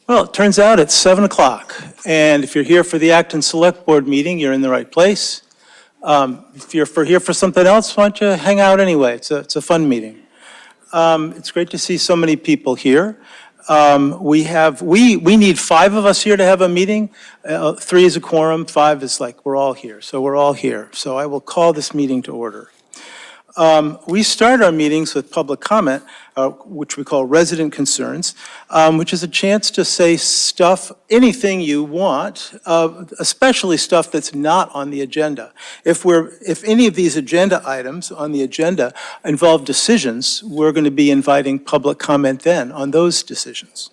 Well, it turns out it's 7 o'clock, and if you're here for the Acton Select Board meeting, you're in the right place. If you're here for something else, why don't you hang out anyway? It's a fun meeting. It's great to see so many people here. We need 5 of us here to have a meeting. 3 is a quorum, 5 is like we're all here. So we're all here. So I will call this meeting to order. We start our meetings with public comment, which we call resident concerns, which is a chance to say stuff, anything you want, especially stuff that's not on the agenda. If any of these agenda items on the agenda involve decisions, we're going to be inviting public comment then on those decisions.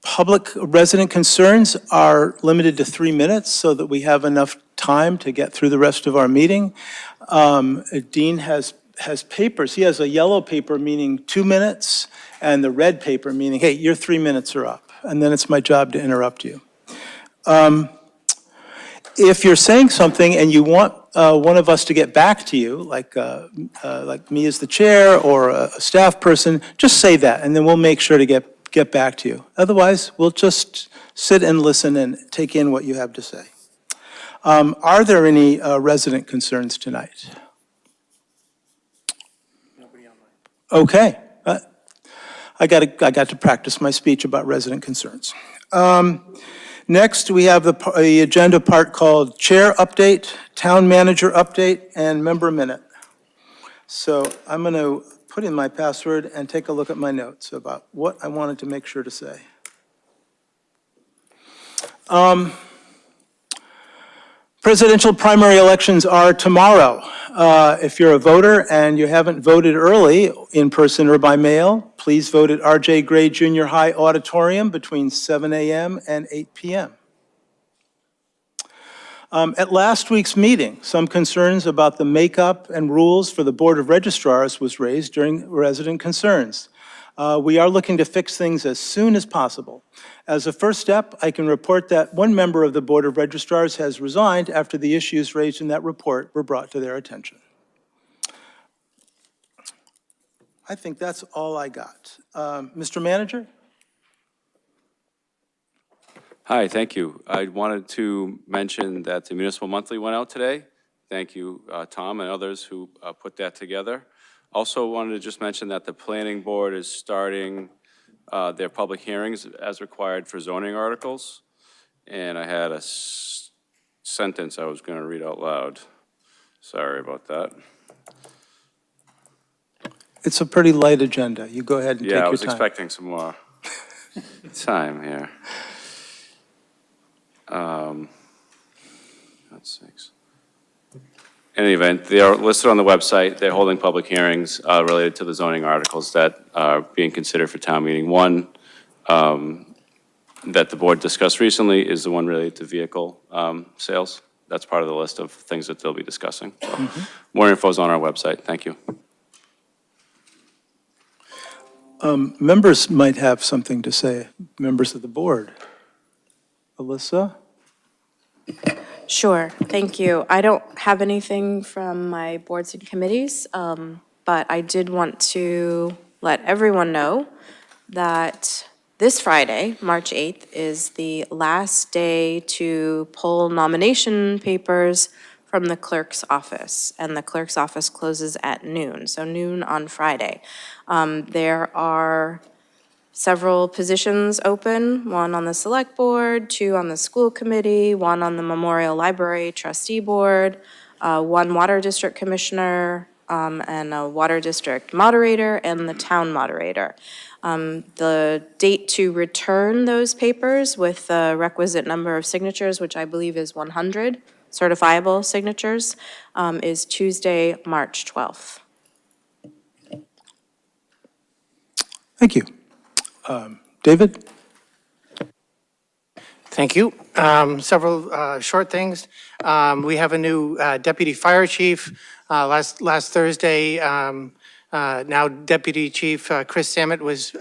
Public resident concerns are limited to 3 minutes so that we have enough time to get through the rest of our meeting. Dean has papers. He has a yellow paper meaning 2 minutes and the red paper meaning, hey, your 3 minutes are up. And then it's my job to interrupt you. If you're saying something and you want one of us to get back to you, like me as the chair or a staff person, just say that and then we'll make sure to get back to you. Otherwise, we'll just sit and listen and take in what you have to say. Are there any resident concerns tonight? Nobody online. Okay. I got to practice my speech about resident concerns. Next, we have the agenda part called Chair Update, Town Manager Update, and Member Minute. So I'm going to put in my password and take a look at my notes about what I wanted to make sure to say. Presidential primary elections are tomorrow. If you're a voter and you haven't voted early, in person or by mail, please vote at R.J. Gray Junior High Auditorium between 7 a.m. and 8 p.m. At last week's meeting, some concerns about the makeup and rules for the Board of Registrars was raised during resident concerns. We are looking to fix things as soon as possible. As a first step, I can report that one member of the Board of Registrars has resigned after the issues raised in that report were brought to their attention. I think that's all I got. Mr. Manager? Hi, thank you. I wanted to mention that the Municipal Monthly went out today. Thank you, Tom and others who put that together. Also wanted to just mention that the Planning Board is starting their public hearings as required for zoning articles. And I had a sentence I was going to read out loud. Sorry about that. It's a pretty light agenda. You go ahead and take your time. Yeah, I was expecting some more time here. That's 6. In any event, they are listed on the website. They're holding public hearings related to the zoning articles that are being considered for town meeting. One that the board discussed recently is the one related to vehicle sales. That's part of the list of things that they'll be discussing. So more info is on our website. Thank you. Members might have something to say, members of the board. Alyssa? Sure, thank you. I don't have anything from my boards and committees, but I did want to let everyone know that this Friday, March 8th, is the last day to pull nomination papers from the clerk's office, and the clerk's office closes at noon, so noon on Friday. There are several positions open, 1 on the select board, 2 on the school committee, 1 on the Memorial Library trustee board, 1 water district commissioner, and a water district moderator, and the town moderator. The date to return those papers with the requisite number of signatures, which I believe is 100 certifiable signatures, is Tuesday, March 12th. Thank you. David? Thank you. Several short things. We have a new deputy fire chief. Last Thursday, now Deputy Chief Chris Samet was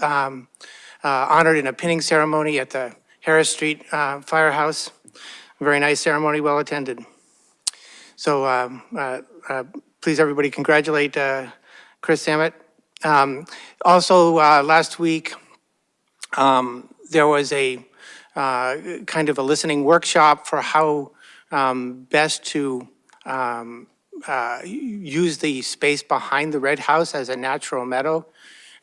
honored in a pinning ceremony at the Harris Street Firehouse. Very nice ceremony, well attended. So please, everybody, congratulate Chris Samet. Also, last week, there was a kind of a listening workshop for how best to use the space behind the Red House as a natural meadow.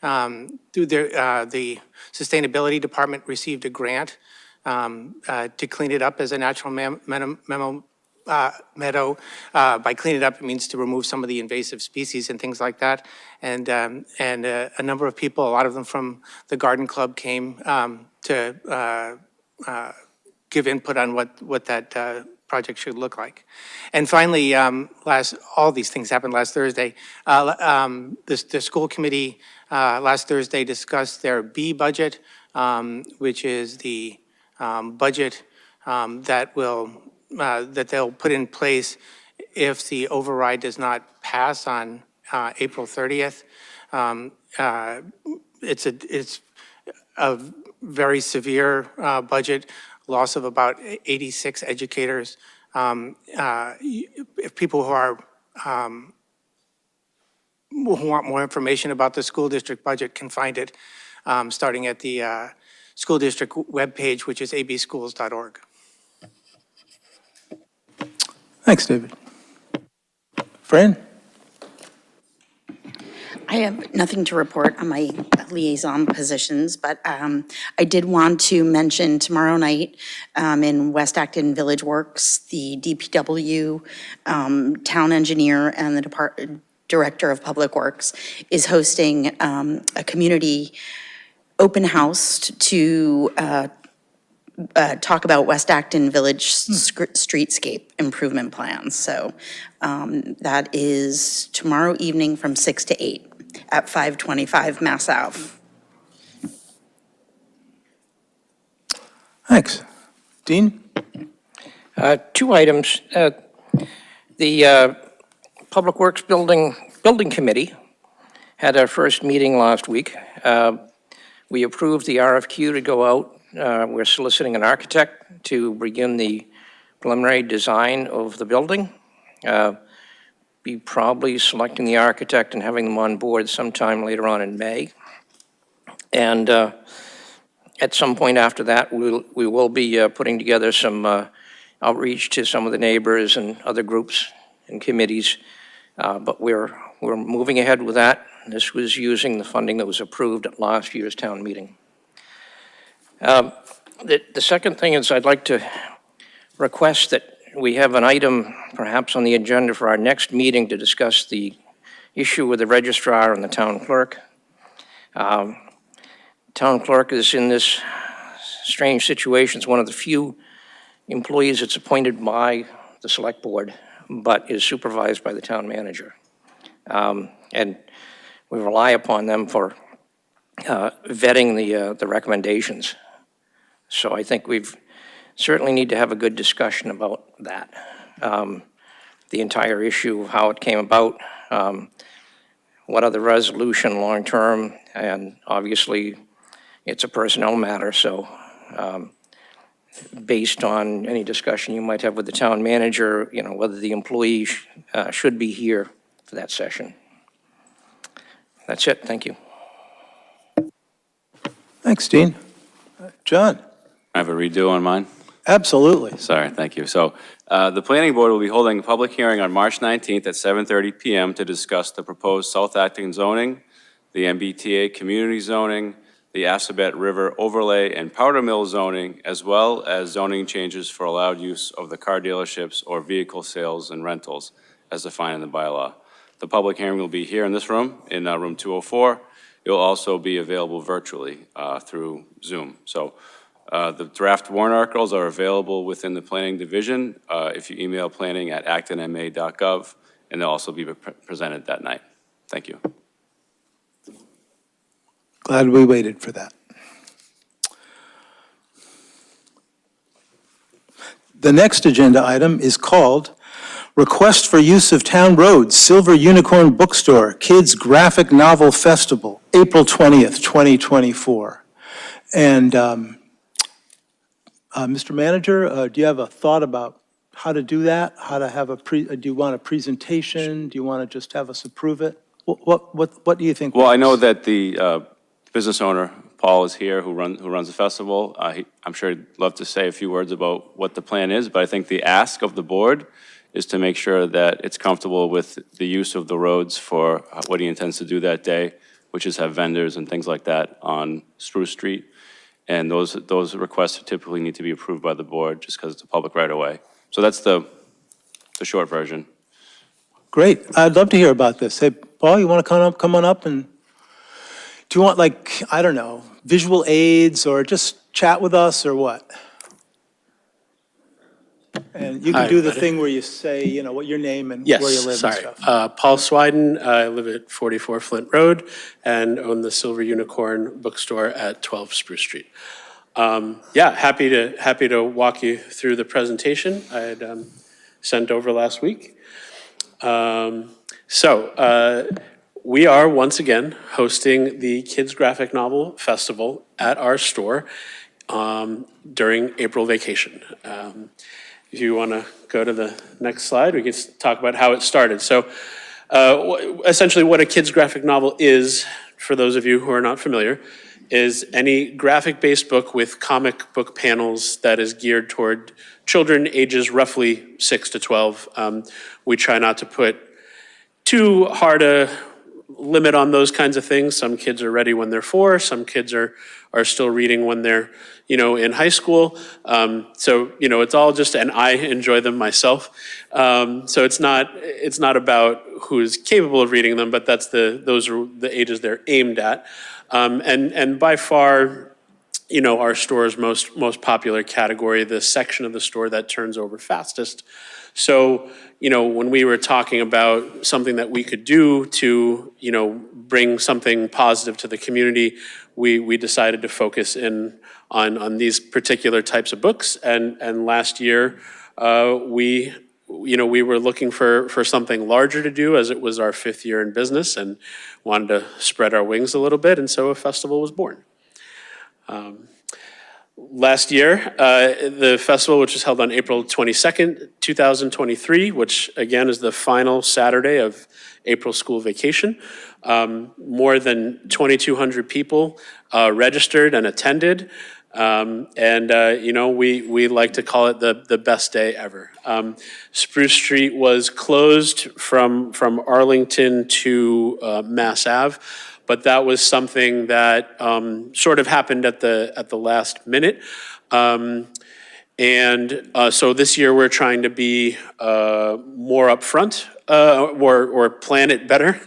Through the Sustainability Department received a grant to clean it up as a natural meadow. By clean it up, it means to remove some of the invasive species and things like that. And a number of people, a lot of them from the Garden Club, came to give input on what that project should look like. And finally, all these things happened last Thursday. The school committee last Thursday discussed their B budget, which is the budget that they'll put in place if the override does not pass on April 30th. It's a very severe budget, loss of about 86 educators. If people who want more information about the school district budget can find it starting at the school district webpage, which is abschools.org. Thanks, David. Fran? I have nothing to report on my liaison positions, but I did want to mention tomorrow night in West Acton Village Works, the DPW town engineer and the director of Public Works is hosting a community open house to talk about West Acton Village streetscape improvement plans. So that is tomorrow evening from 6 to 8 at 525 Mass Ave. Thanks. Dean? Two items. The Public Works Building Committee had our first meeting last week. We approved the RFQ to go out. We're soliciting an architect to begin the preliminary design of the building. Be probably selecting the architect and having them on board sometime later on in May. And at some point after that, we will be putting together some outreach to some of the neighbors and other groups and committees. But we're moving ahead with that. This was using the funding that was approved at last year's town meeting. The second thing is I'd like to request that we have an item perhaps on the agenda for our next meeting to discuss the issue with the registrar and the town clerk. Town clerk is in this strange situation. It's one of the few employees that's appointed by the select board, but is supervised by the town manager. And we rely upon them for vetting the recommendations. So I think we've certainly need to have a good discussion about that. The entire issue of how it came about, what are the resolution long-term, and obviously it's a personnel matter, so based on any discussion you might have with the town manager, whether the employee should be here for that session. That's it, thank you. Thanks, Dean. John? I have a redo on mine. Absolutely. Sorry, thank you. So the planning board will be holding a public hearing on March 19th at 7:30 p.m. to discuss the proposed South Acton zoning, the MBTA community zoning, the Assabet River overlay and Powder Mill zoning, as well as zoning changes for allowed use of the car dealerships or vehicle sales and rentals as defined in the bylaw. The public hearing will be here in this room, in room 204. It will also be available virtually through Zoom. So the draft warrant articles are available within the planning division if you email planning@actonma.gov, and they'll also be presented that night. Thank you. Glad we waited for that. The next agenda item is called Request for Use of Town Roads, Silver Unicorn Bookstore, Kids Graphic Novel Festival, April 20th, 2024. And Mr. Manager, do you have a thought about how to do that? How to have do you want a presentation? Do you want to just have us approve it? What do you think? Well, I know works? that the business owner, Paul, is here, who runs the festival. I'm sure he'd love to say a few words about what the plan is, but I think the ask of the board is to make sure that it's comfortable with the use of the roads for what he intends to do that day, which is have vendors and things like that on Spruce Street. And those requests typically need to be approved by the board just because it's a public right-of-way. So that's the short version. Great. I'd love to hear about this. Hey, Paul, you want to come on up and, do you want like, I don't know, visual aids or just chat with us or what? And you can Hi, do the buddy. thing where you say, you know, what your name and Yes, where you live and sorry. stuff. Paul Swiden, I live at 44 Flint Road and own the Silver Unicorn Bookstore at 12 Spruce Street. Yeah, happy to walk you through the presentation I had sent over last week. We are once again hosting the Kids Graphic Novel Festival at our store during April vacation. If you want to go to the next slide, we can talk about how it started. So essentially what a kids graphic novel is, for those of you who are not familiar, is any graphic-based book with comic book panels that is geared toward children ages roughly 6 to 12. We try not to put too hard a limit on those kinds of things. Some kids are ready when they're 4, some kids are still reading when they're in high school. It's all just, and I enjoy them myself. So it's not about who's capable of reading them, but those are the ages they're aimed at. And by far, our store's most popular category, the section of the store that turns over fastest. So, when we were talking about something that we could do to, bring something positive to the community, we decided to focus in on these particular types of books. And last year, we were looking for something larger to do, as it was our 5th year in business and wanted to spread our wings a little bit. And so a festival was born. Last year, the festival, which was held on April 22nd, 2023, which again is the final Saturday of April school vacation, more than 2,200 people registered and attended. We like to call it the best day ever. Spruce Street was closed from Arlington to Mass Ave, but that was something that sort of happened at the last minute. So this year we're trying to be more upfront or plan it better.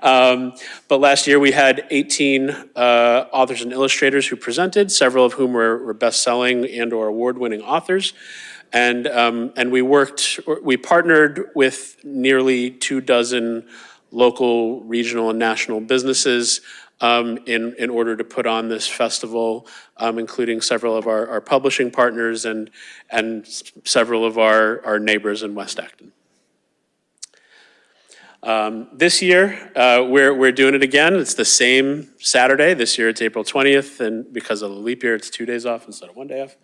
But last year we had 18 authors and illustrators who presented, several of whom were best-selling and/or award-winning authors. And we partnered with nearly 24 local, regional, and national businesses in order to put on this festival, including several of our publishing partners and several of our neighbors in West Acton. This year, we're doing it again. It's the same Saturday. This year it's April 20th, and because of the leap year, it's 2 days off instead of 1 day off.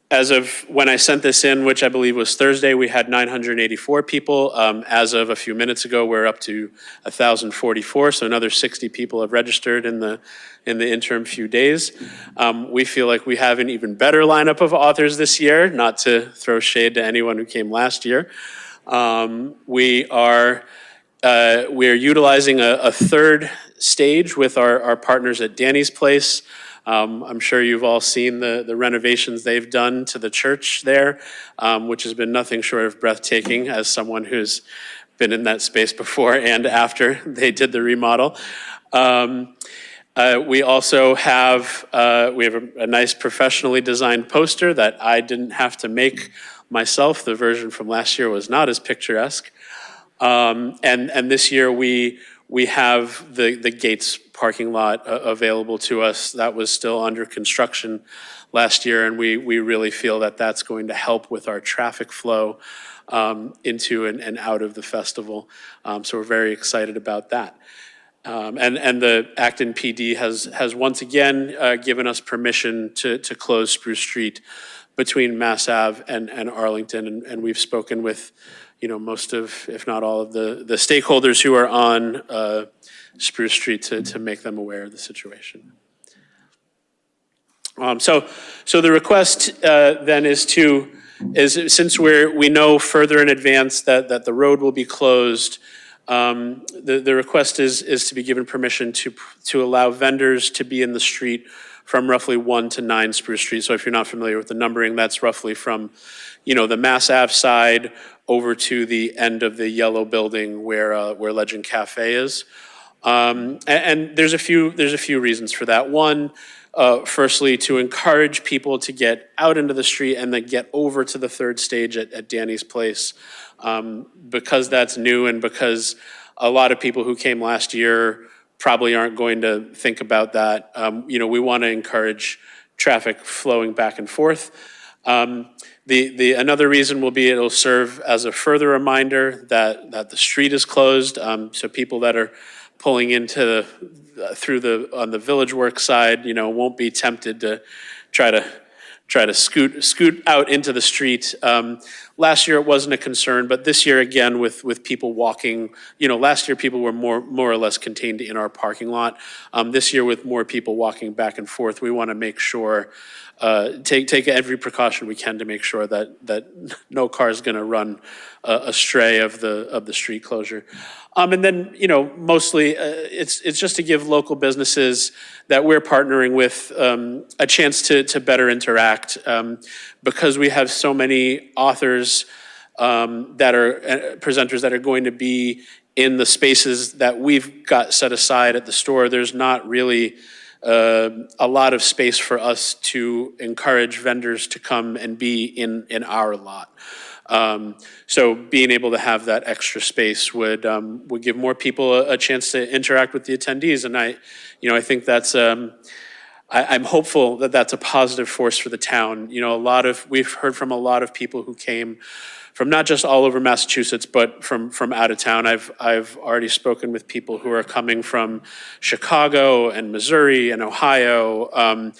As of when I sent this in, which I believe was Thursday, we had 984 people. As of a few minutes ago, we're up to 1,044, so another 60 people have registered in the interim few days. We feel like we have an even better lineup of authors this year, not to throw shade to anyone who came last year. We're utilizing a third stage with our partners at Danny's Place. I'm sure you've all seen the renovations they've done to the church there, which has been nothing short of breathtaking as someone who's been in that space before and after they did the remodel. We also have a nice professionally designed poster that I didn't have to make myself. The version from last year was not as picturesque. And this year we have the Gates parking lot available to us. That was still under construction last year, and we really feel that that's going to help with our traffic flow into and out of the festival. So we're very excited about that. And the Acton PD has once again given us permission to close Spruce Street between Mass Ave and Arlington, and we've spoken with, most of, if not all of the stakeholders who are on Spruce Street to make them aware of the situation. So the request then is since we know further in advance that the road will be closed, the request is to be given permission to allow vendors to be in the street from roughly 1 to 9 Spruce Street. So if you're not familiar with the numbering, that's roughly from, the Mass Ave side over to the end of the yellow building where Legend Cafe is. And there's a few reasons for that. One, firstly, to encourage people to get out into the street and then get over to the third stage at Danny's Place, because that's new and because a lot of people who came last year probably aren't going to think about that. We want to encourage traffic flowing back and forth. Another reason will be it'll serve as a further reminder that the street is closed, so people that are pulling into on the Village Works side, won't be tempted to try to scoot out into the street. Last year it wasn't a concern, but this year again with people walking, last year people were more or less contained in our parking lot. This year with more people walking back and forth, we want to make sure take every precaution we can to make sure that no car is going to run astray of the street closure. And then, mostly it's just to give local businesses that we're partnering with a chance to better interact, because we have so many authors that are presenters that are going to be in the spaces that we've got set aside at the store. There's not really a lot of space for us to encourage vendors to come and be in our lot. So being able to have that extra space would give more people a chance to interact with the attendees. And I think that's, I'm hopeful that that's a positive force for the town. We've heard from a lot of people who came from not just all over Massachusetts, but from out of town. I've already spoken with people who are coming from Chicago and Missouri and Ohio.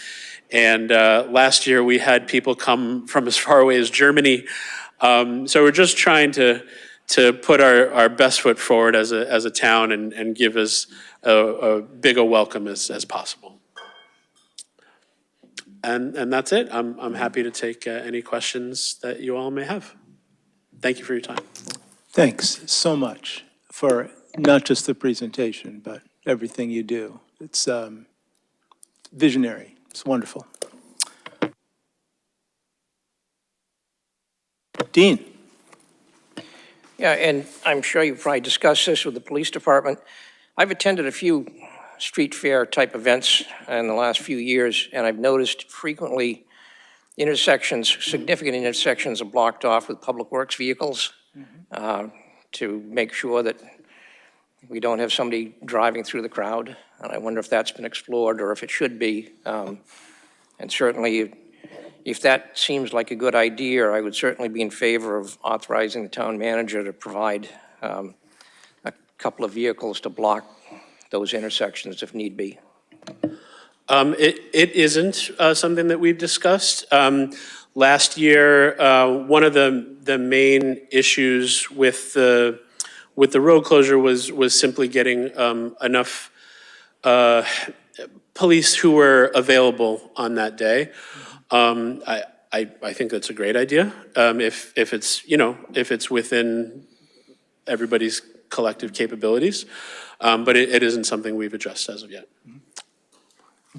And last year we had people come from as far away as Germany. So we're just trying to put our best foot forward as a town and give as a big a welcome as possible. And that's it. I'm happy to take any questions that you all may have. Thank you for your time. Thanks so much for not just the presentation, but everything you do. It's visionary. It's wonderful. Dean. Yeah, and I'm sure you've probably discussed this with the police department. I've attended a few street fair type events in the last few years, and I've noticed frequently significant intersections are blocked off with public works vehicles to make sure that we don't have somebody driving through the crowd. And I wonder if that's been explored or if it should be. And certainly, if that seems like a good idea, I would certainly be in favor of authorizing the town manager to provide a couple of vehicles to block those intersections if need be. It isn't something that we've discussed. Last year, one of the main issues with the road closure was simply getting enough police who were available on that day. I think that's a great idea. If it's within everybody's collective capabilities, but it isn't something we've addressed as of yet.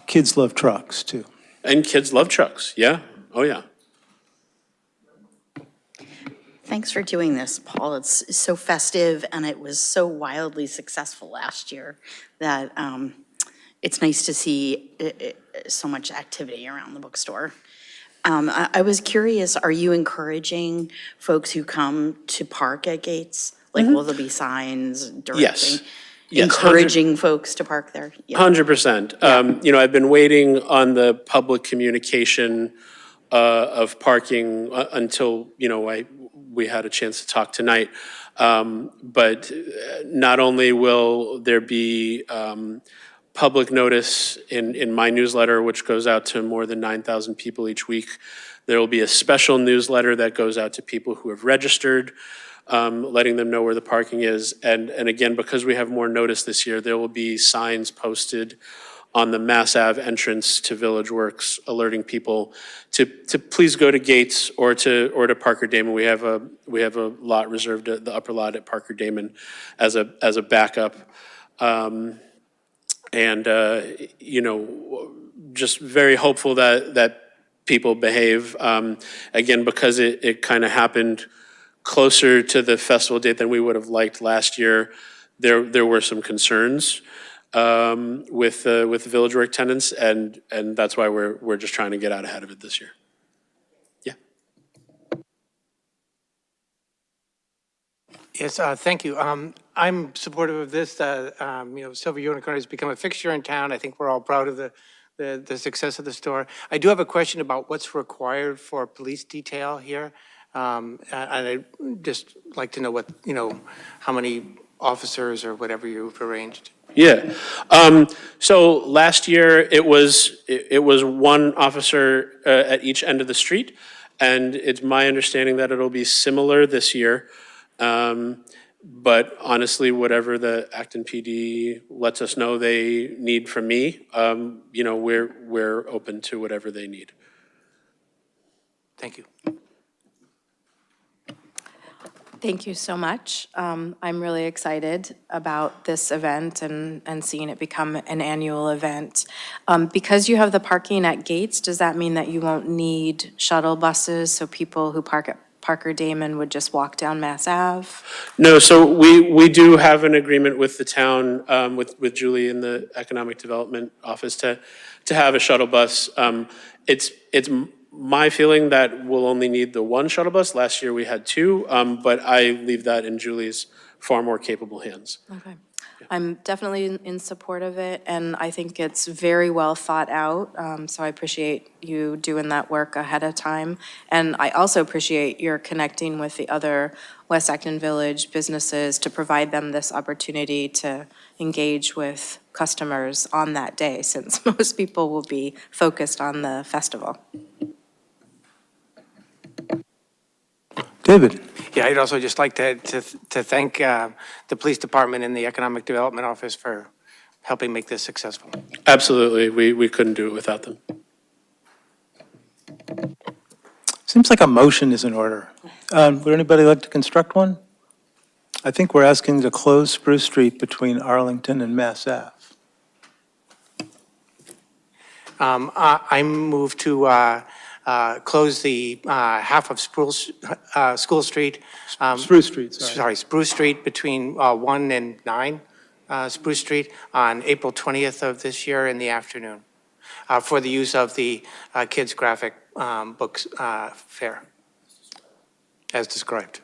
Kids love trucks, too. And kids love trucks, yeah. Oh, yeah. Thanks for doing this, Paul. It's so festive, and it was so wildly successful last year that it's nice to see so much activity around the bookstore. I was curious, are you encouraging folks who come to park at gates? Like, will there be signs directing? Yes. Encouraging folks to park there? Yeah. 100%. I've been waiting on the public communication of parking until, we had a chance to talk tonight. But not only will there be public notice in my newsletter, which goes out to more than 9,000 people each week, There will be a special newsletter that goes out to people who have registered, letting them know where the parking is. And again, because we have more notice this year, there will be signs posted on the Mass Ave entrance to Village Works, alerting people to please go to Gates or to Parker Damon. We have a lot reserved, the upper lot at Parker Damon, as a backup. You know, just very hopeful that people behave. Again, because it kind of happened closer to the festival date than we would have liked last year, there were some concerns with the Village Work tenants, and that's why we're just trying to get out ahead of it this year. Yeah. Yes, thank you. I'm supportive of this. You know, Silver Unicorn has become a fixture in town. I think we're all proud of the success of the store. I do have a question about what's required for police detail here. And I'd just like to know what, you know, how many officers or whatever you've arranged. Yeah. So last year it was one officer at each end of the street, and it's my understanding that it'll be similar this year. But honestly, whatever the Acton PD lets us know they need from me, you know, we're open to whatever they need. Thank you. Thank you so much. I'm really excited about this event and seeing it become an annual event. Because you have the parking at Gates, does that mean that you won't need shuttle buses, so people who park at Parker Damon would just walk down Mass Ave? No, so we do have an agreement with the town, with Julie in the Economic Development Office to have a shuttle bus. It's my feeling that we'll only need the one shuttle bus. Last year we had two, but I leave that in Julie's far more capable hands. Okay. I'm definitely in support of it, and I think it's very well thought out, so I appreciate you doing that work ahead of time. And I also appreciate your connecting with the other West Acton Village businesses to provide them this opportunity to engage with customers on that day, since most people will be focused on the festival. David? Yeah, I'd also just like to thank the police department and the Economic Development Office for helping make this successful. Absolutely, we couldn't do it without them. Seems like a motion is in order. Would anybody like to construct one? I think we're asking to close Spruce Street between Arlington and Mass Ave. I move to close the half of School Street. Spruce Street, sorry. Sorry, Spruce Street between 1 and 9 Spruce Street on April 20th of this year in the afternoon for the use of the Kids Graphic Books Fair, as described.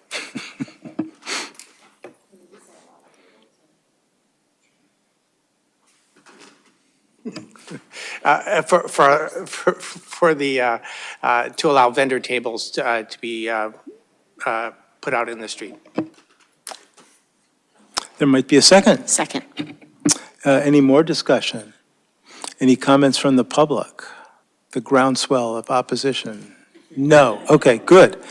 For the to allow vendor tables to be put out in the street. There might be a second. Second. Any more discussion? Any comments from the public? The groundswell of opposition? No. Okay, good.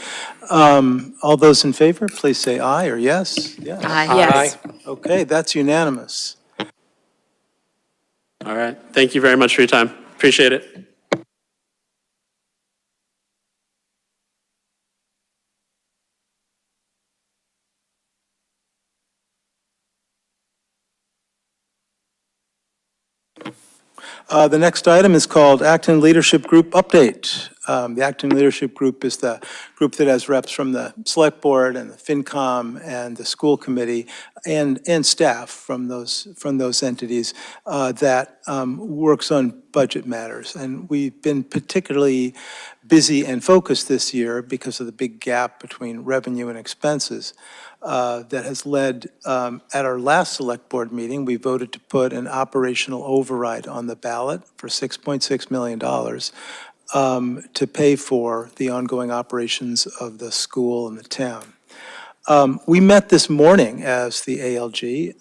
All those in favor, please say aye or yes. Yes. Aye. Yes. Okay, that's unanimous. All right, thank you very much for your time. Appreciate it. The next item is called Acton Leadership Group Update. The Acton Leadership Group is the group that has reps from the Select Board and the FinCom and the School Committee and staff from those entities that works on budget matters. And we've been particularly busy and focused this year because of the big gap between revenue and expenses. That has led, at our last Select Board meeting, we voted to put an operational override on the ballot for $6.6 million to pay for the ongoing operations of the school and the town. We met this morning as the ALG,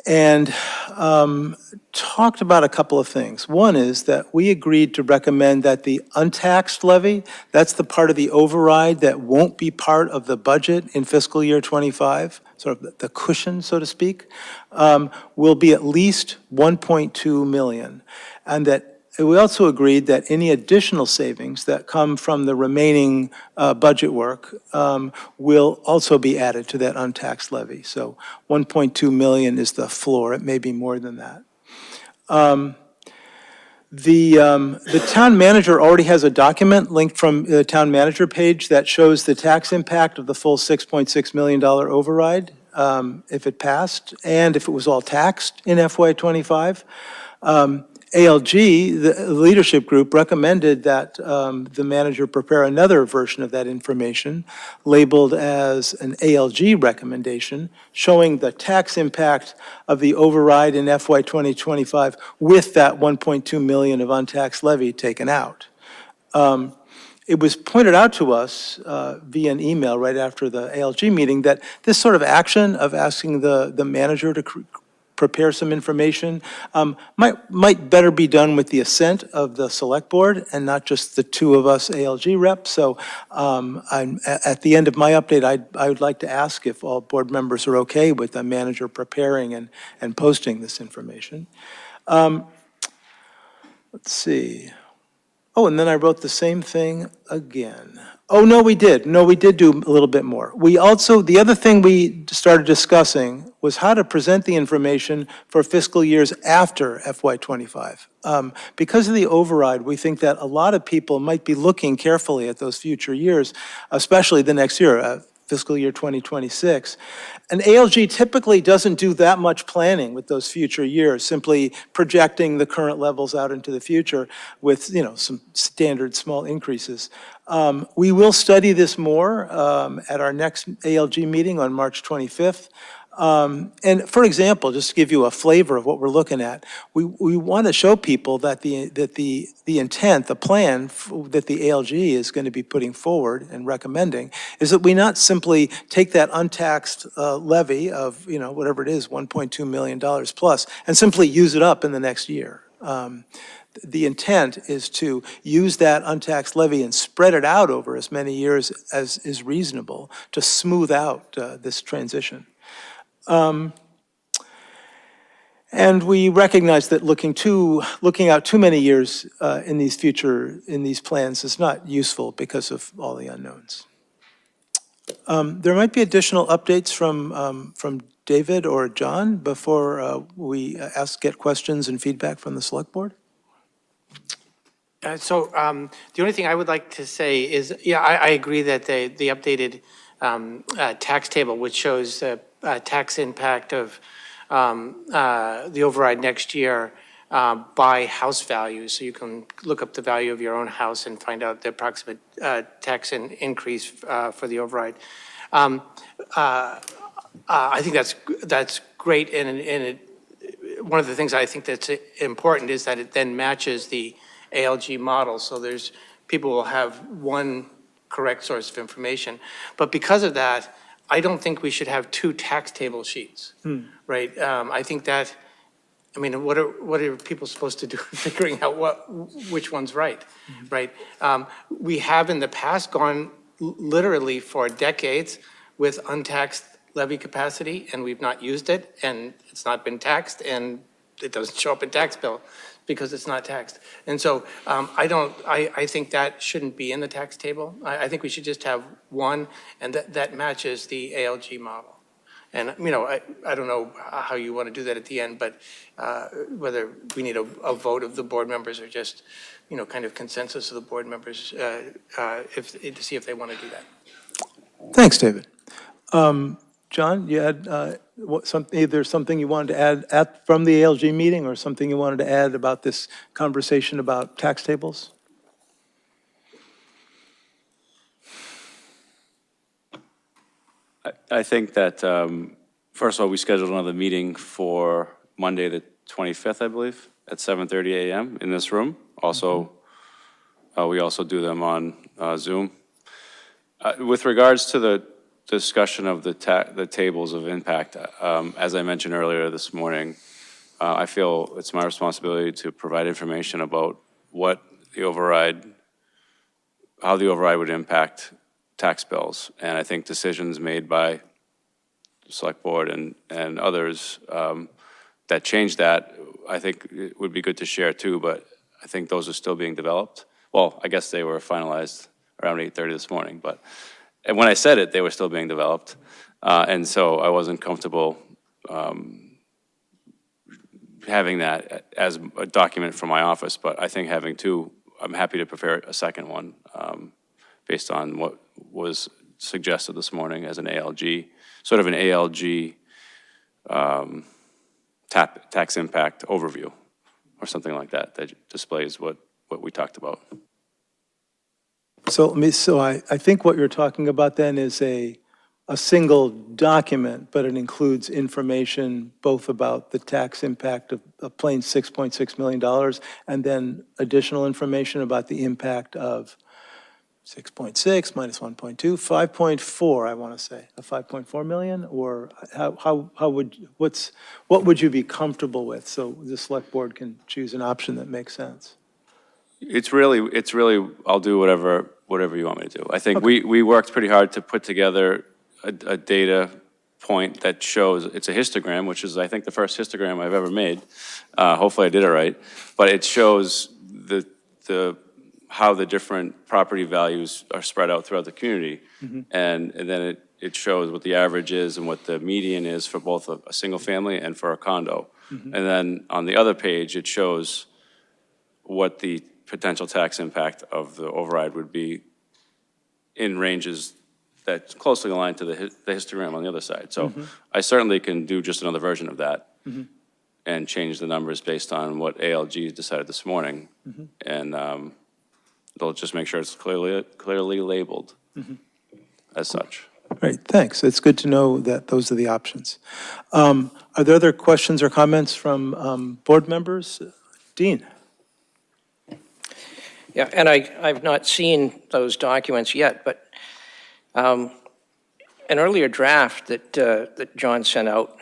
and talked about a couple of things. One is that we agreed to recommend that the untaxed levy, that's the part of the override that won't be part of the budget in fiscal year '25, sort of the cushion, so to speak, will be at least 1.2 million. And that we also agreed that any additional savings that come from the remaining budget work will also be added to that untaxed levy. So 1.2 million is the floor. It may be more than that. The town manager already has a document linked from the town manager page that shows the tax impact of the full $6.6 million override if it passed and if it was all taxed in FY25. ALG, the leadership group, recommended that the manager prepare another version of that information labeled as an ALG recommendation showing the tax impact of the override in FY 2025 with that 1.2 million of untaxed levy taken out. It was pointed out to us via an email right after the ALG meeting that this sort of action of asking the manager to prepare some information might better be done with the assent of the select board and not just the two of us ALG reps. So at the end of my update, I would like to ask if all board members are okay with the manager preparing and posting this information. Let's see. Oh, and then I wrote the same thing again. Oh, no, we did. No, we did do a little bit more. We also, the other thing we started discussing was how to present the information for fiscal years after FY25. Because of the override, we think that a lot of people might be looking carefully at those future years, especially the next year, fiscal year 2026. And ALG typically doesn't do that much planning with those future years, simply projecting the current levels out into the future with, some standard small increases. We will study this more at our next ALG meeting on March 25th. And for example, just to give you a flavor of what we're looking at, we want to show people that the intent, the plan that the ALG is going to be putting forward and recommending is that we not simply take that untaxed levy of, whatever it is, $1.2 million plus, and simply use it up in the next year. The intent is to use that untaxed levy and spread it out over as many years as is reasonable to smooth out this transition. And we recognize that looking out too many years in these plans is not useful because of all the unknowns. There might be additional updates from David or John before we get questions and feedback from the select board. So the only thing I would like to say is, I agree that the updated tax table, which shows the tax impact of the override next year by house value, so you can look up the value of your own house and find out the approximate tax increase for the override. I think that's great, and one of the things I think that's important is that it then matches the ALG model, so people will have one correct source of information. But because of that, I don't think we should have two tax table sheets, right? I think that, what are people supposed to do figuring out which one's right, right? We have in the past gone literally for decades with untaxed levy capacity, and we've not used it, and it's not been taxed, and it doesn't show up in tax bill because it's not taxed. And so I think that shouldn't be in the tax table. I think we should just have one, and that matches the ALG model. And, I don't know how you want to do that at the end, but whether we need a vote of the board members or just, kind of consensus of the board members to see if they want to do that. Thanks, David. John, you had either something you wanted to add from the ALG meeting or something you wanted to add about this conversation about tax tables? I think that, first of all, we scheduled another meeting for Monday, the 25th, I believe, at 7:30 a.m. in this room. Also, we also do them on Zoom. With regards to discussion of the tables of impact, as I mentioned earlier this morning, I feel it's my responsibility to provide information about what the override, how the override would impact tax bills. And I think decisions made by the Select Board and others that change that, I think it would be good to share too, but I think those are still being developed. Well, I guess they were finalized around 8:30 this morning, but and when I said it, they were still being developed. And so I wasn't comfortable having that as a document from my office, but I think having two, I'm happy to prepare a second one based on what was suggested this morning as an ALG, sort of an ALG tax impact overview or something like that, that displays what we talked about. So I think what you're talking about then is a single document, but it includes information both about the tax impact of plain $6.6 million and then additional information about the impact of 6.6 minus 1.2, 5.4, I want to say, a 5.4 million, or what would you be comfortable with so the Select Board can choose an option that makes sense? It's really, I'll do whatever you want me to do. I think we worked pretty hard to put together a data point that shows, it's a histogram, which is, I think, the first histogram I've ever made. Hopefully I did it right. But it shows how the different property values are spread out throughout the community. And then it shows what the average is and what the median is for both a single family and for a condo. And then on the other page, it shows what the potential tax impact of the override would be in ranges that's closely aligned to the histogram on the other side. So I certainly can do just another version of that and change the numbers based on what ALG decided this morning. And they'll just make sure it's clearly labeled as such. Great, thanks. It's good to know that those are the options. Are there other questions or comments from board members? Dean? Yeah, and I've not seen those documents yet, but an earlier draft that John sent out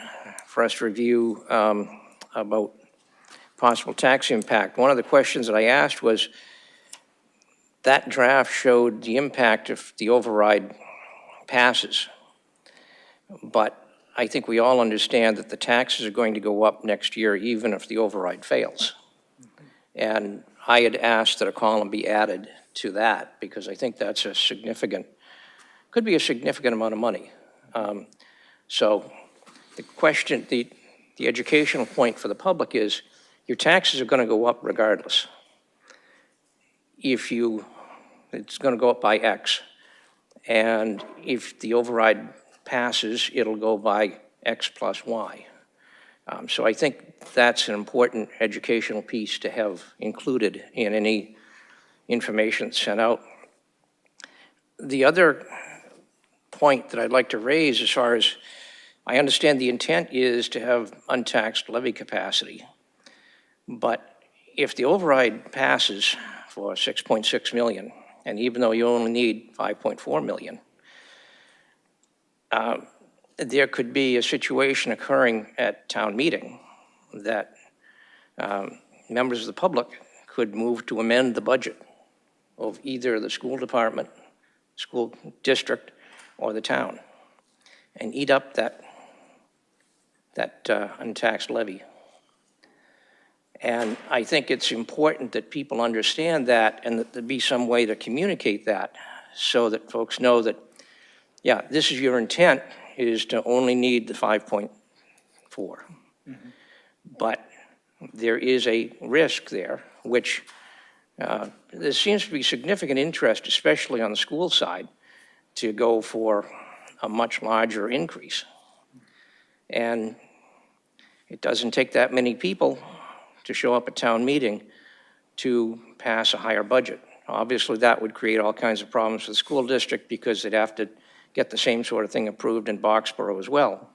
for us to review about possible tax impact, one of the questions that I asked was, that draft showed the impact if the override passes. But I think we all understand that the taxes are going to go up next year even if the override fails. And I had asked that a column be added to that because I think that's a significant, could be a significant amount of money. So the question, the educational point for the public is your taxes are going to go up regardless. It's going to go up by X. And if the override passes, it'll go by X plus Y. So I think that's an important educational piece to have included in any information sent out. The other point that I'd like to raise as far as I understand the intent is to have untaxed levy capacity. But if the override passes for 6.6 million, and even though you only need 5.4 million, there could be a situation occurring at town meeting that members of the public could move to amend the budget of either the school department, school district, or the town, and eat up that untaxed levy. And I think it's important that people understand that and that there be some way to communicate that so that folks know that, yeah, this is your intent, is to only need the 5.4. But there is a risk there, which there seems to be significant interest, especially on the school side, to go for a much larger increase. And it doesn't take that many people to show up at town meeting to pass a higher budget. Obviously, that would create all kinds of problems for the school district because they'd have to get the same sort of thing approved in Boxborough as well.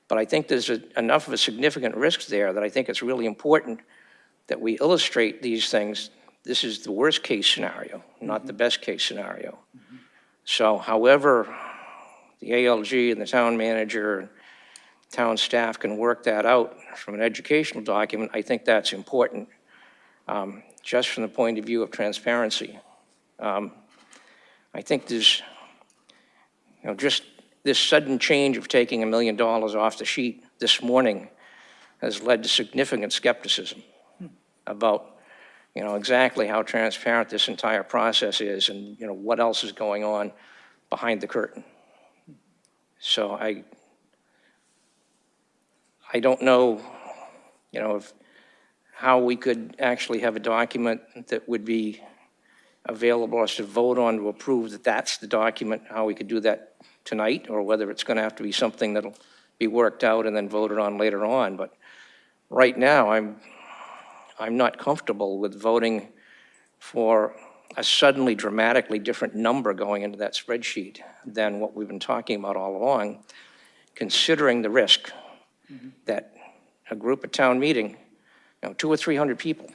But I think there's enough of a significant risk there that I think it's really important that we illustrate these things. This is the worst case scenario, not the best case scenario. So however the ALG and the town manager and town staff can work that out from an educational document, I think that's important, just from the point of view of transparency. I think there's, just this sudden change of taking $1 million off the sheet this morning has led to significant skepticism about, exactly how transparent this entire process is and, what else is going on behind the curtain. So I don't know, how we could actually have a document that would be available us to vote on to approve that that's the document, how we could do that tonight, or whether it's going to have to be something that'll be worked out and then voted on later on. But right now, I'm not comfortable with voting for a suddenly dramatically different number going into that spreadsheet than what we've been talking about all along, considering the risk that a group at town meeting, 200 or 300 people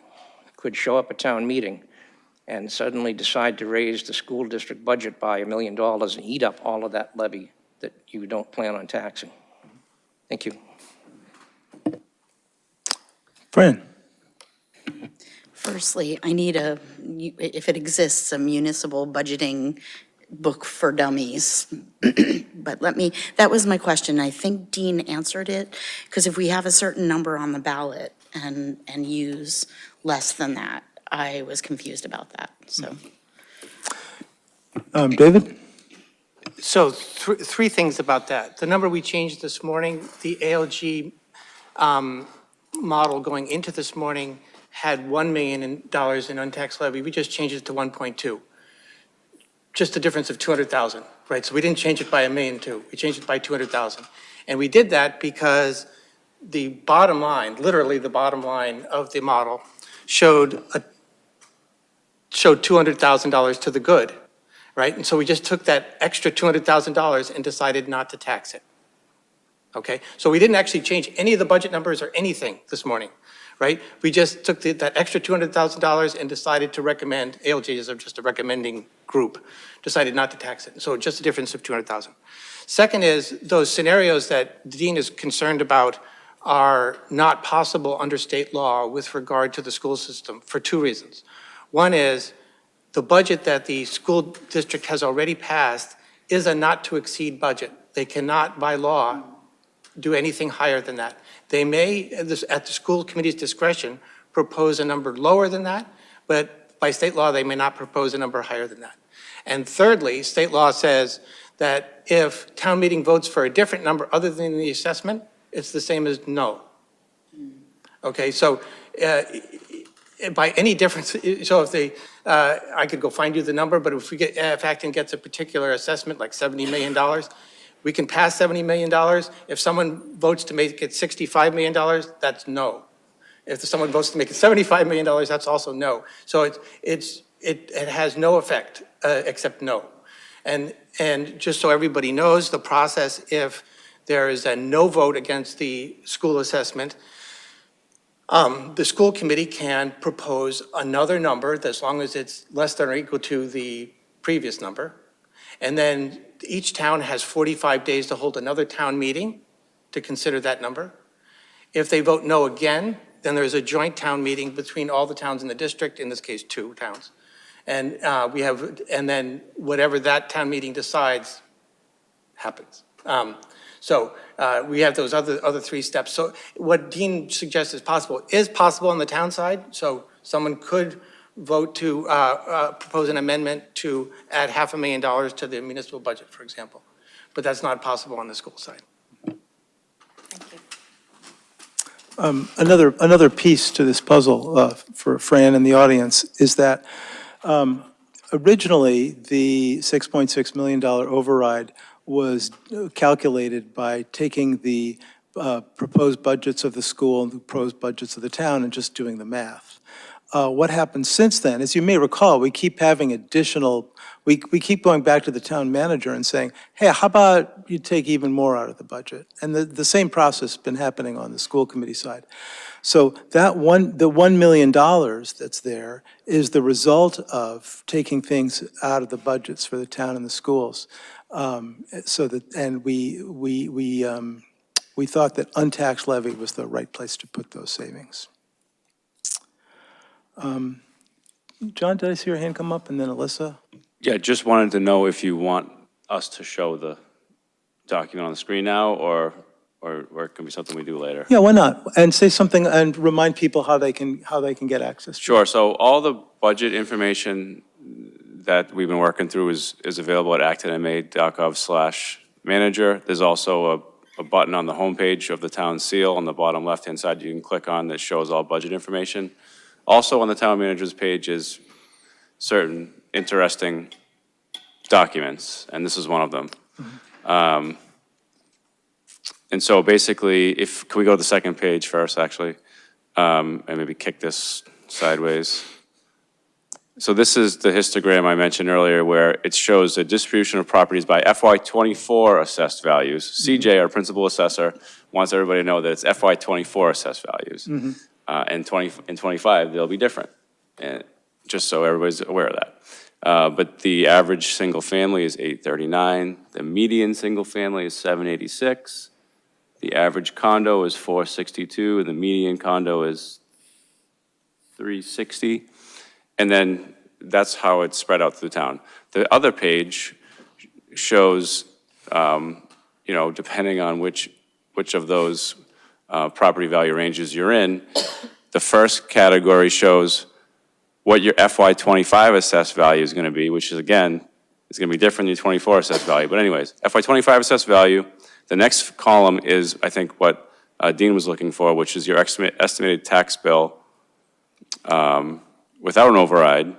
could show up at town meeting and suddenly decide to raise the school district budget by $1 million and eat up all of that levy that you don't plan on taxing. Thank you. Fran? Firstly, I need if it exists, a municipal budgeting book for dummies. But that was my question. I think Dean answered it, because if we have a certain number on the ballot and use less than that, I was confused about that, so. David? So three things about that. The number we changed this morning, the ALG model going into this morning had $1 million in untaxed levy. We just changed it to 1.2. Just a difference of 200,000, right? So we didn't change it by $1.2 million. We changed it by 200,000. And we did that because the bottom line, literally the bottom line of the model, showed $200,000 to the good, right? And so we just took that extra $200,000 and decided not to tax it. Okay, so we didn't actually change any of the budget numbers or anything this morning, right? We just took that extra $200,000 and decided to recommend, ALJ is just a recommending group, decided not to tax it. So just a difference of 200,000. Second is those scenarios that Dean is concerned about are not possible under state law with regard to the school system for two reasons. One is the budget that the school district has already passed is a not to exceed budget. They cannot by law do anything higher than that. They may, at the school committee's discretion, propose a number lower than that, but by state law, they may not propose a number higher than that. And thirdly, state law says that if town meeting votes for a different number other than the assessment, it's the same as no. Okay, so by any difference, so if I could go find you the number, but if Acton gets a particular assessment, like $70 million, we can pass $70 million. If someone votes to make it $65 million, that's no. If someone votes to make it $75 million, that's also no. So it has no effect except no. And just so everybody knows, the process, if there is a no vote against the school assessment, the school committee can propose another number as long as it's less than or equal to the previous number. And then each town has 45 days to hold another town meeting to consider that number. If they vote no again, then there's a joint town meeting between all the towns in the district, in this case 2 towns. And and then whatever that town meeting decides happens. So we have those other 3 steps. So what Dean suggests is possible on the town side. So someone could vote to propose an amendment to add $500,000 to the municipal budget, for example. But that's not possible on the school side. Another piece to this puzzle for Fran and the audience is that originally the $6.6 million override was calculated by taking the proposed budgets of the school and the proposed budgets of the town and just doing the math. What happened since then, as you may recall, we keep having additional, we keep going back to the town manager and saying, hey, how about you take even more out of the budget? And the same process has been happening on the school committee side. So the $1 million that's there is the result of taking things out of the budgets for the town and the schools. So that, and we thought that untaxed levy was the right place to put those savings. John, did I see your hand come up, and then Alyssa? Yeah, just wanted to know if you want us to show the document on the screen now, or it can be something we do later. Yeah, why not? And say something and remind people how they can get access to it. Sure, so all the budget information that we've been working through is available at actonma.gov/manager. There's also a button on the homepage of the town seal on the bottom left-hand side you can click on that shows all budget information. Also on the town manager's page is certain interesting documents, and this is one of them. And so basically, can we go to the second page first, actually, and maybe kick this sideways? So this is the histogram I mentioned earlier, where it shows the distribution of properties by FY24 assessed values. CJ, our principal assessor, wants everybody to know that it's FY24 assessed values. And 25, they'll be different, and just so everybody's aware of that. But the average single family is 839. The median single family is 786. The average condo is 462, and the median condo is 360. And then that's how it's spread out through the town. The other page shows, depending on which of those property value ranges you're in, the first category shows what your FY25 assessed value is going to be, which is, again, is going to be different than your 24 assessed value. But anyways, FY25 assessed value. The next column is, I think, what Dean was looking for, which is your estimated tax bill without an override.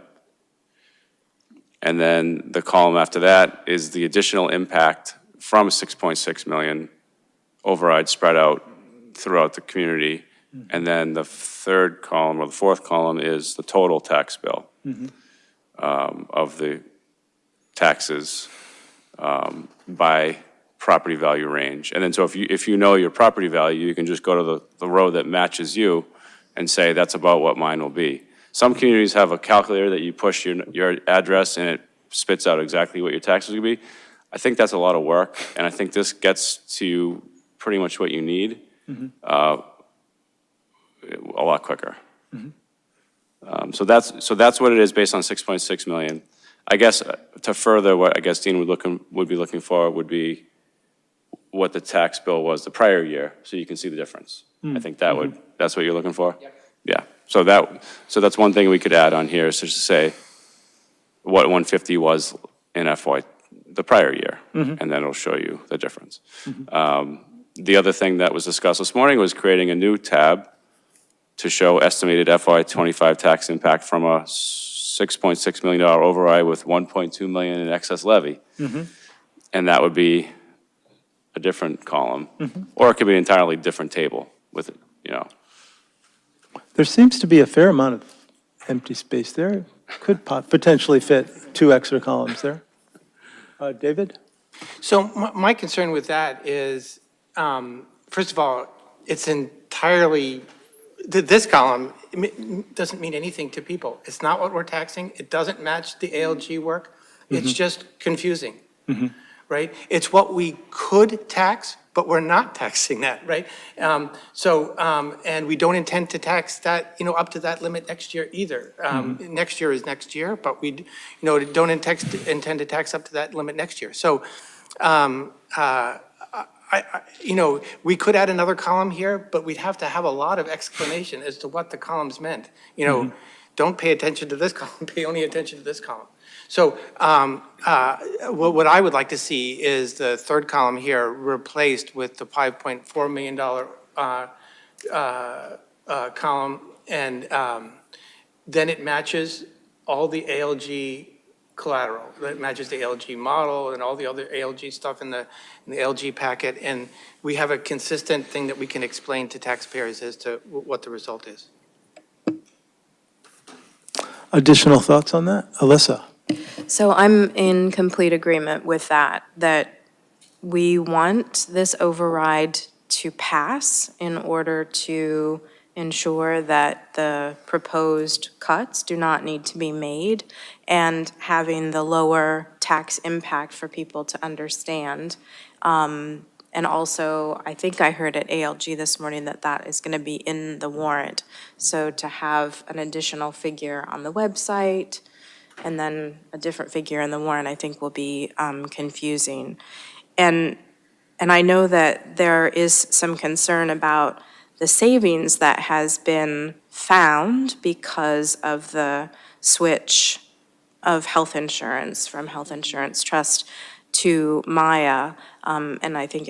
And then the column after that is the additional impact from 6.6 million override spread out throughout the community. And then the third column, or the fourth column, is the total tax bill of the taxes by property value range. And then so if you know your property value, you can just go to the row that matches you and say, that's about what mine will be. Some communities have a calculator that you push your address and it spits out exactly what your taxes will be. I think that's a lot of work, and I think this gets to pretty much what you need a lot quicker. So that's what it is based on 6.6 million. I guess to further what I guess Dean would be looking for would be what the tax bill was the prior year, so you can see the difference. I think that's what you're looking for? Yep. Yeah, so that's one thing we could add on here, is just to say what 150 was in the prior year, and then it'll show you the difference. The other thing that was discussed this morning was creating a new tab to show estimated FY25 tax impact from a $6.6 million override with $1.2 million in excess levy. And that would be a different column, or it could be an entirely different table with it, There seems to be a fair amount of empty space there. Could potentially fit 2 extra columns there. David? So my concern with that is, first of all, it's entirely, this column doesn't mean anything to people. It's not what we're taxing. It doesn't match the ALG work. It's just confusing, right? It's what we could tax, but we're not taxing that, right? And we don't intend to tax that, up to that limit next year either. Next year is next year, but we, don't intend to tax up to that limit next year. So, we could add another column here, but we'd have to have a lot of explanation as to what the columns meant. Don't pay attention to this column, pay only attention to this column. So what I would like to see is the third column here replaced with the $5.4 million column, and then it matches all the ALG collateral. It matches the ALG model and all the other ALG stuff in the ALG packet, and we have a consistent thing that we can explain to taxpayers as to what the result is. Additional thoughts on that? Alyssa? So I'm in complete agreement with that we want this override to pass in order to ensure that the proposed cuts do not need to be made, and having the lower tax impact for people to understand. And also, I think I heard at ALG this morning that that is going to be in the warrant. So to have an additional figure on the website and then a different figure in the warrant, I think will be confusing. And I know that there is some concern about the savings that has been found because of the switch of health insurance from Health Insurance Trust to Maya. And I think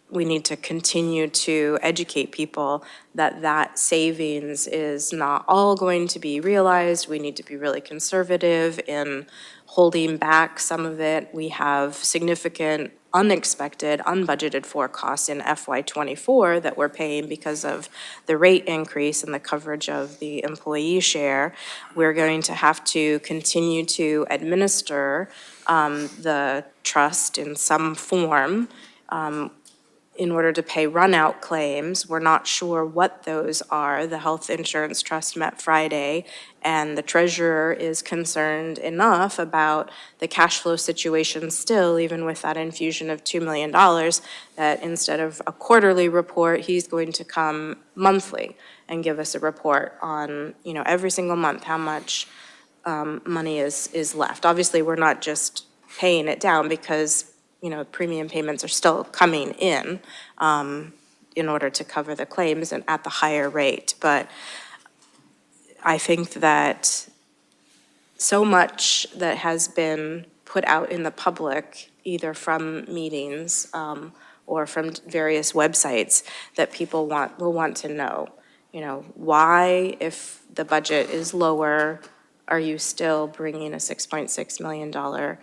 we need to continue to educate people that that savings is not all going to be realized. We need to be really conservative in holding back some of it. We have significant unexpected, unbudgeted for costs in FY24 that we're paying because of the rate increase and the coverage of the employee share. We're going to have to continue to administer the trust in some form in order to pay run-out claims. We're not sure what those are. The Health Insurance Trust met Friday, and the treasurer is concerned enough about the cash flow situation still, even with that infusion of $2 million, that instead of a quarterly report, he's going to come monthly and give us a report on, every single month, how much money is left. Obviously, we're not just paying it down because premium payments are still coming in order to cover the claims and at the higher rate. But I think that so much that has been put out in the public, either from meetings or from various websites, that people will want to know. Why, if the budget is lower, are you still bringing a $6.6 million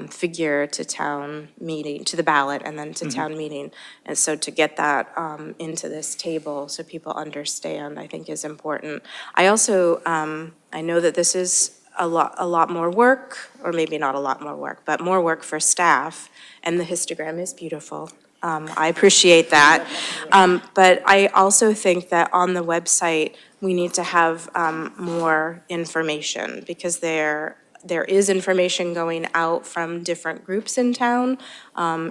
figure to town meeting, to the ballot, and then to town meeting? And so to get that into this table so people understand, I think is important. I also, I know that this is a lot more work, or maybe not a lot more work, but more work for staff, and the histogram is beautiful. I appreciate that. But I also think that on the website, we need to have more information, because there is information going out from different groups in town,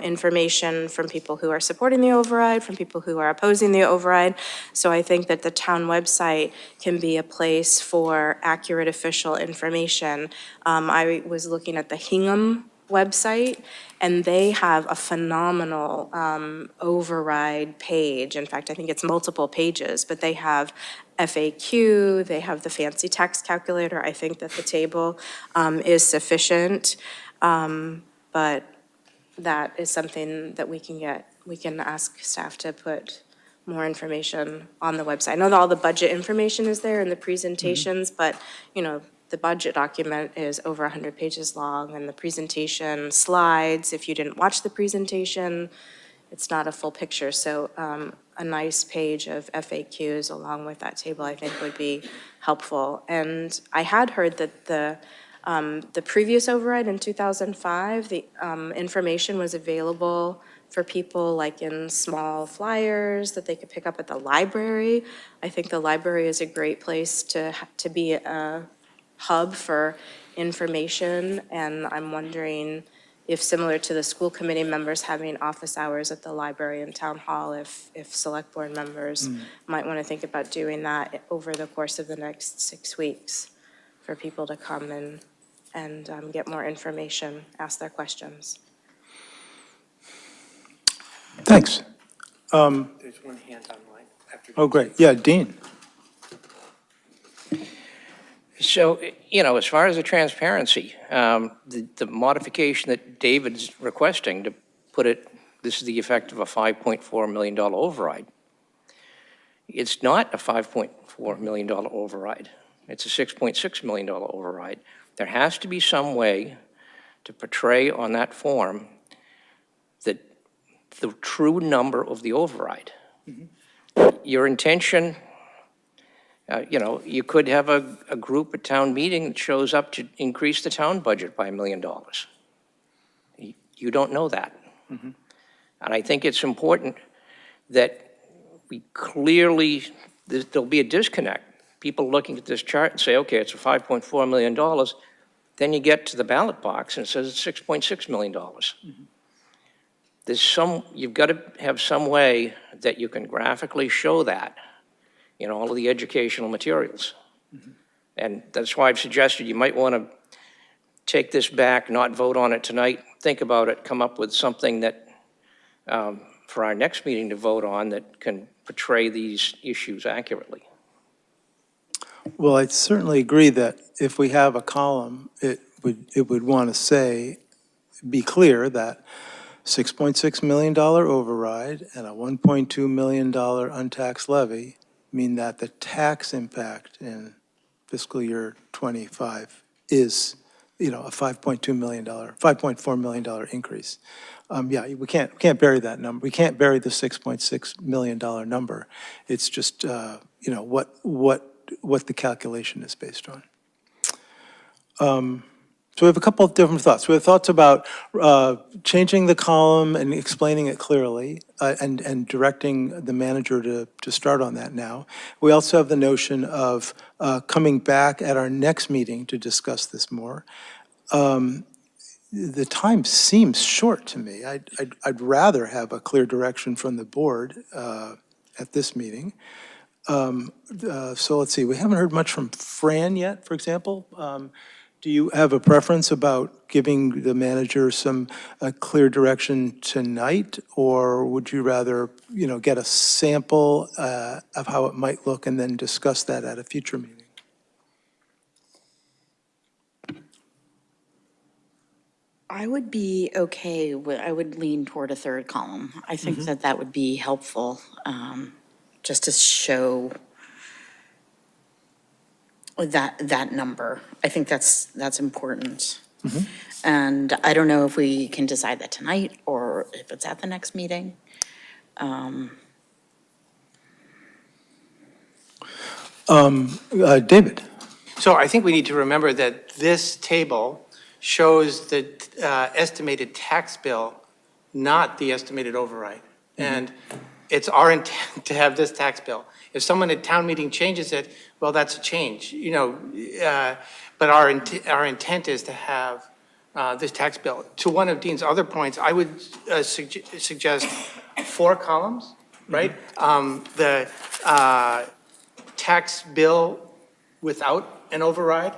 information from people who are supporting the override, from people who are opposing the override. So I think that the town website can be a place for accurate official information. I was looking at the Hingham website, and they have a phenomenal override page. In fact, I think it's multiple pages, but they have FAQ, they have the fancy tax calculator. I think that the table is sufficient, but that is something that we can ask staff to put more information on the website. I know that all the budget information is there in the presentations, but the budget document is over 100 pages long, and the presentation slides, if you didn't watch the presentation, it's not a full picture. So a nice page of FAQs along with that table, I think, would be helpful. And I had heard that the previous override in 2005, the information was available for people like in small flyers that they could pick up at the library. I think the library is a great place to be a hub for information, and I'm wondering if, similar to the school committee members having office hours at the library and town hall, if select board members might want to think about doing that over the course of the next 6 weeks for people to come and get more information, ask their questions. Thanks. There's one hand online. Oh, great. Yeah, Dean. So, as far as the transparency, the modification that David's requesting to put it, this is the effect of a $5.4 million override. It's not a $5.4 million override. It's a $6.6 million override. There has to be some way to portray on that form that the true number of the override. Your intention, you could have a group at town meeting that shows up to increase the town budget by $1 million. You don't know that. And I think it's important that we clearly there'll be a disconnect. People looking at this chart and say, okay, it's a $5.4 million. Then you get to the ballot box and it says it's $6.6 million. You've got to have some way that you can graphically show that in all of the educational materials. And that's why I've suggested you might want to take this back, not vote on it tonight, think about it, come up with something that, for our next meeting to vote on, that can portray these issues accurately. Well, I certainly agree that if we have a column, it would want to say, be clear that $6.6 million override and a $1.2 million untaxed levy mean that the tax impact in fiscal year '25 is, a $5.4 million increase. Yeah, we can't bury that number. We can't bury the $6.6 million number. It's just, what the calculation is based on. So we have a couple of different thoughts. We have thoughts about changing the column and explaining it clearly and directing the manager to start on that now. We also have the notion of coming back at our next meeting to discuss this more. The time seems short to me. I'd rather have a clear direction from the board at this meeting. So let's see, we haven't heard much from Fran yet, for example. Do you have a preference about giving the manager a clear direction tonight? Or would you rather, get a sample of how it might look and then discuss that at a future meeting? I would be okay, I would lean toward a third column. I think that would be helpful, just to show that number. I think that's important. And I don't know if we can decide that tonight or if it's at the next meeting. David? So I think we need to remember that this table shows the estimated tax bill, not the estimated override. And it's our intent to have this tax bill. If someone at town meeting changes it, well, that's a change, but our intent is to have this tax bill. To one of Dean's other points, I would suggest 4 columns, right? The tax bill without an override,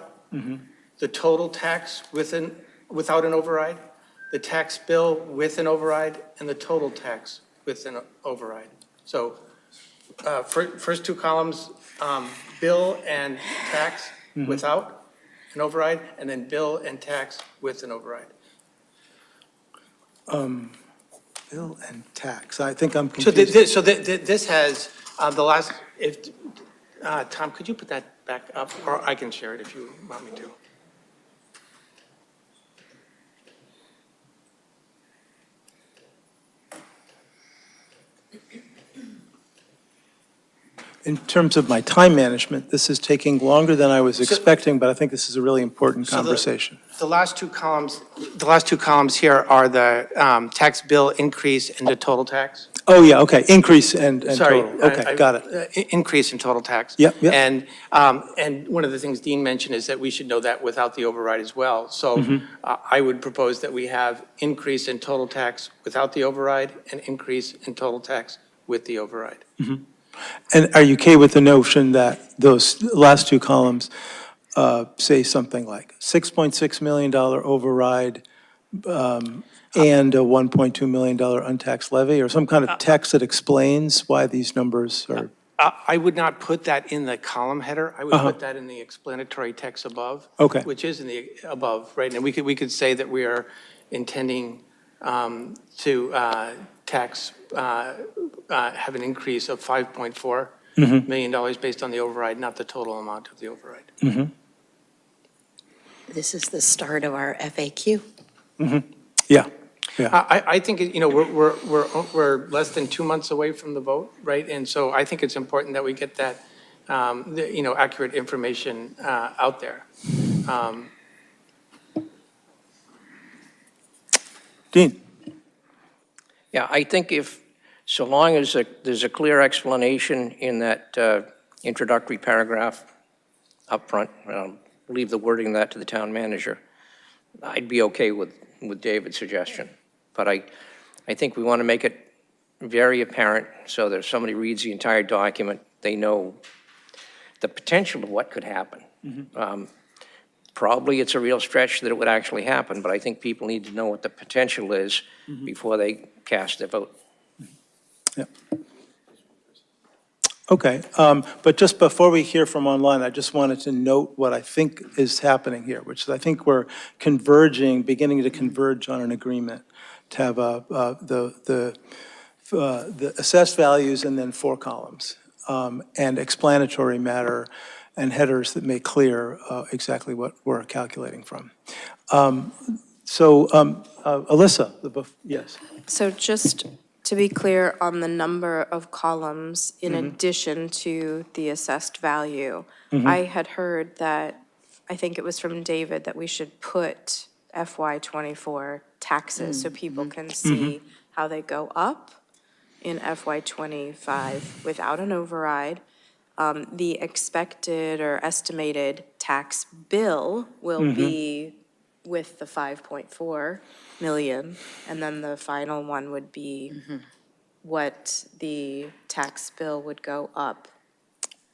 the total tax without an override, the tax bill with an override, and the total tax with an override. So first 2 columns, bill and tax without an override, and then bill and tax with an override. Bill and tax, I think I'm So confused. this has the last, Tom, could you put that back up? Or I can share it if you want me to. In terms of my time management, this is taking longer than I was expecting, but I think this is a really important conversation. The last two columns here are the tax bill increase and the total tax. Oh, yeah, okay, increase and Sorry. total. Okay, got it. Increase in total tax. Yep. And one of the things Dean mentioned is that we should know that without the override as well. So I would propose that we have increase in total tax without the override and increase in total tax with the override. And are you okay with the notion that those last 2 columns say something like $6.6 million override and a $1.2 million untaxed levy, or some kind of text that explains why these numbers are? I would not put that in the column header. I would put that in the explanatory text above. Okay. Which is in the above, right? And we could say that we are intending to tax, have an increase of $5.4 million based on the override, not the total amount of the override. This is the start of our FAQ. Yeah. I think, we're less than 2 months away from the vote, right? And so I think it's important that we get that, accurate information out there. Dean? Yeah, I think so long as there's a clear explanation in that introductory paragraph up front. Leave the wording of that to the town manager. I'd be okay with David's suggestion, but I think we want to make it very apparent so that if somebody reads the entire document, they know the potential of what could happen. Probably it's a real stretch that it would actually happen, but I think people need to know what the potential is before they cast their vote. Yep. Okay, but just before we hear from online, I just wanted to note what I think is happening here, which is I think we're beginning to converge on an agreement to have the assessed values and then 4 columns, and explanatory matter and headers that make clear exactly what we're calculating from. Alyssa, yes. So just to be clear on the number of columns in addition to the assessed value, I had heard that, I think it was from David, that we should put FY '24 taxes so people can see how they go up in FY '25 without an override. The expected or estimated tax bill will be with the 5.4 million, and then the final one would be what the tax bill would go up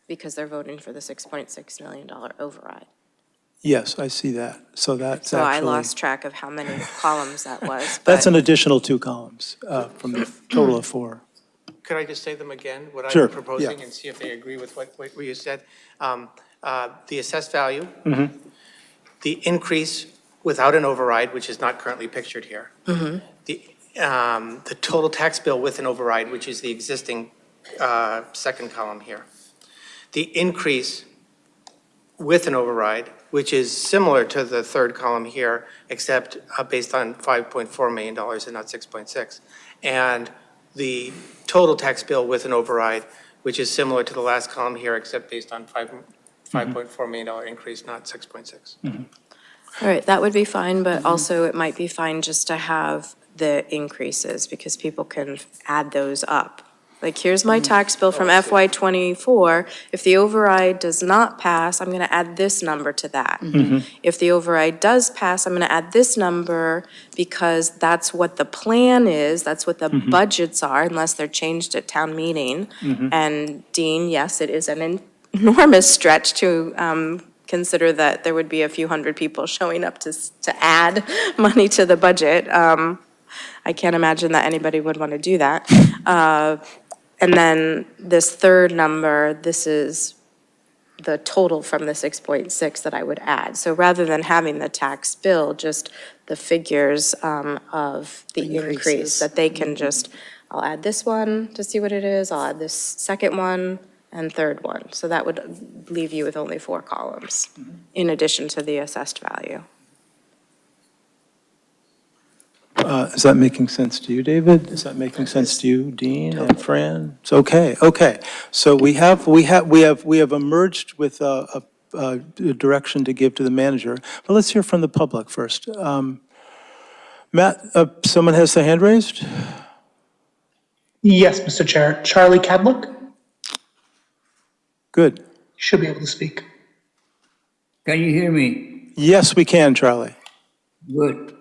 because they're voting for the $6.6 million override. Yes, I see that. So that's So I actually, lost track of how many columns that was. that's but- an additional 2 columns from the total of 4. Could I just say them again, what Sure, I'm proposing, yeah. and see if they agree with what you said? The assessed value, the increase without an override, which is not currently pictured here. The total tax bill with an override, which is the existing second column here. The increase with an override, which is similar to the third column here, except based on $5.4 million and not 6.6. And the total tax bill with an override, which is similar to the last column here, except based on $5.4 million increase, not 6.6. All right, that would be fine, but also it might be fine just to have the increases because people can add those up. Like, here's my tax bill from FY '24. If the override does not pass, I'm going to add this number to that. If the override does pass, I'm going to add this number because that's what the plan is, that's what the budgets are, unless they're changed at town meeting. And Dean, yes, it is an enormous stretch to consider that there would be a few hundred people showing up to add money to the budget. I can't imagine that anybody would want to do that. And then this third number, this is the total from the 6.6 that I would add. So rather than having the tax bill, just the figures of the increase, that they can just, I'll add this one to see what it is, I'll add this second one, and third one. So that would leave you with only 4 columns, in addition to the assessed value. Is that making sense to you, David? Is that making sense to you, Dean and Fran? It's okay. So we have emerged with a direction to give to the manager, but let's hear from the public first. Matt, someone has their hand raised? Yes, Mr. Chair. Charlie Cadlock, Good. you should be able to speak. Can you hear me? Yes, we can, Charlie. Good.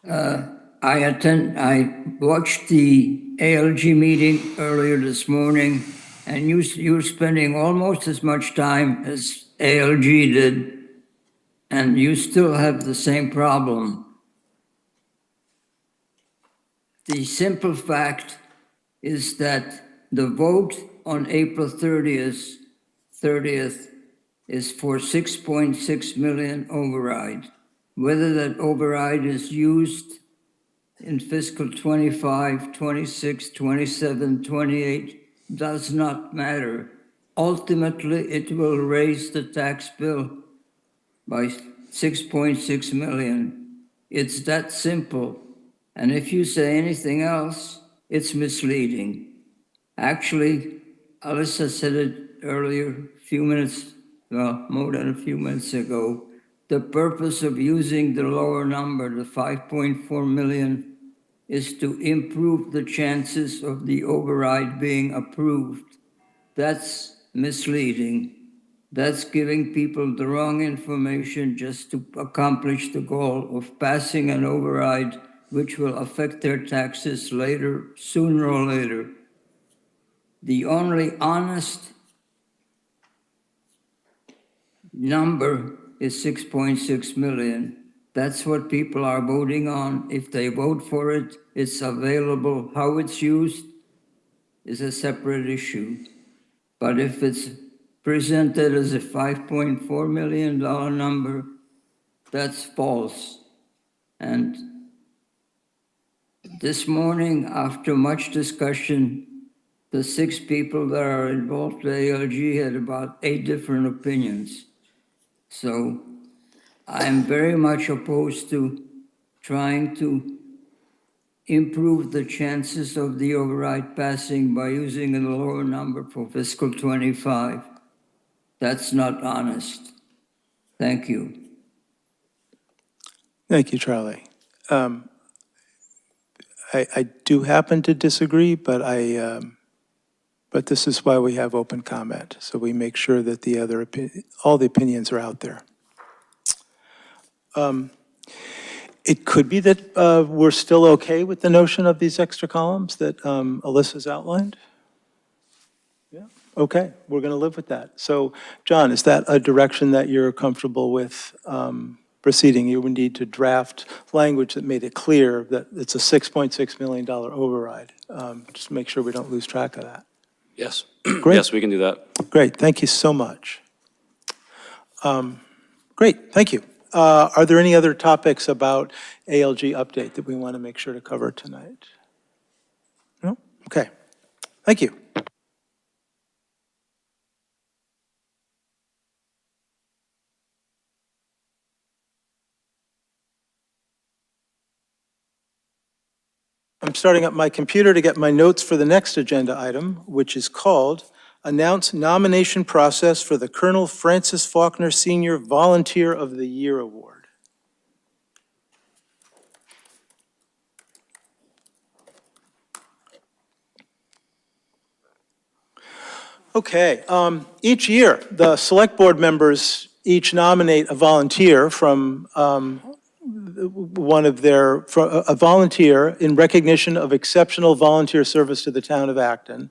I watched the ALG meeting earlier this morning, and you're spending almost as much time as ALG did, and you still have the same problem. The simple fact is that the vote on April 30th is for 6.6 million override. Whether that override is used in fiscal 25, 26, 27, 28 does not matter. Ultimately, it will raise the tax bill by 6.6 million. It's that simple. And if you say anything else, it's misleading. Actually, Alyssa said it earlier, more than a few minutes ago. The purpose of using the lower number, the 5.4 million, is to improve the chances of the override being approved. That's misleading. That's giving people the wrong information just to accomplish the goal of passing an override which will affect their taxes later, sooner or later. The only honest number is 6.6 million. That's what people are voting on. If they vote for it, it's available. How it's used is a separate issue. But if it's presented as a $5.4 million number, that's false. And this morning, after much discussion, the 6 people that are involved with ALG had about 8 different opinions. So I'm very much opposed to trying to improve the chances of the override passing by using a lower number for fiscal 25. That's not honest. Thank you. Thank you, Charlie. I do happen to disagree, but but this is why we have open comment, so we make sure that all the opinions are out there. It could be that we're still okay with the notion of these extra columns that Alyssa's outlined. Yeah, okay, we're going to live with that. So, John, is that a direction that you're comfortable with proceeding? You would need to draft language that made it clear that it's a $6.6 million override. Just to make sure we don't lose track of that. Yes. Great. Yes, we can do that. Great, thank you so much. Great, thank you. Are there any other topics about ALG update that we want to make sure to cover tonight? No? Okay, thank you. I'm starting up my computer to get my notes for the next agenda item, which is called Announce Nomination Process for the Colonel Francis Faulkner Senior Volunteer of the Year Award. Okay, each year, the select board members each nominate a volunteer from a volunteer in recognition of exceptional volunteer service to the town of Acton,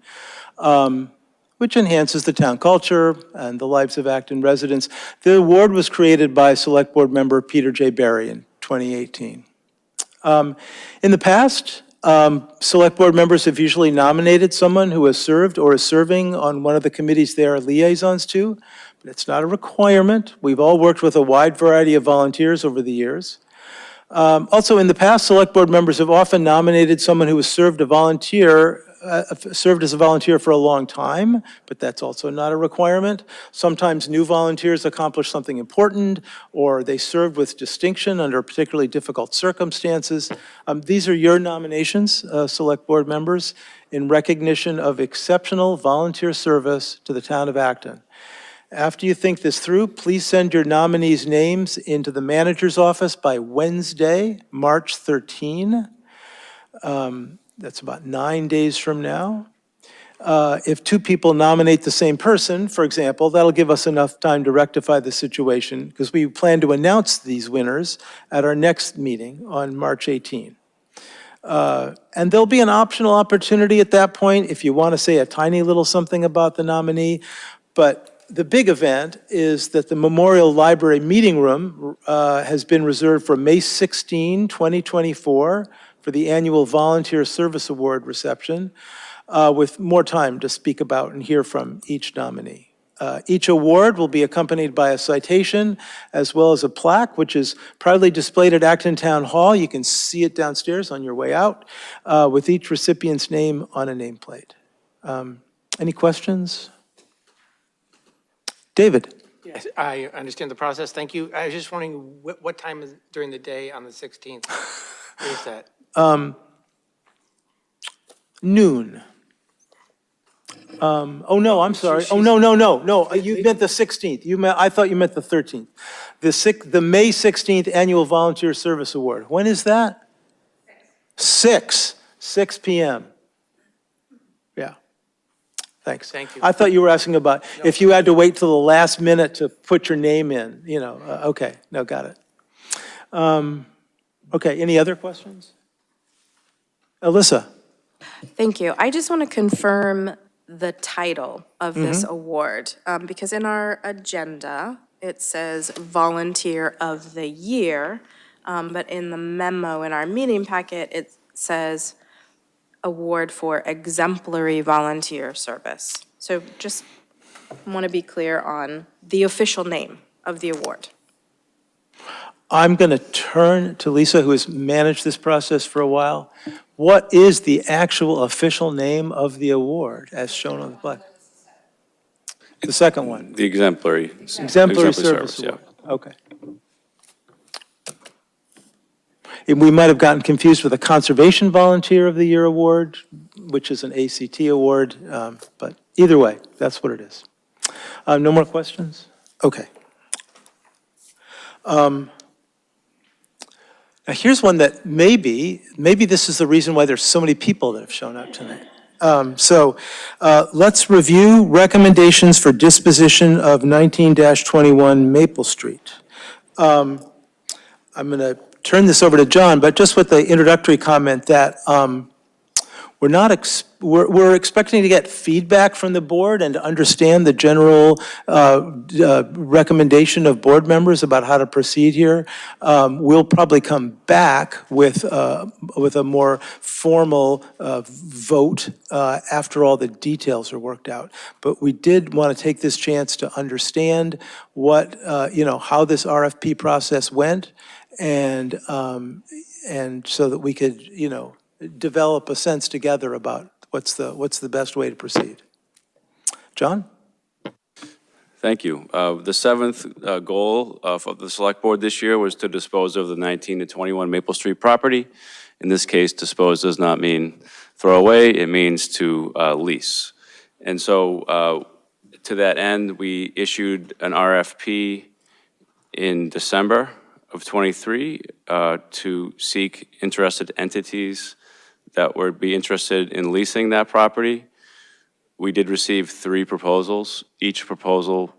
which enhances the town culture and the lives of Acton residents. The award was created by Select Board member Peter J. Berry in 2018. In the past, Select Board members have usually nominated someone who has served or is serving on one of the committees they are liaisons to, but it's not a requirement. We've all worked with a wide variety of volunteers over the years. Also, in the past, Select Board members have often nominated someone who has served as a volunteer for a long time, but that's also not a requirement. Sometimes new volunteers accomplish something important, or they served with distinction under particularly difficult circumstances. These are your nominations, Select Board members, in recognition of exceptional volunteer service to the town of Acton. After you think this through, please send your nominees' names into the manager's office by Wednesday, March 13. That's about 9 days from now. If 2 people nominate the same person, for example, that'll give us enough time to rectify the situation, because we plan to announce these winners at our next meeting on March 18. And there'll be an optional opportunity at that point if you want to say a tiny little something about the nominee, but the big event is that the Memorial Library Meeting Room has been reserved for May 16, 2024, for the annual Volunteer Service Award reception, with more time to speak about and hear from each nominee. Each award will be accompanied by a citation, as well as a plaque, which is proudly displayed at Acton Town Hall. You can see it downstairs on your way out, with each recipient's name on a nameplate. Any questions? David? Yes, I understand the process. Thank you. I was just wondering what time is during the day on the 16th? What is that? Noon. Oh, no, I'm sorry. Oh, no, you meant the 16th. I thought you meant the 13th. The May 16th Annual Volunteer Service Award. When is that? 6 p.m. Yeah. Thanks. Thank you. I thought you were asking about if you had to wait till the last minute to put your name in, okay, no, got it. Okay, any other questions? Alyssa? Thank you. I just want to confirm the title of this award, because in our agenda, it says Volunteer of the Year, but in the memo in our meeting packet, it says Award for Exemplary Volunteer Service. So just want to be clear on the official name of the award. I'm going to turn to Lisa, who has managed this process for a while. What is the actual official name of the award as shown on the plaque? The second one. The exemplary. Exemplary Service yeah. Award. Okay. And we might have gotten confused with the Conservation Volunteer of the Year Award, which is an ACT award, but either way, that's what it is. No more questions? Okay. Now, here's one that maybe this is the reason why there's so many people that have shown up tonight. Let's review recommendations for disposition of 19-21 Maple Street. I'm going to turn this over to John, but just with the introductory comment that we're expecting to get feedback from the board and to understand the general recommendation of board members about how to proceed here. We'll probably come back with a more formal vote after all the details are worked out. But we did want to take this chance to understand what, how this RFP process went, and so that we could, develop a sense together about what's the best way to proceed. John? Thank you. The seventh goal of the Select Board this year was to dispose of the 19-21 Maple Street property. In this case, dispose does not mean throw away, it means to lease. And so to that end, we issued an RFP in December of '23 to seek interested entities that would be interested in leasing that property. We did receive 3 proposals. Each proposal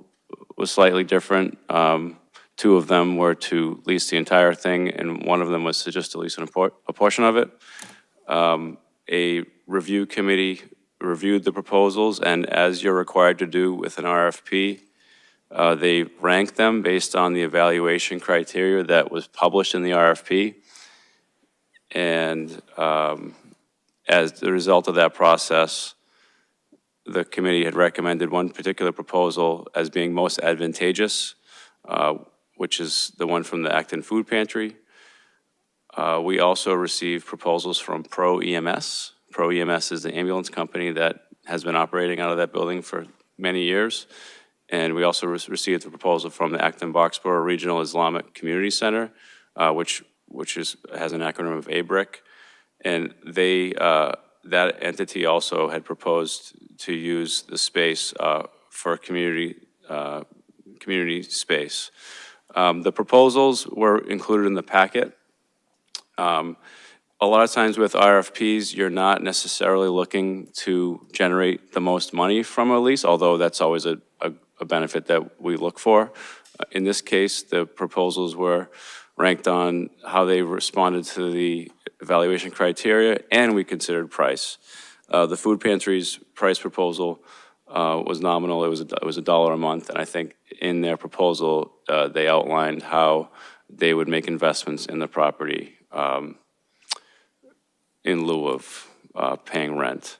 was slightly different. 2 of them were to lease the entire thing, and 1 of them was to just lease a portion of it. A review committee reviewed the proposals, and as you're required to do with an RFP, they ranked them based on the evaluation criteria that was published in the RFP. And as the result of that process, the committee had recommended one particular proposal as being most advantageous, which is the one from the Acton Food Pantry. We also received proposals from Pro EMS. Pro EMS is the ambulance company that has been operating out of that building for many years. And we also received a proposal from the Acton Boxborough Regional Islamic Community Center, which has an acronym of ABRIC. And that entity also had proposed to use the space for a community space. The proposals were included in the packet. A lot of times with RFPs, you're not necessarily looking to generate the most money from a lease, although that's always a benefit that we look for. In this case, the proposals were ranked on how they responded to the evaluation criteria, and we considered price. The food pantry's price proposal was nominal. It was $1 a month, and I think in their proposal, they outlined how they would make investments in the property in lieu of paying rent.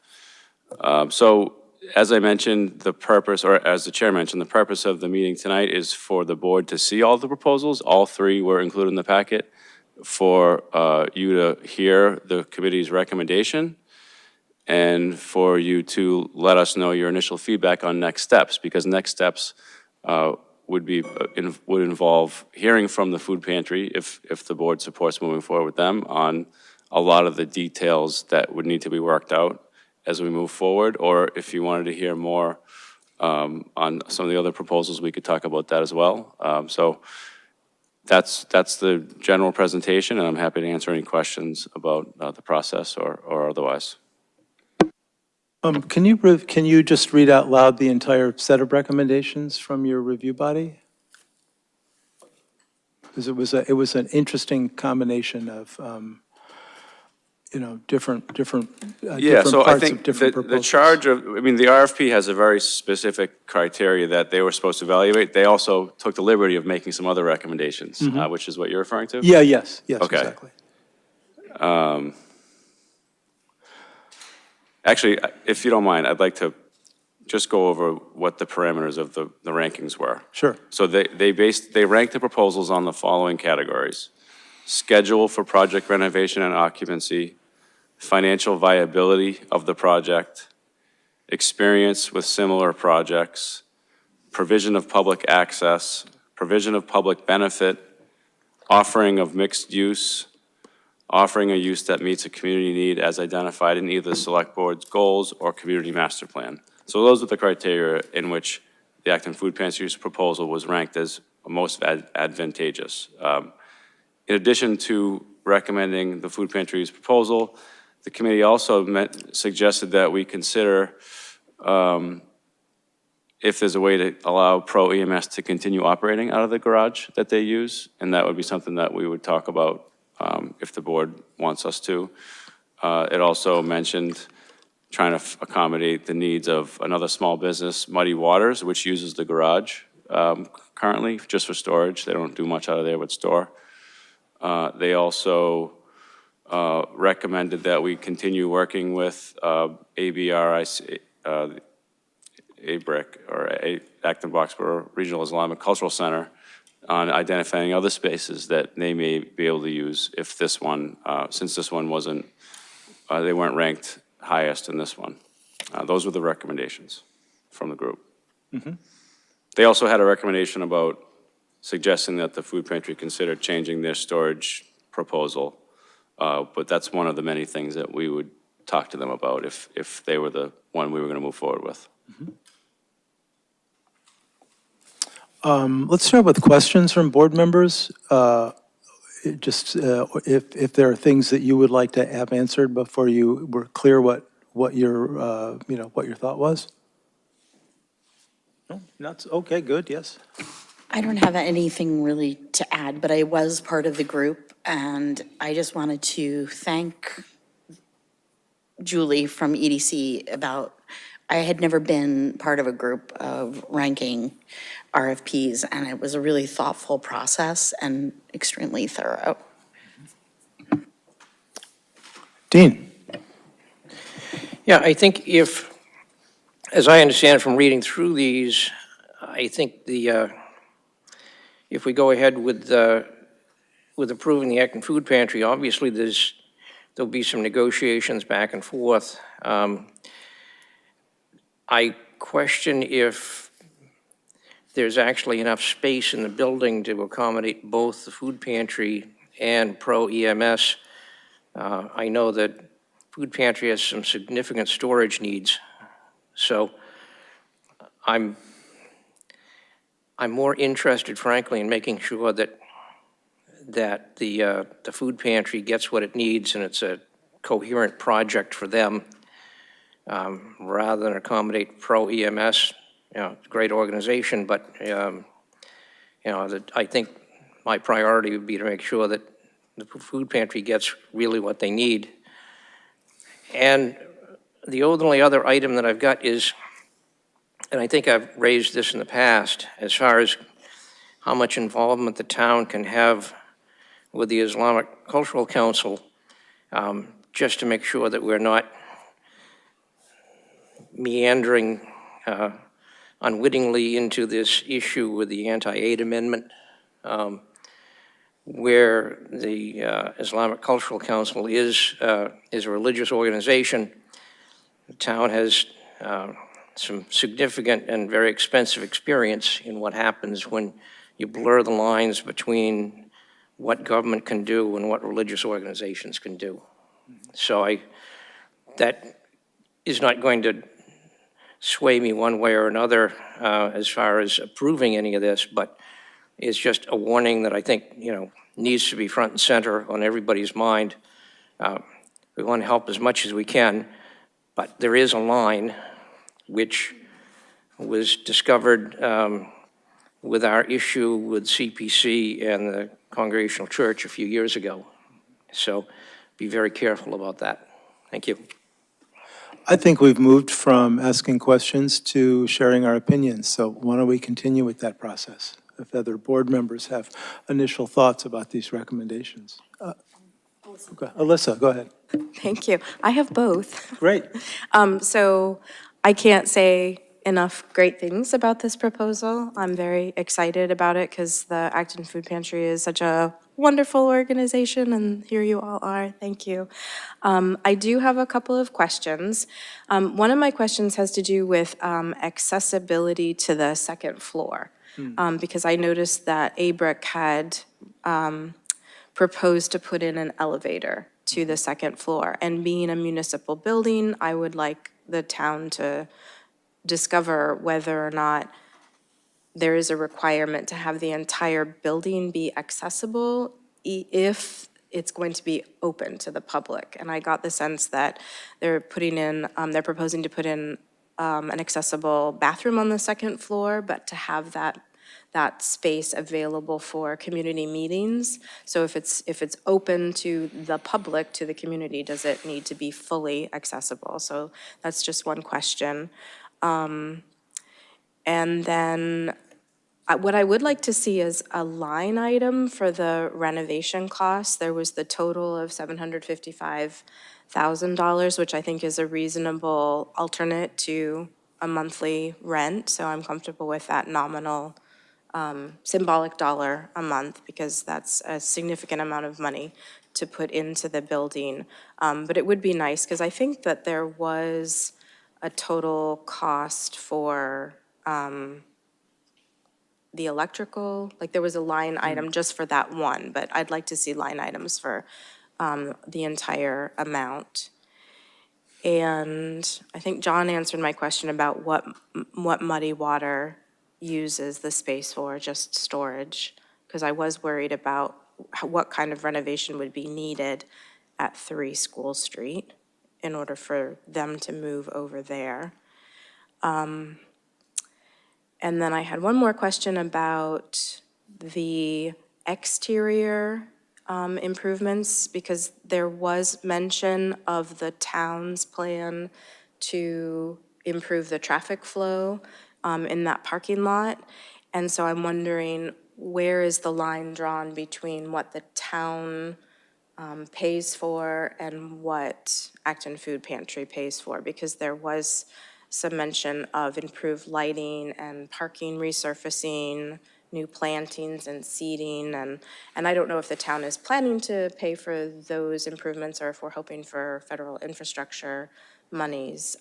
So as I mentioned, the purpose, or as the chair mentioned, the purpose of the meeting tonight is for the board to see all the proposals. All 3 were included in the packet, for you to hear the committee's recommendation, and for you to let us know your initial feedback on next steps, because next steps would involve hearing from the food pantry, if the board supports moving forward with them, on a lot of the details that would need to be worked out as we move forward, or if you wanted to hear more on some of the other proposals, we could talk about that as well. So that's the general presentation, and I'm happy to answer any questions about the process or otherwise. Can you just read out loud the entire set of recommendations from your review body? Because it was an interesting combination of, different Yeah, so I parts think of different the proposals. charge of, I mean, the RFP has a very specific criteria that they were supposed to evaluate. They also took the liberty of making some other recommendations, which is what you're referring to? Yeah, yes, Okay. exactly. Actually, if you don't mind, I'd like to just go over what the parameters of the rankings were. Sure. So they ranked the proposals on the following categories: schedule for project renovation and occupancy, financial viability of the project, experience with similar projects, provision of public access, provision of public benefit, offering of mixed use, offering a use that meets a community need as identified in either the Select Board's goals or community master plan. So those are the criteria in which the Acton Food Pantry's proposal was ranked as most advantageous. In addition to recommending the food pantry's proposal, the committee also suggested that we consider if there's a way to allow Pro EMS to continue operating out of the garage that they use, and that would be something that we would talk about if the board wants us to. It also mentioned trying to accommodate the needs of another small business, Muddy Waters, which uses the garage currently just for storage. They don't do much out of there but store. They also recommended that we continue working with ABRIC, ABRIC, or Acton Boxborough Regional Islamic Cultural Center, on identifying other spaces that they may be able to use if this one, since this one wasn't, they weren't ranked highest in this one. Those were the recommendations from the group. They also had a recommendation about suggesting that the food pantry consider changing their storage proposal, but that's one of the many things that we would talk to them about if they were the one we were going to move forward with. Let's start with questions from board members. Just if there are things that you would like to have answered before you were clear what your what your thought was. No, not okay. Good. Yes. I don't have anything really to add, but I was part of the group, and I just wanted to thank Julie from EDC about, I had never been part of a group of ranking RFPs, and it was a really thoughtful process and extremely thorough. Dean. Yeah, I think if, as I understand from reading through these, I think if we go ahead with approving the Acton Food Pantry, obviously there'll be some negotiations back and forth. I question if there's actually enough space in the building to accommodate both the food pantry and Pro EMS. I know that food pantry has some significant storage needs, so I'm more interested, frankly, in making sure that the food pantry gets what it needs and it's a coherent project for them, rather than accommodate Pro EMS. Great organization, but I think my priority would be to make sure that the food pantry gets really what they need. And the only other item that I've got is, and I think I've raised this in the past, as far as how much involvement the town can have with the Islamic Cultural Council, just to make sure that we're not meandering unwittingly into this issue with the anti-aid amendment, where the Islamic Cultural Council is a religious organization. The town has some significant and very expensive experience in what happens when you blur the lines between what government can do and what religious organizations can do. So that is not going to sway me one way or another as far as approving any of this, but it's just a warning that I think, needs to be front and center on everybody's mind. We want to help as much as we can, But there is a line which was discovered with our issue with CPC and the Congregational Church a few years ago. So be very careful about that. Thank you. I think we've moved from asking questions to sharing our opinions, so why don't we continue with that process? If other board members have initial thoughts about these recommendations. Okay, Alyssa, go ahead. Thank you. I have both. Great. So I can't say enough great things about this proposal. I'm very excited about it because the Acton Food Pantry is such a wonderful organization, and here you all are. Thank you. I do have a couple of questions. One of my questions has to do with accessibility to the second floor, because I noticed that ABRIC had proposed to put in an elevator to the second floor. And being a municipal building, I would like the town to discover whether or not there is a requirement to have the entire building be accessible if it's going to be open to the public. And I got the sense that they're proposing to put in an accessible bathroom on the second floor, but to have that space available for community meetings. So if it's open to the public, to the community, does it need to be fully accessible? So that's just one question. And then what I would like to see is a line item for the renovation costs. There was the total of $755,000, which I think is a reasonable alternate to a monthly rent. So I'm comfortable with that nominal symbolic dollar a month, because that's a significant amount of money to put into the building. But it would be nice, because I think that there was a total cost for the electrical, like there was a line item just for that one, but I'd like to see line items for the entire amount. And I think John answered my question about what Muddy Water uses the space for, just storage, because I was worried about what kind of renovation would be needed at 3 School Street in order for them to move over there. And then I had one more question about the exterior improvements, because there was mention of the town's plan to improve the traffic flow in that parking lot. And so I'm wondering, where is the line drawn between what the town pays for and what Acton Food Pantry pays for? Because there was some mention of improved lighting and parking resurfacing, new plantings and seeding, and I don't know if the town is planning to pay for those improvements or if we're hoping for federal infrastructure monies,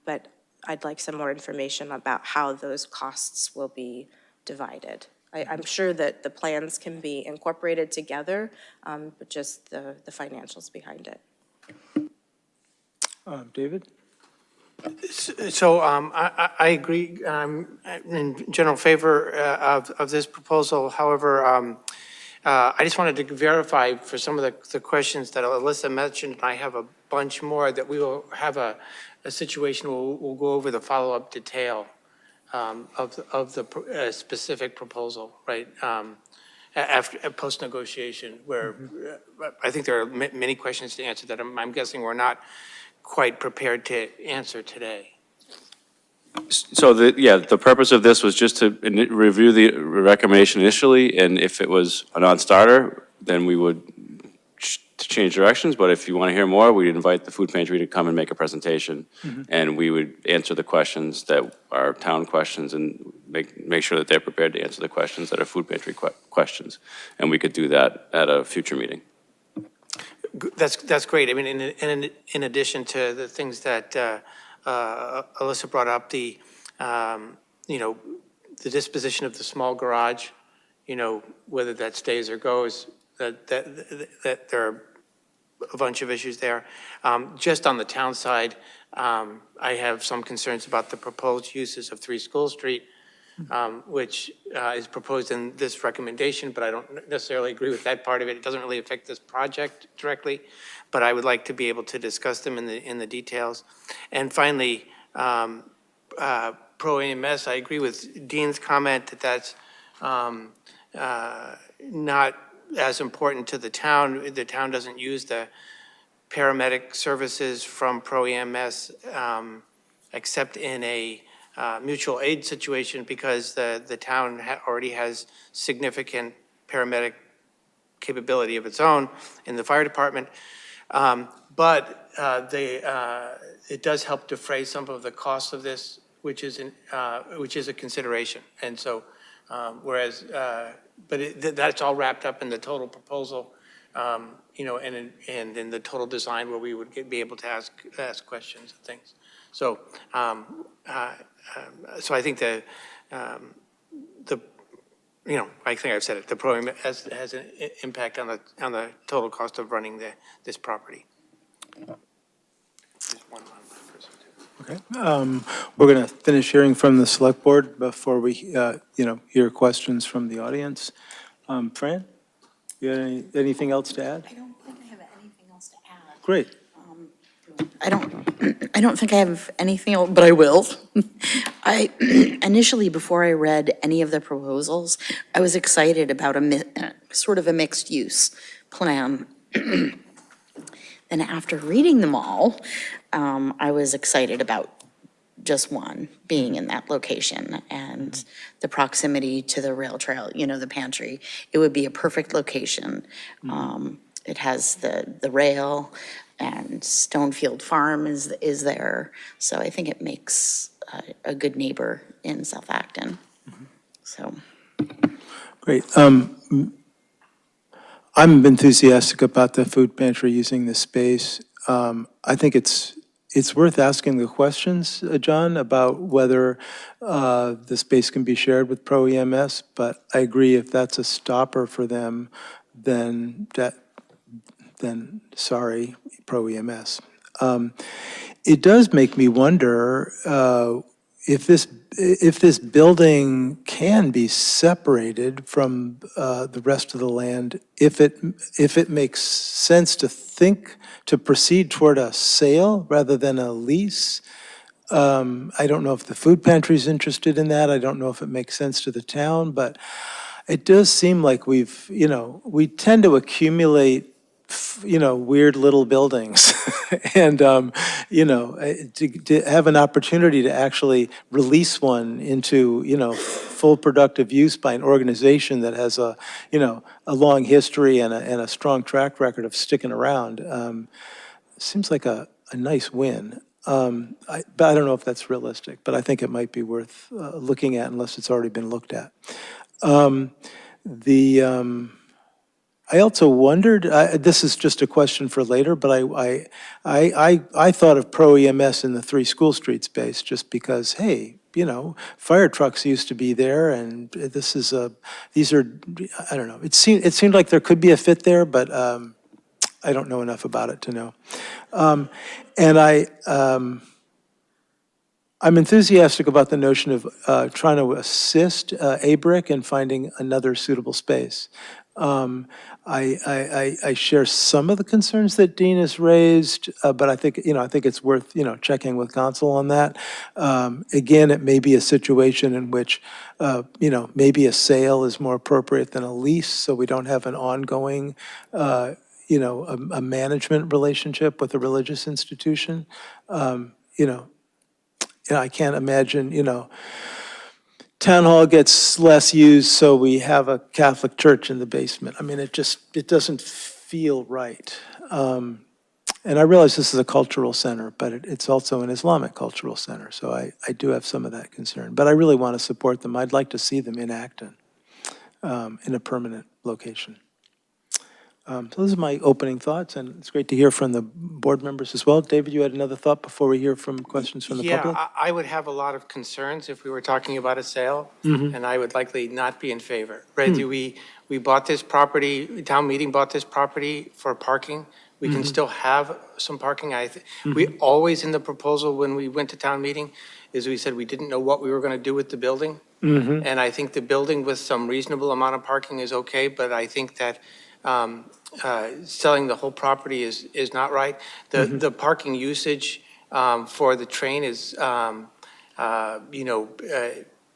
but I'd like some more information about how those costs will be divided. I'm sure that the plans can be incorporated together, but just the financials behind it. David? So I agree, in general favor of this proposal. However, I just wanted to verify for some of the questions that Alyssa mentioned, and I have a bunch more, that we will have a situation where we'll go over the follow-up detail of the specific proposal, right? After post-negotiation, where I think there are many questions to answer that I'm guessing we're not quite prepared to answer today. So the purpose of this was just to review the recommendation initially, and if it was a non-starter, then we would change directions. But if you want to hear more, we'd invite the food pantry to come and make a presentation, and we would answer the questions that are town questions and make sure that they're prepared to answer the questions that are food pantry questions, and we could do that at a future meeting. That's great. I mean, in addition to the things that Alyssa brought up, the disposition of the small garage, whether that stays or goes, that there are a bunch of issues there. Just on the town side, I have some concerns about the proposed uses of 3 School Street, which is proposed in this recommendation, but I don't necessarily agree with that part of it. It doesn't really affect this project directly, but I would like to be able to discuss them in the details. And finally, pro EMS, I agree with Dean's comment that that's not as important to the town. The town doesn't use the paramedic services from pro EMS except in a mutual aid situation because the town already has significant paramedic capability of its own in the fire department. But it does help defray some of the costs of this, which is a consideration. And so, that's all wrapped up in the total proposal, you know, and in the total design where we would be able to ask questions and things. So, so I think you know, I think I've said it. The program has an impact on the total cost of running this property. There's one person too. Okay. We're going to finish hearing from the select board before we, you know, hear questions from the audience. Fran, you have anything else to add? I don't think I have anything else to add. Great. I don't think I have anything else, but I will. I initially, before I read any of the proposals, I was excited about sort of a mixed use plan. And after reading them all, I was excited about just one being in that location and the proximity to the rail trail, you know, the pantry. It would be a perfect location. It has the rail, and Stonefield Farm is there. So I think it makes a good neighbor in South Acton. So. Great. I'm enthusiastic about the food pantry using this space. I think it's worth asking the questions, John, about whether the space can be shared with Pro EMS, but I agree if that's a stopper for them, then sorry, Pro EMS. It does make me wonder if this building can be separated from the rest of the land, if it makes sense to proceed toward a sale rather than a lease. I don't know if the food pantry is interested in that. I don't know if it makes sense to the town, but it does seem like we tend to accumulate weird little buildings and, to have an opportunity to actually release one into, full productive use by an organization that has a long history and a strong track record of sticking around, seems like a nice win. But I don't know if that's realistic, but I think it might be worth looking at unless it's already been looked at. I also wondered, this is just a question for later, but I thought of Pro EMS in the 3 School Street space just because, hey, fire trucks used to be there, and these are, I don't know. It seemed like there could be a fit there, but I don't know enough about it to know. And I'm enthusiastic about the notion of trying to assist ABRIC in finding another suitable space. I share some of the concerns that Dean has raised, but I think it's worth, checking with council on that. Again, it may be a situation in which, maybe a sale is more appropriate than a lease, so we don't have an ongoing, a management relationship with a religious institution. I can't imagine, Town hall gets less used, so we have a Catholic church in the basement. I mean, it doesn't feel right. And I realize this is a cultural center, but it's also an Islamic cultural center, so I do have some of that concern. But I really want to support them. I'd like to see them in Acton, in a permanent location. So those are my opening thoughts, and it's great to hear from the board members as well. David, you had another thought before we hear from questions from the public? Yeah, I would have a lot of concerns if we were talking about a sale, and I would likely not be in favor. Right? We bought this property, town meeting bought this property for parking. We can still have some parking. We always, in the proposal, when we went to town meeting, is we said we didn't know what we were going to do with the building. And I think the building with some reasonable amount of parking is okay, but I think that selling the whole property is not right. The parking usage for the train is,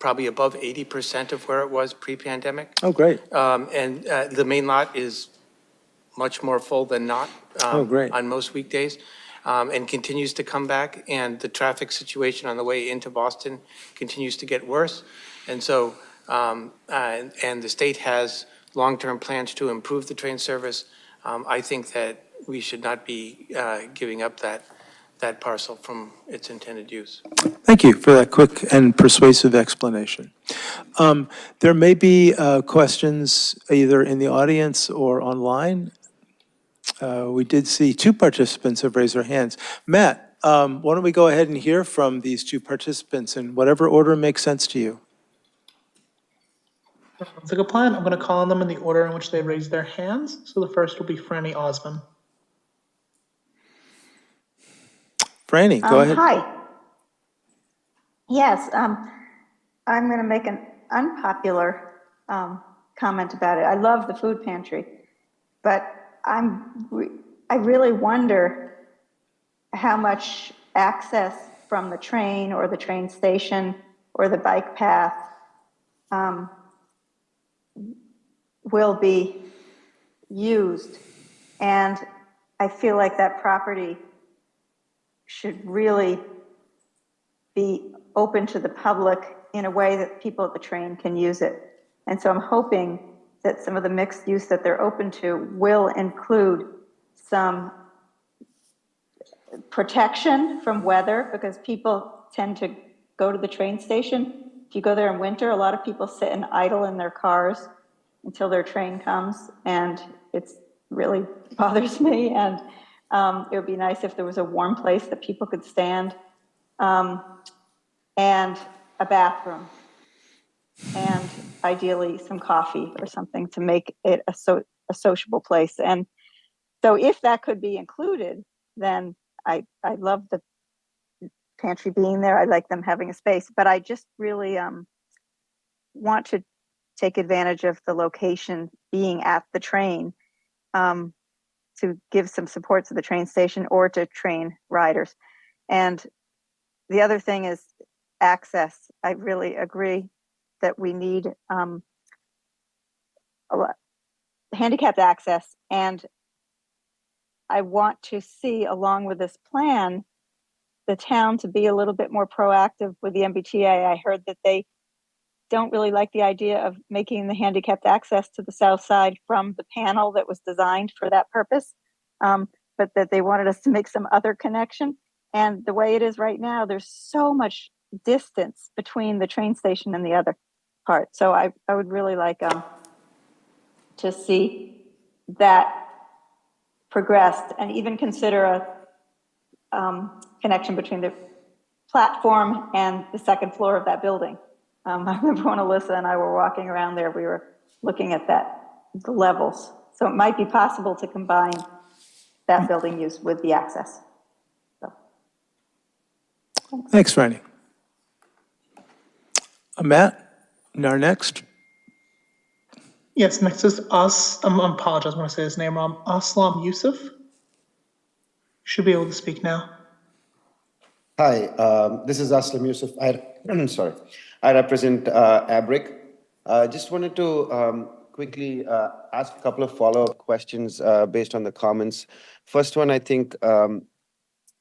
probably above 80% of where it was pre-pandemic. Oh, great. And the main lot is much more full than not. Oh, great. On most weekdays, and continues to come back. And the traffic situation on the way into Boston continues to get worse. And so, and the state has long-term plans to improve the train service. I think that we should not be giving up that parcel from its intended use. Thank you for that quick and persuasive explanation. There may be questions either in the audience or online. We did see two participants have raised their hands. Matt, why don't we go ahead and hear from these two participants in whatever order makes sense to you? Sounds like a plan. I'm going to call on them in the order in which they raised their hands. So the first will be Franny Osmond. Franny, go ahead. Hi. Yes, I'm going to make an unpopular comment about it. I love the food pantry, but I really wonder how much access from the train or the train station or the bike path will be used. And I feel like that property should really be open to the public in a way that people at the train can use it. And so I'm hoping that some of the mixed use that they're open to will include some protection from weather, because people tend to go to the train station. If you go there in winter, a lot of people sit and idle in their cars until their train comes, and it's really bothers me. And it would be nice if there was a warm place that people could stand, and a bathroom, and ideally some coffee or something to make it a sociable place. And so if that could be included, then I love the pantry being there. I like them having a space, but I just really want to take advantage of the location being at the train, to give some support to the train station or to train riders. And the other thing is access. I really agree that we need handicapped access. And I want to see, along with this plan, the town to be a little bit more proactive with the MBTA. I heard that they don't really like the idea of making the handicapped access to the south side from the panel that was designed for that purpose, but that they wanted us to make some other connection. And the way it is right now, there's so much distance between the train station and the other part. So I would really like to see that progressed, and even consider a connection between the platform and the second floor of that building. I remember when Alyssa and I were walking around there, we were looking at the levels. So it might be possible to combine that building use with the access. So. Thanks, Franny. Matt, our next. Yes, next is I apologize when I say his name wrong. Aslam Yusuf. Should be able to speak now. Hi, this is Aslam Yusuf. Sorry, I represent ABRIC. Just wanted to quickly ask a couple of follow-up questions based on the comments. First one, I think,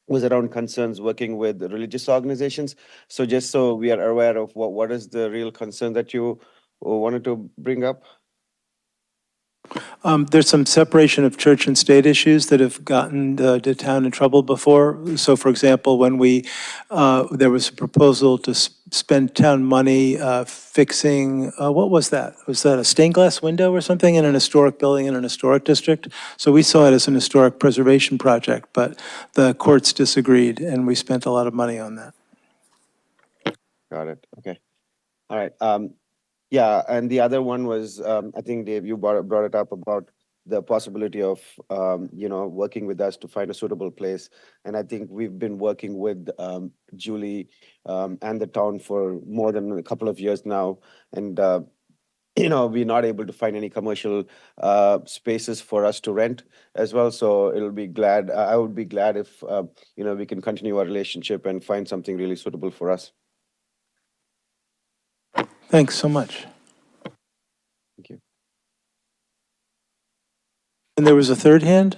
was around concerns working with religious organizations. So just so we are aware of what is the real concern that you wanted to bring up? There's some separation of church and state issues that have gotten the town in trouble before. So, for example, when there was a proposal to spend town money fixing, what was that? Was that a stained glass window or something in an historic building in an historic district? So we saw it as an historic preservation project, but the courts disagreed, and we spent a lot of money on that. Got it. Okay. All right. Yeah, and the other one was, I think, Dave, you brought it up about the possibility of, working with us to find a suitable place. And I think we've been working with Julie and the town for more than a couple of years now. And, we're not able to find any commercial spaces for us to rent as well. So I would be glad if, we can continue our relationship and find something really suitable for us. Thanks so much. Thank you. And there was a third hand?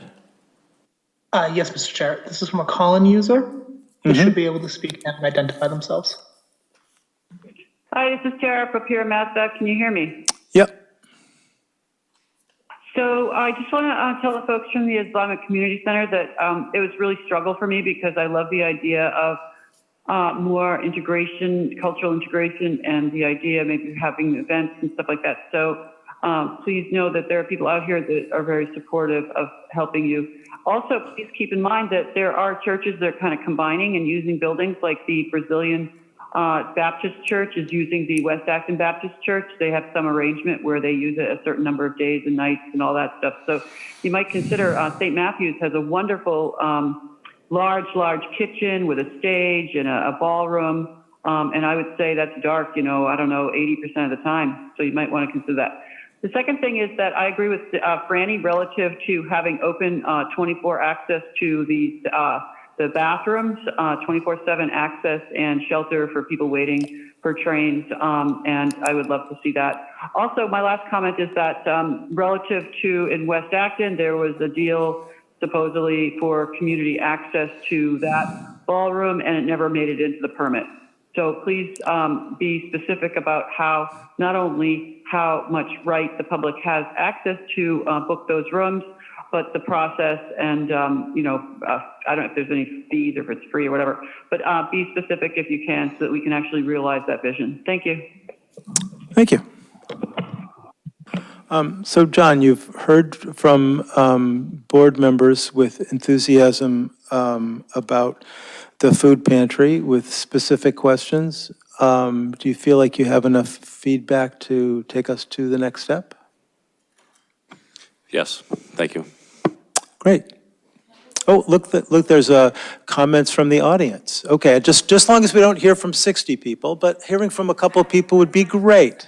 Yes, Mr. Chair. This is from a call-in user who should be able to speak and identify themselves. Hi, this is Tara from Pure Mazda. Can you hear me? Yep. So I just want to tell the folks from the Islamic Community Center that it was really struggle for me because I love the idea of more integration, cultural integration, and the idea of maybe having events and stuff like that. So please know that there are people out here that are very supportive of helping you. Also, please keep in mind that there are churches that are kind of combining and using buildings, like the Brazilian Baptist Church is using the West Acton Baptist Church. They have some arrangement where they use it a certain number of days and nights and all that stuff. So you might consider St. Matthew's has a wonderful large kitchen with a stage and a ballroom. And I would say that's dark, 80% of the time. So you might want to consider that. The second thing is that I agree with Franny relative to having open 24 access to the bathrooms, 24/7 access and shelter for people waiting for trains, and I would love to see that. Also, my last comment is that relative to in West Acton, there was a deal supposedly for community access to that ballroom, and it never made it into the permit. So please be specific about not only how much right the public has access to book those rooms, but the process and, I don't know if there's any fees or if it's free or whatever, but be specific if you can so that we can actually realize that vision. Thank you. Thank you. So, John, you've heard from board members with enthusiasm about the food pantry with specific questions. Do you feel like you have enough feedback to take us to the next step? Yes, thank you. Great. Oh, look, there's comments from the audience. Okay, just as long as we don't hear from 60 people, but hearing from a couple of people would be great.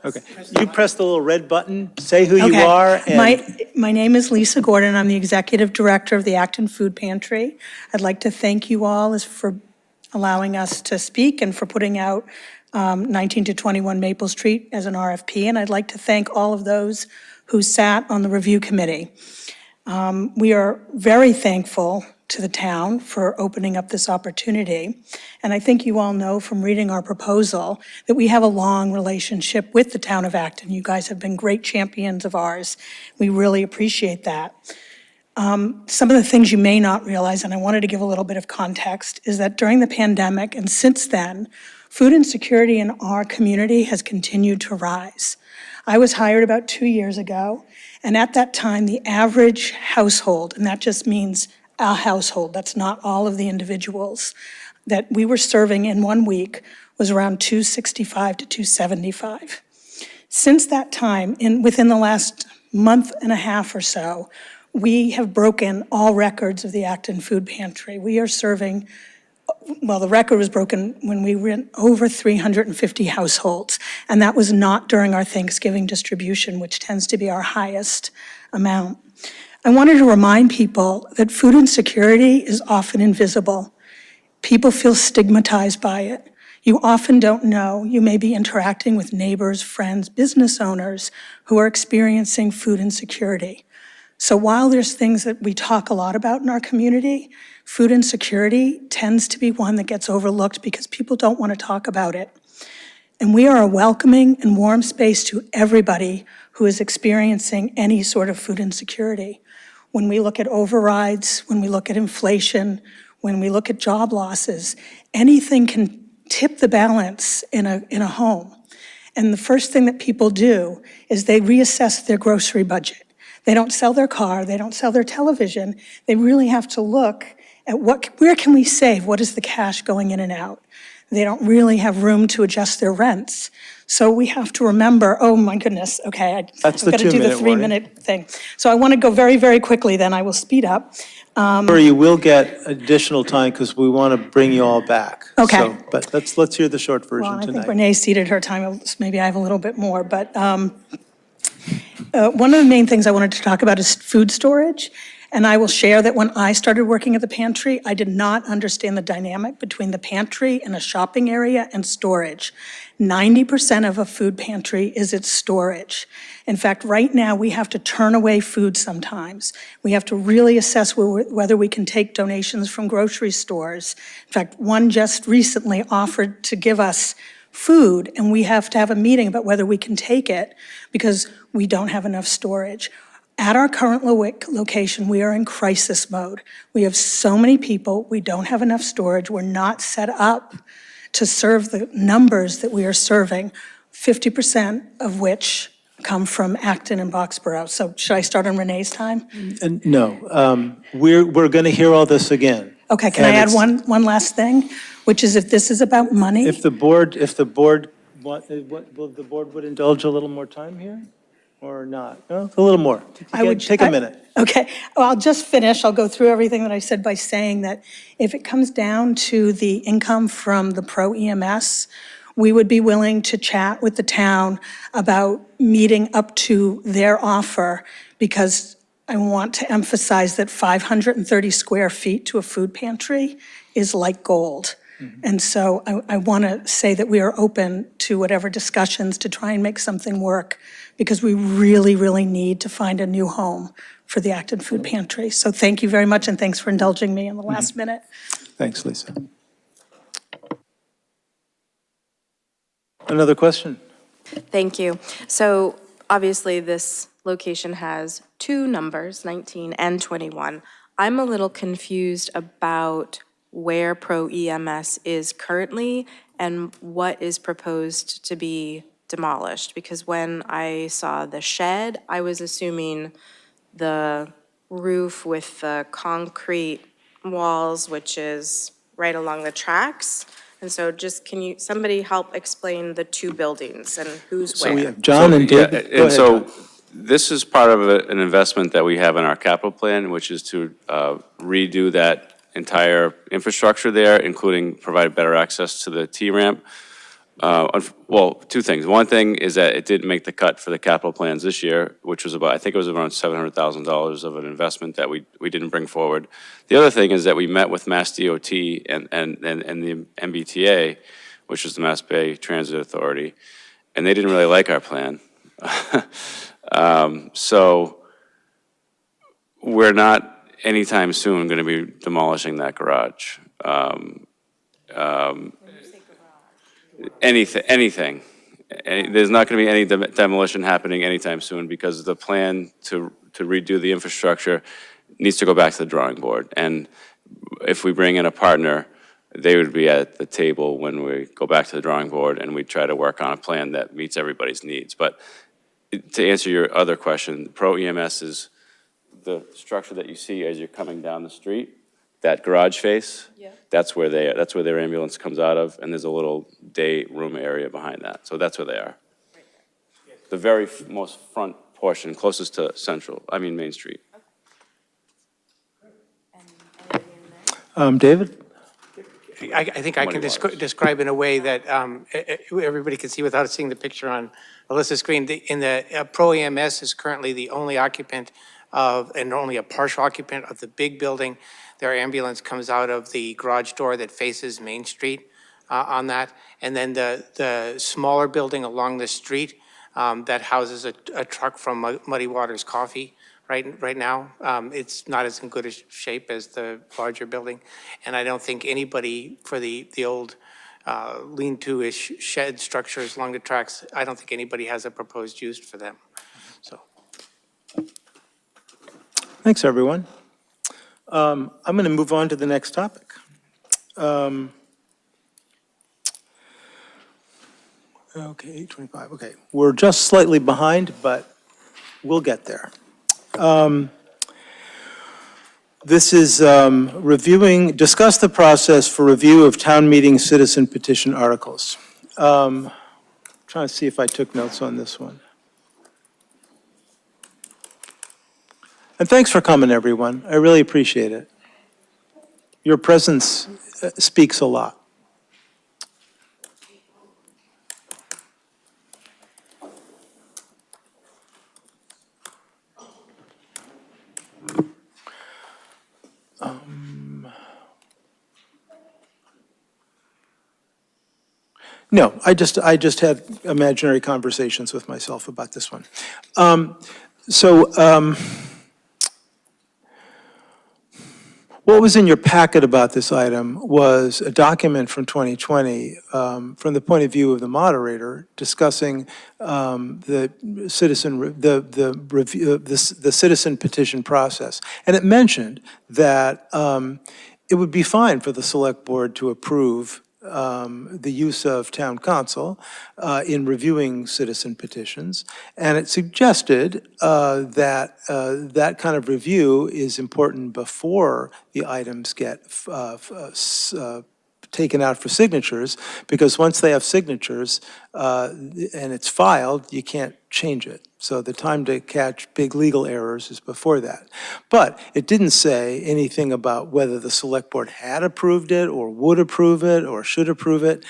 Okay, you press the little red button, say who you are, and... My name is Lisa Gordon. I'm the Executive Director of the Acton Food Pantry. I'd like to thank you all for allowing us to speak and for putting out 19 to 21 Maple Street as an RFP, and I'd like to thank all of those who sat on the review committee. We are very thankful to the town for opening up this opportunity, and I think you all know from reading our proposal that we have a long relationship with the town of Acton. You guys have been great champions of ours. We really appreciate that. Some of the things you may not realize, and I wanted to give a little bit of context, is that during the pandemic and since then, food insecurity in our community has continued to rise. I was hired about 2 years ago, and at that time, the average household, and that just means a household, that's not all of the individuals, that we were serving in 1 week was around 265 to 275. Since that time, within the last month and a half or so, we have broken all records of the Acton Food Pantry. We are serving, well, the record was broken when we were in over 350 households, and that was not during our Thanksgiving distribution, which tends to be our highest amount. I wanted to remind people that food insecurity is often invisible. People feel stigmatized by it. You often don't know. You may be interacting with neighbors, friends, business owners who are experiencing food insecurity. So while there's things that we talk a lot about in our community, food insecurity tends to be one that gets overlooked because people don't want to talk about it. And we are a welcoming and warm space to everybody who is experiencing any sort of food insecurity. When we look at overrides, when we look at inflation, when we look at job losses, anything can tip the balance in a home. And the first thing that people do is they reassess their grocery budget. They don't sell their car, they don't sell their television. They really have to look at where can we save? What is the cash going in and out? They don't really have room to adjust their rents. So we have to remember, oh my goodness, okay, That's I've the got to do the 2-minute warning. 3-minute thing. So I want to go very, very quickly, then I will speed up. Or you will get additional time because we want to bring you all back. Okay. So, but let's hear the short Well, version and I think tonight. Renee ceded her time, maybe I have a little bit more, but one of the main things I wanted to talk about is food storage. And I will share that when I started working at the pantry, I did not understand the dynamic between the pantry and a shopping area and storage. 90% of a food pantry is its storage. In fact, right now, we have to turn away food sometimes. We have to really assess whether we can take donations from grocery stores. In fact, one just recently offered to give us food, and we have to have a meeting about whether we can take it because we don't have enough storage. At our current location, we are in crisis mode. We have so many people, we don't have enough storage, we're not set up to serve the numbers that we are serving, 50% of which come from Acton and Boxborough. So should I start on Renee's time? And no, we're going to hear all this again. Okay, can And I add it's- one last thing, which is if this is about money? If the board, will the board would indulge a little more time here or not? No, a little more. I would Take a minute. Okay, well, I'll just finish. I'll go through everything that I said by saying that if it comes down to the income from the Pro EMS, we would be willing to chat with the town about meeting up to their offer, because I want to emphasize that 530 square feet to a food pantry is like gold. And so I want to say that we are open to whatever discussions to try and make something work, because we really, really need to find a new home for the Acton Food Pantry. So thank you very much, and thanks for indulging me in the last minute. Thanks, Lisa. Another question? Thank you. So obviously, this location has two numbers, 19 and 21. I'm a little confused about where Pro EMS is currently and what is proposed to be demolished. Because when I saw the shed, I was assuming the roof with the concrete walls, which is right along the tracks. And so just, somebody help explain the two buildings and who's So we where? have John and Yeah, David. Go and ahead, so John. this is part of an investment that we have in our capital plan, which is to redo that entire infrastructure there, including provide better access to the T-ramp. Well, two things. One thing is that it didn't make the cut for the capital plans this year, which was about, I think it was around $700,000 of an investment that we didn't bring forward. The other thing is that we met with Mass DOT and the MBTA, which is the Mass Bay Transit Authority, and they didn't really like our plan. So we're not anytime soon going to be demolishing that garage. Anything. There's not going to be any demolition happening anytime soon, because the plan to redo the infrastructure needs to go back to the drawing board. And if we bring in a partner, they would be at the table when we go back to the drawing board and we try to work on a plan that meets everybody's needs. But to answer your other question, Pro EMS is the structure that you see as you're coming down the street, that garage face. Yeah. That's where their ambulance comes out of, and there's a little day room area behind that. So that's where they are. Right there. The very most front portion, closest to Main Street. Okay. David? I think I can describe in a way that everybody can see without seeing the picture on Alyssa's screen. The Pro EMS is currently the only occupant and only a partial occupant of the big building. Their ambulance comes out of the garage door that faces Main Street on that. And then the smaller building along the street that houses a truck from Muddy Waters Coffee right now. It's not as in good a shape as the larger building. And I don't think anybody for the old lean-to-ish shed structures along the tracks, I don't think anybody has a proposed use for them. So. Thanks, everyone. I'm going to move on to the next topic. Okay, 8:25, okay. We're just slightly behind, but we'll get there. this is discuss the process for review of town meeting citizen petition articles. Trying to see if I took notes on this one. And thanks for coming, everyone. I really appreciate it. Your presence speaks a lot. No, I just had imaginary conversations with myself about this one. What was in your packet about this item was a document from 2020, from the point of view of the moderator, discussing the citizen petition process, and it mentioned that it would be fine for the select board to approve the use of town council in reviewing citizen petitions, and it suggested that that kind of review is important before the items get taken out for signatures, because once they have signatures and it's filed, you can't change it. So the time to catch big legal errors is before that. But it didn't say anything about whether the select board had approved it or would approve it or should approve it.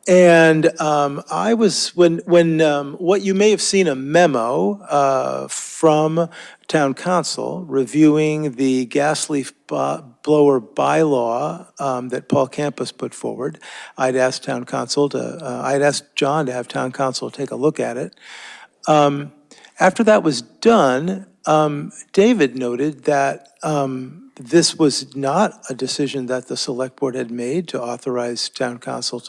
And I was, what you may have seen a memo from town council reviewing the gas leaf blower bylaw that Paul Campus put forward. I'd asked town council I'd asked John to have town council take a look at it. After that was done, David noted that this was not a decision that the select board had made to authorize town council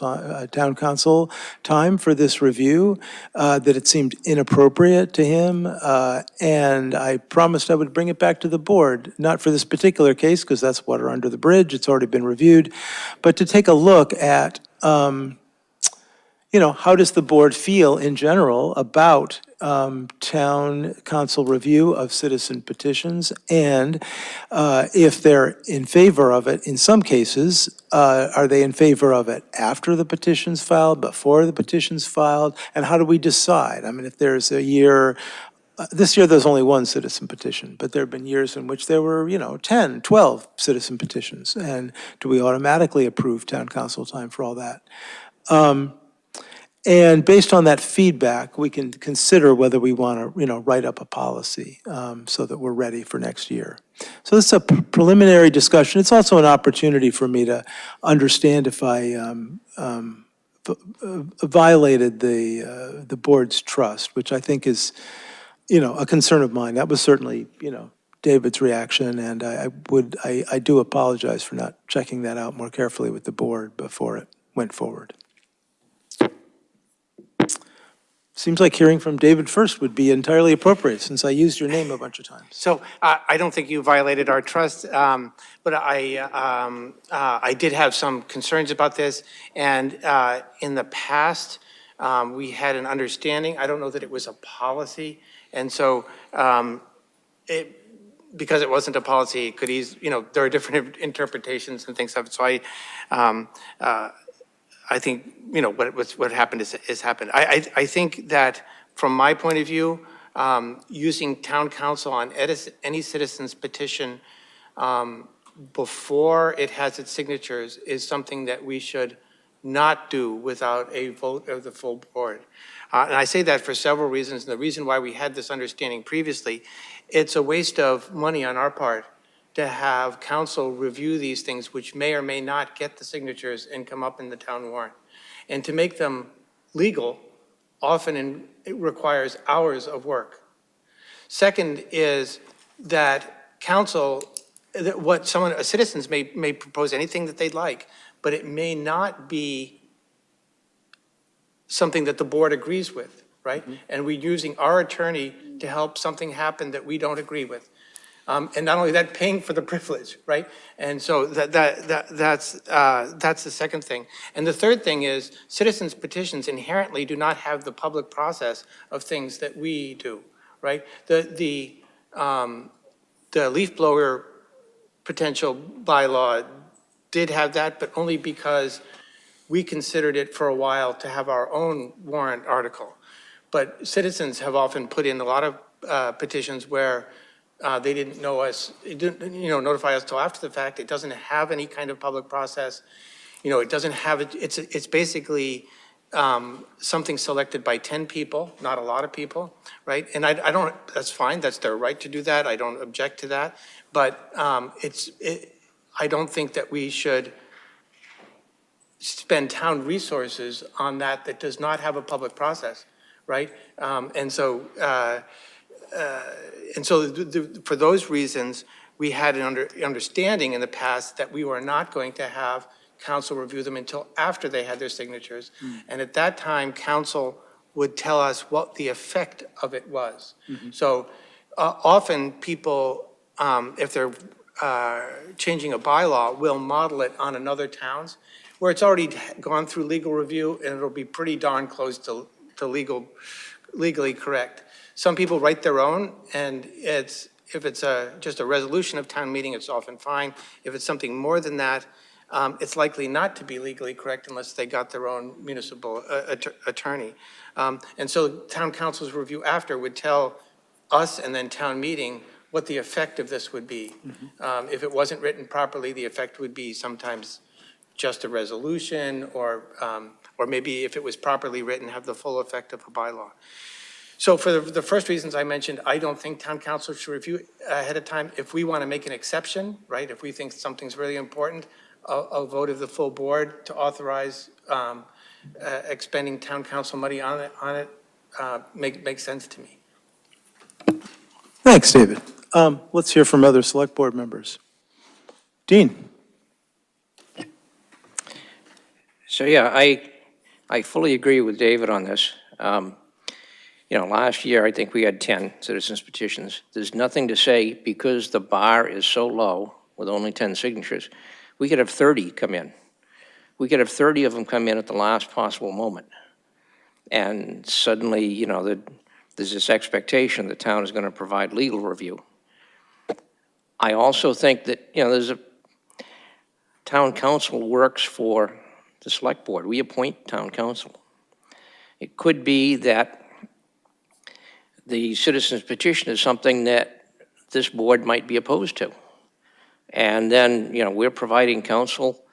time for this review, that it seemed inappropriate to him, and I promised I would bring it back to the board, not for this particular case, because that's water under the bridge, it's already been reviewed, but to take a look at, how does the board feel in general about town council review of citizen petitions, and if they're in favor of it, in some cases, are they in favor of it after the petition's filed, before the petition's filed, and how do we decide? I mean, if there's a year, this year there's only one citizen petition, but there have been years in which there were, 10, 12 citizen petitions, and do we automatically approve town council time for all that? And based on that feedback, we can consider whether we want to, write up a policy so that we're ready for next year. So this is a preliminary discussion. It's also an opportunity for me to understand if I violated the board's trust, which I think is, a concern of mine. That was certainly, David's reaction, and I do apologize for not checking that out more carefully with the board before it went forward. Seems like hearing from David first would be entirely appropriate, since I used your name a bunch of times. So I don't think you violated our trust, but I did have some concerns about this. And in the past, we had an understanding. I don't know that it was a policy. And so because it wasn't a policy, it could there are different interpretations and things of it. So I think, what happened is happened. I think that from my point of view, using town council on any citizen's petition before it has its signatures is something that we should not do without a vote of the full board. And I say that for several reasons. And the reason why we had this understanding previously, it's a waste of money on our part to have council review these things, which may or may not get the signatures and come up in the town warrant. And to make them legal, often it requires hours of work. Second is that citizens may propose anything that they'd like, but it may not be something that the board agrees with, right? Mm-hmm. And we're using our attorney to help something happen that we don't agree with. And not only that, paying for the privilege, right? And so that's the second thing. And the third thing is citizens' petitions inherently do not have the public process of things that we do, right? The leaf blower potential bylaw did have that, but only because we considered it for a while to have our own warrant article. But citizens have often put in a lot of petitions where they didn't know us, it didn't, notify us till after the fact. It doesn't have any kind of public process. It doesn't have, it's basically something selected by 10 people, not a lot of people, right? And I don't, that's fine, that's their right to do that. I don't object to that. But I don't think that we should spend town resources on that does not have a public process, right? And so for those reasons, we had an understanding in the past that we were not going to have council review them until after they had their signatures. And at that time, council would tell us what the effect of it was. So often people, if they're changing a bylaw, will model it on another town's where it's already gone through legal review and it'll be pretty darn close to legally correct. Some people write their own, and if it's just a resolution of town meeting, it's often fine. If it's something more than that, it's likely not to be legally correct unless they got their own municipal attorney. And so town council's review after would tell us and then town meeting what the effect of this would be. If it wasn't written properly, the effect would be sometimes just a resolution, or maybe if it was properly written, have the full effect of a bylaw. So for the first reasons I mentioned, I don't think town council should review ahead of time. If we want to make an exception, right, if we think something's really important, a vote of the full board to authorize expending town council money on it makes sense to me. Thanks, David. Let's hear from other select board members. Dean. So, yeah, I fully agree with David on this. Last year, I think we had 10 citizens petitions. There's nothing to say because the bar is so low with only 10 signatures. We could have 30 come in. We could have 30 of them come in at the last possible moment. And suddenly, there's this expectation the town is going to provide legal review. I also think that, there's a town council works for the select board. We appoint town council. It could be that the citizens petition is something that this board might be opposed to. And then, we're providing counsel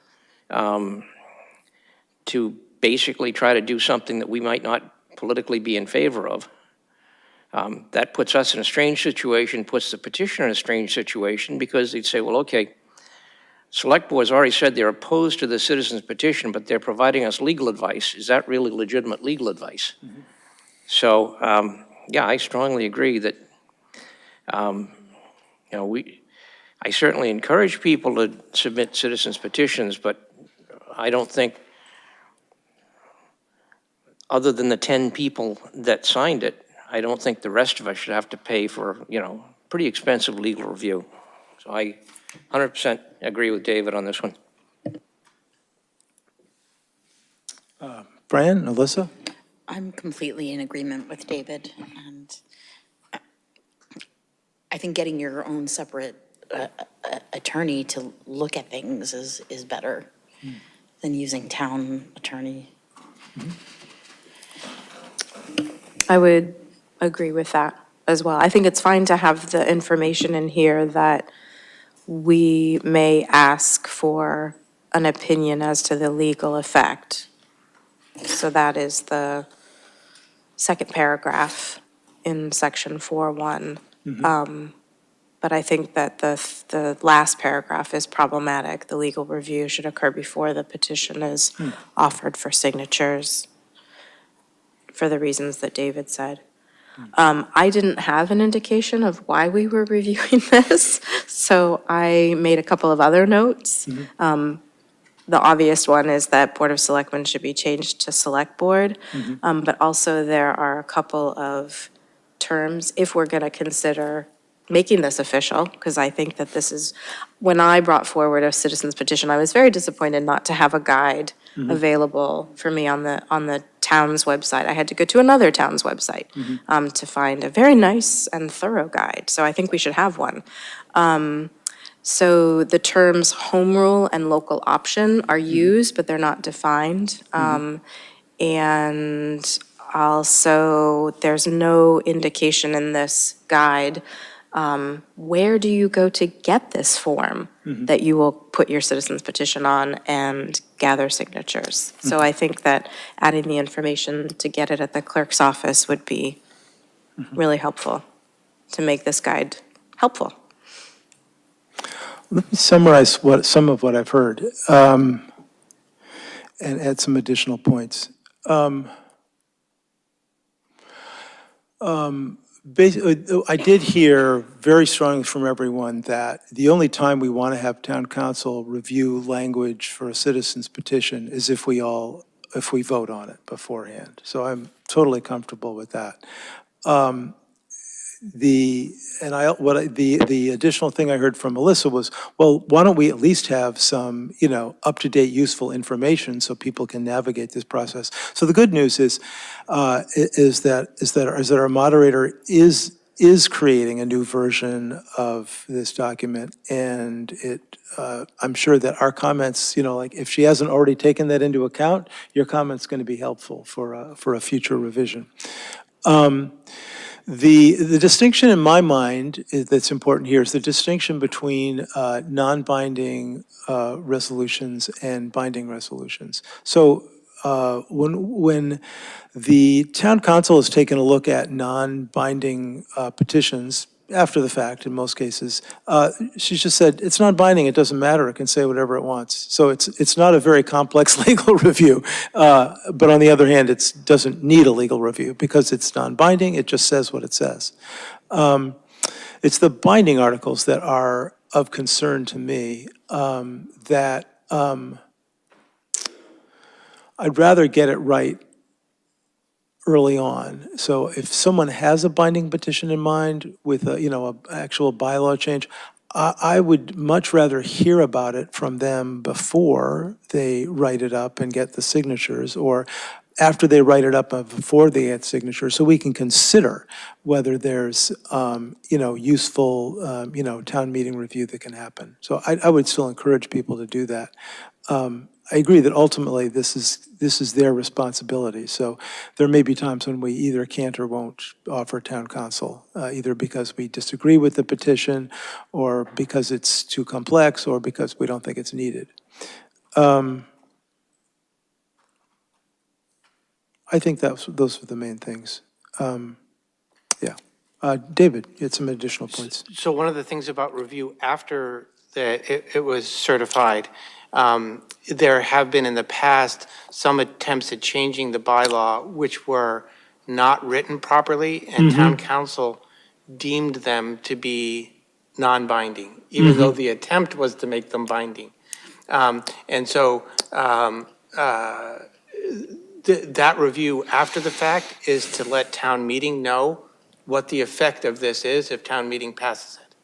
to basically try to do something that we might not politically be in favor of. That puts us in a strange situation, puts the petitioner in a strange situation, because they'd say, well, okay, select board's already said they're opposed to the citizens petition, but they're providing us legal advice. Is that really legitimate legal advice? So, yeah, I strongly agree that, I certainly encourage people to submit citizens petitions, but I don't think, other than the 10 people that signed it, I don't think the rest of us should have to pay for, pretty expensive legal review. So I 100% agree with David on this one. Brian, Alyssa? I'm completely in agreement with David, and I think getting your own separate attorney to look at things is better than using town attorney. I would agree with that as well. I think it's fine to have the information in here that we may ask for an opinion as to the legal effect. So that is the second paragraph in section 4.1. But I think that the last paragraph is problematic. The legal review should occur before the petition is offered for signatures, for the reasons that David said. I didn't have an indication of why we were reviewing this, so I made a couple of other notes. The obvious one is that Board of Selectmen should be changed to Select Board, but also there are a couple of terms, if we're going to consider making this official, because I think that this is, when I brought forward a citizen's petition, I was very disappointed not to have a guide available for me on the town's website. I had to go to another town's website to find a very nice and thorough guide, so I think we should have one. So the terms home rule and local option are used, but they're not defined. And also, there's no indication in this guide, where do you go to get this form that you will put your citizens petition on and gather signatures? So I think that adding the information to get it at the clerk's office would be really helpful to make this guide helpful. Let me summarize some of what I've heard and add some additional points. I did hear very strongly from everyone that the only time we want to have town council review language for a citizen's petition is if we vote on it beforehand. So I'm totally comfortable with that. The additional thing I heard from Melissa was, well, why don't we at least have some, up-to-date useful information so people can navigate this process? So the good news is that our moderator is creating a new version of this document, and I'm sure that our comments, like if she hasn't already taken that into account, your comment's going to be helpful for a future revision. The distinction in my mind that's important here is the distinction between non-binding resolutions and binding resolutions. So when the town council has taken a look at non-binding petitions, after the fact, in most cases, she's just said, it's non-binding, it doesn't matter, it can say whatever it wants. So it's not a very complex legal review, but on the other hand, it doesn't need a legal review because it's non-binding, it just says what it says. It's the binding articles that are of concern to me, that I'd rather get it right early on. So if someone has a binding petition in mind with a actual bylaw change, I would much rather hear about it from them before they write it up and get the signatures, or after they write it up and before they get signatures, so we can consider whether there's, useful, town meeting review that can happen. So I would still encourage people to do that. I agree that ultimately this is their responsibility. So there may be times when we either can't or won't offer town council, either because we disagree with the petition, or because it's too complex, or because we don't think it's needed. I think those are the main things. Yeah. David, you had some additional points. So one of the things about review after it was certified, there have been in the past some attempts at changing the bylaw which were not written properly, and town council deemed them to be non-binding, even though the attempt was to make them binding. And so that review after the fact is to let town meeting know what the effect of this is if town meeting passes it.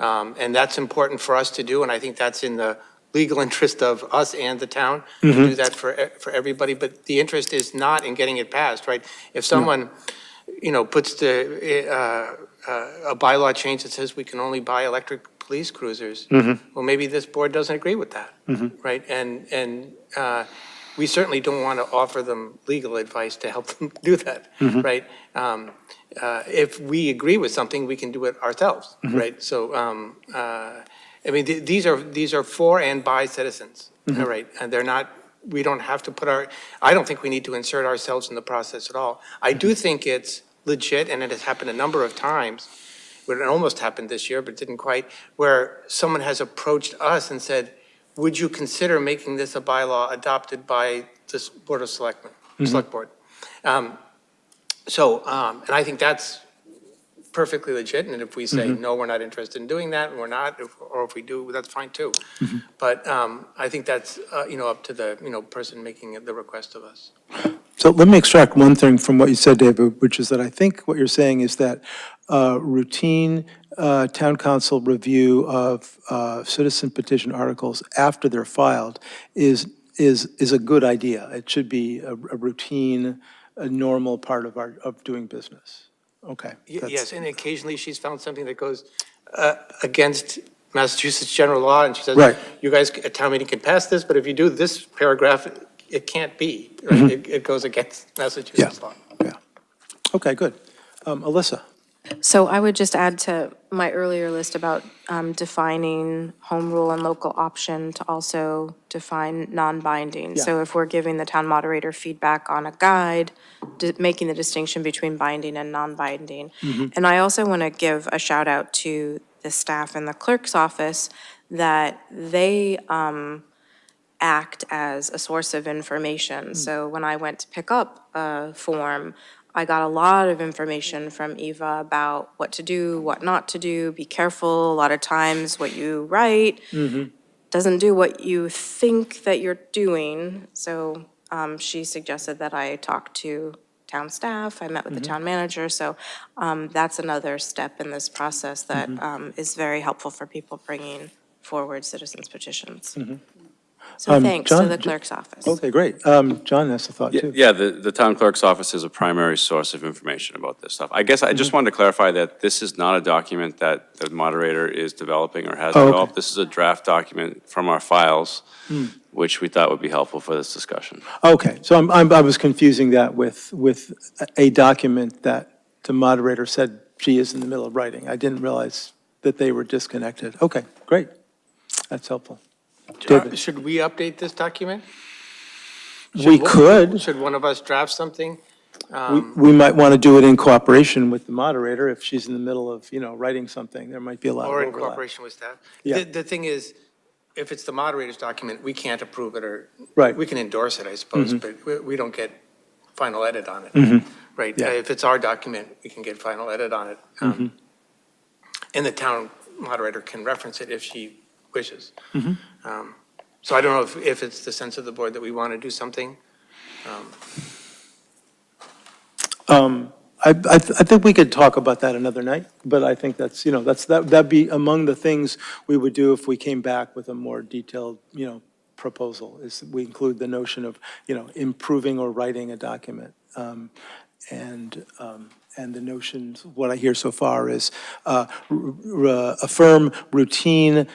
And that's important for us to do, and I think that's in the legal interest of us and the town to do that for everybody. But the interest is not in getting it passed, right? If someone, puts a bylaw change that says we can only buy electric police cruisers, well, maybe this board doesn't agree with that, right? And we certainly don't want to offer them legal advice to help them do that, right? If we agree with something, we can do it ourselves, right? So, these are for and by citizens, all right? And they're not, we don't have to I don't think we need to insert ourselves in the process at all. I do think it's legit, and it has happened a number of times, it almost happened this year, but didn't quite, where someone has approached us and said, would you consider making this a bylaw adopted by this Board of Selectmen, Select Board? And I think that's perfectly legit, and if we say, no, we're not interested in doing that, and we're not, or if we do, that's fine too. But I think that's, up to the, person making the request of us. So let me extract one thing from what you said, David, which is that I think what you're saying is that routine town council review of citizen petition articles after they're filed is a good idea. It should be a routine, a normal part of doing business. Okay. Yes, and occasionally she's found something that goes against Massachusetts general law, and she says, Right. you guys at town meeting can pass this, but if you do this paragraph, it can't be. Right? It goes against Massachusetts law. Yeah. Okay, good. Alyssa? So I would just add to my earlier list about defining home rule and local option to also define non-binding. Yeah. So if we're giving the town moderator feedback on a guide, making the distinction between binding and non-binding. And I also want to give a shout out to the staff in the clerk's office that they act as a source of information. So when I went to pick up a form, I got a lot of information from Eva about what to do, what not to do, be careful. A lot of times what you write doesn't do what you think that you're doing. So she suggested that I talk to town staff. I met with the town manager. So that's another step in this process that is very helpful for people bringing forward citizens petitions. So thanks to John, the clerk's office. Okay, great. John has a thought, too. Yeah, the town clerk's office is a primary source of information about this stuff. I guess I just wanted to clarify that this is not a document that the moderator is developing or has developed. This is a draft document from our files, which we thought would be helpful for this discussion. Okay, so I was confusing that with a document that the moderator said she is in the middle of writing. I didn't realize that they were disconnected. Okay, great. That's helpful. David? Should we update this document? We could. Should one of us draft something? We might want to do it in cooperation with the moderator if she's in the middle of, writing something. There might be a lot of Or in overlap. cooperation with staff? Yeah. The thing is, if it's the moderator's document, we can't approve it or. Right. We can endorse it, I suppose, but we don't get final edit on it. Right? Yeah. If it's our document, we can get final edit on it. And the town moderator can reference it if she wishes. So I don't know if it's the sense of the board that we want to do something. I think we could talk about that another night, but I think that's, that'd be among the things we would do if we came back with a more detailed, proposal, is we include the notion of, improving or writing a document. And the notions, what I hear so far is affirm routine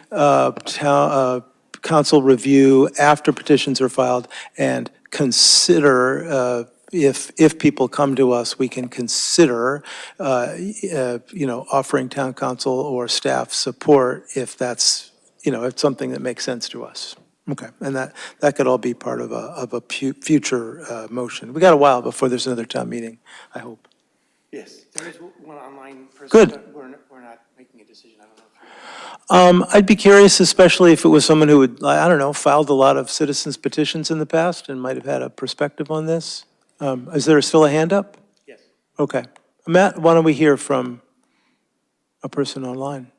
council review after petitions are filed, and consider, if people come to us, we can consider, offering town council or staff support if that's, it's something that makes sense to us. Okay, and that could all be part of a future motion. We got a while before there's another town meeting, I hope. Yes, there is one online person. Good. But we're not making a decision. I don't know if I'd be curious, especially if it was someone who had, I don't know, filed a lot of citizens petitions in the past and might have had a perspective on this. Is there still a hand up? Yes. Okay. Matt, why don't we hear from a person online?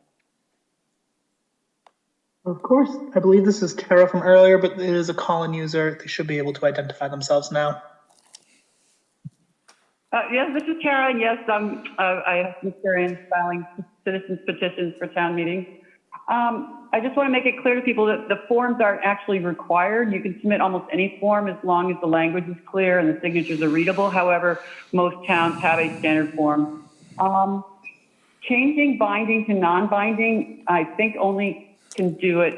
Of course. I believe this is Tara from earlier, but it is a call-in user. They should be able to identify themselves now. Yes, this is Tara, and yes, I have some experience filing citizens petitions for town meetings. I just want to make it clear to people that the forms aren't actually required. You can submit almost any form as long as the language is clear and the signatures are readable. However, most towns have a standard form. Changing binding to non-binding, I think only can do it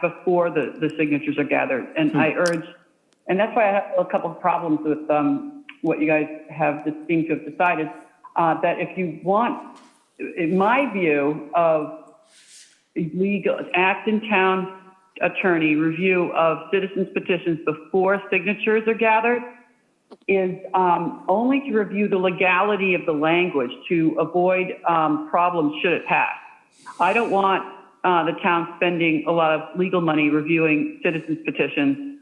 before the signatures are gathered. And I urge, and that's why I have a couple of problems with what you guys have seem to have decided, that if you want, in my view of legal, Acton town attorney review of citizens petitions before signatures are gathered is only to review the legality of the language to avoid problems should it pass. I don't want the town spending a lot of legal money reviewing citizens petitions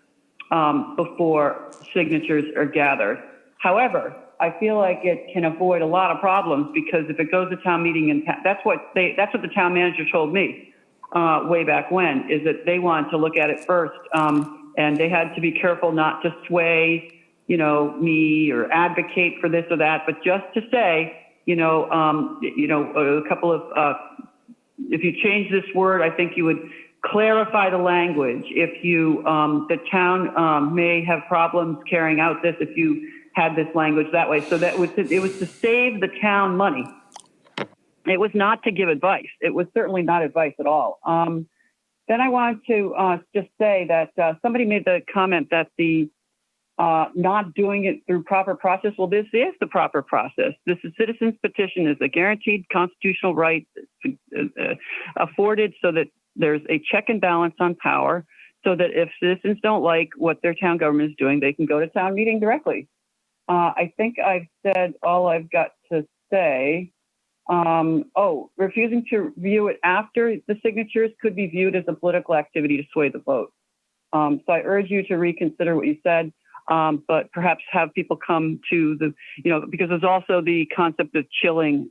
before signatures are gathered. However, I feel like it can avoid a lot of problems because if it goes to town meeting and that's what the town manager told me way back when, is that they wanted to look at it first and they had to be careful not to sway, me or advocate for this or that, but just to say, a couple of, if you change this word, I think you would clarify the language. If you, the town may have problems carrying out this if you had this language that way. So it was to save the town money. It was not to give advice. It was certainly not advice at all. Then I wanted to just say that somebody made the comment that the not doing it through proper process. Well, this is the proper process. This is citizens petition is a guaranteed constitutional right afforded so that there's a check and balance on power, so that if citizens don't like what their town government is doing, they can go to town meeting directly. I think I've said all I've got to say. Refusing to view it after the signatures could be viewed as a political activity to sway the vote. So I urge you to reconsider what you said, but perhaps have people come to the, because there's also the concept of chilling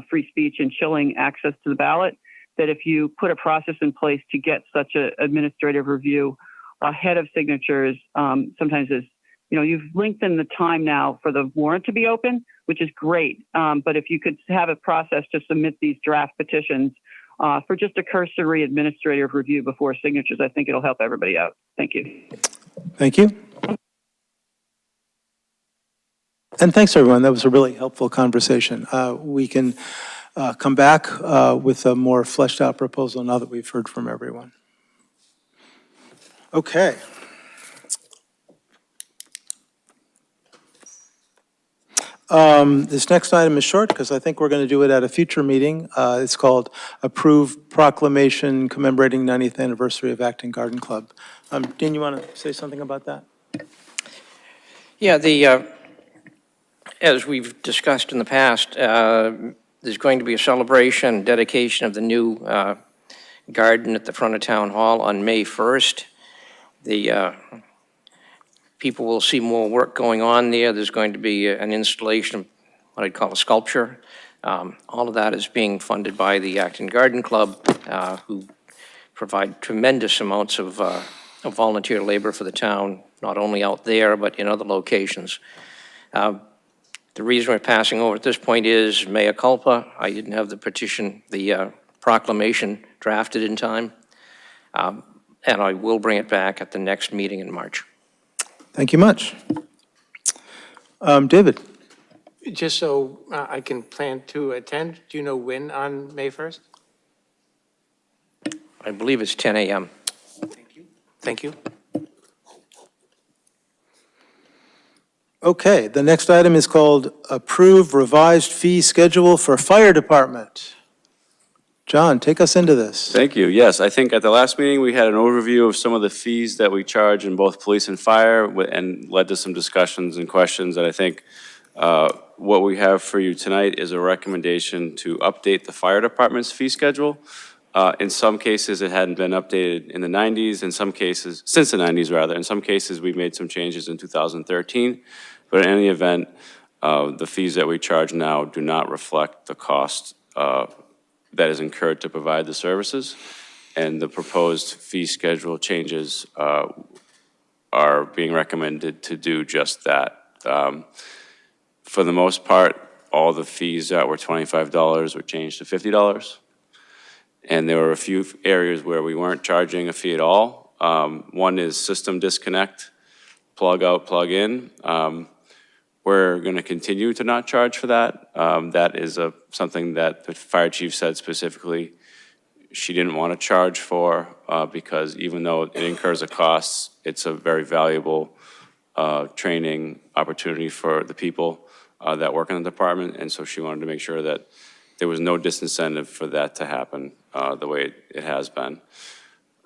free speech and chilling access to the ballot, that if you put a process in place to get such an administrative review ahead of signatures, sometimes is, you've lengthened the time now for the warrant to be open, which is great. But if you could have a process to submit these draft petitions for just a cursory administrative review before signatures, I think it'll help everybody out. Thank you. Thank you. And thanks, everyone. That was a really helpful conversation. We can come back with a more fleshed out proposal now that we've heard from everyone. Okay. This next item is short because I think we're going to do it at a future meeting. It's called Approve Proclamation Commemorating 90th Anniversary of Acton Garden Club. Dean, you want to say something about that? Yeah, as we've discussed in the past, there's going to be a celebration, dedication of the new garden at the front of Town Hall on May 1st. The people will see more work going on there. There's going to be an installation of what I'd call a sculpture. All of that is being funded by the Acton Garden Club, who provide tremendous amounts of volunteer labor for the town, not only out there, but in other locations. The reason we're passing over at this point is mea culpa. I didn't have the petition, the proclamation drafted in time, and I will bring it back at the next meeting in March. Thank you much. David? Just so I can plan to attend, do you know when on May 1st? I believe it's 10 a.m. Thank you. Okay, the next item is called Approve Revised Fee Schedule for Fire Department. John, take us into this. Thank you. Yes, I think at the last meeting, we had an overview of some of the fees that we charge in both police and fire and led to some discussions and questions. And I think what we have for you tonight is a recommendation to update the fire department's fee schedule. In some cases, it hadn't been updated in the 90s. In some cases, since the 90s rather. In some cases, we've made some changes in 2013. But in any event, the fees that we charge now do not reflect the cost that is incurred to provide the services, and the proposed fee schedule changes are being recommended to do just that. For the most part, all the fees that were $25 were changed to $50, and there were a few areas where we weren't charging a fee at all. One is system disconnect, plug out, plug in. We're going to continue to not charge for that. That is something that the fire chief said specifically she didn't want to charge for because even though it incurs a cost, it's a very valuable training opportunity for the people that work in the department. And so she wanted to make sure that there was no disincentive for that to happen the way it has been.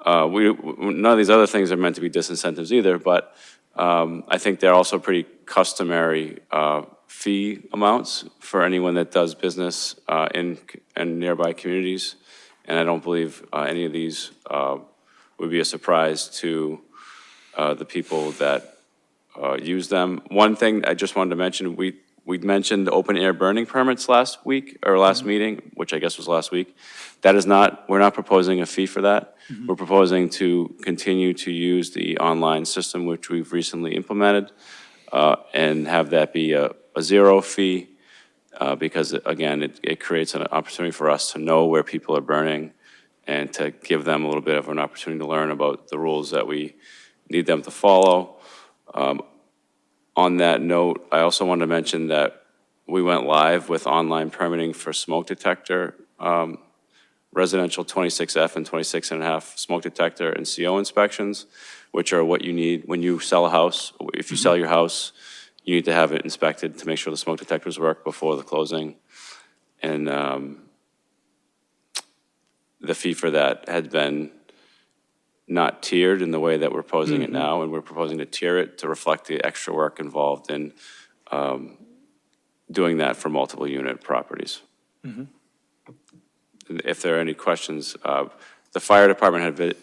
None of these other things are meant to be disincentives either, but I think they're also pretty customary fee amounts for anyone that does business in nearby communities. And I don't believe any of these would be a surprise to the people that use them. One thing I just wanted to mention, we mentioned open air burning permits last week, or last meeting, which I guess was last week. That is not, we're not proposing a fee for that. We're proposing to continue to use the online system, which we've recently implemented, and have that be a zero fee, because again, it creates an opportunity for us to know where people are burning and to give them a little bit of an opportunity to learn about the rules that we need them to follow. On that note, I also wanted to mention that we went live with online permitting for smoke detector, residential 26F and 26.5 smoke detector and CO inspections, which are what you need when you sell a house. If you sell your house, you need to have it inspected to make sure the smoke detectors work before the closing. And the fee for that had been not tiered in the way that we're proposing it now, and we're proposing to tier it to reflect the extra work involved in doing that for multiple unit properties. If there are any questions, the fire department had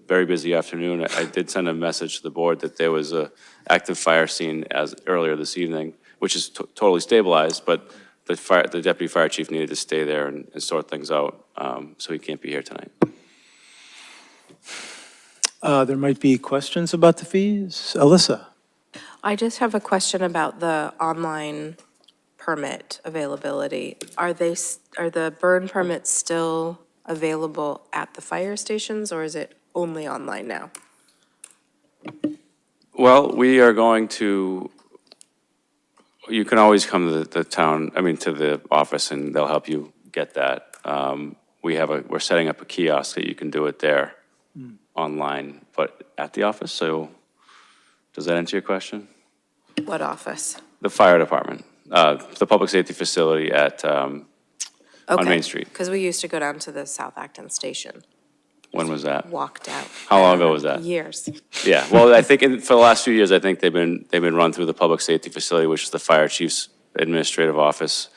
very busy afternoon. I did send a message to the board that there was a active fire scene earlier this evening, which is totally stabilized, but the deputy fire chief needed to stay there and sort things out, so he can't be here tonight. There might be questions about the fees. Alyssa? I just have a question about the online permit availability. Are the burn permits still available at the fire stations, or is it only online now? Well, we are going to, you can always come to the town, to the office, and they'll help you get that. We're setting up a kiosk that you can do it there online, but at the office, so does that answer your question? What office? The fire department, the public safety facility on Main Street. Because we used to go down to the South Acton station. When was that? Walked out. How long ago was that? Years. Yeah, well, I think for the last few years, I think they've been run through the public safety facility, which is the fire chief's administrative office.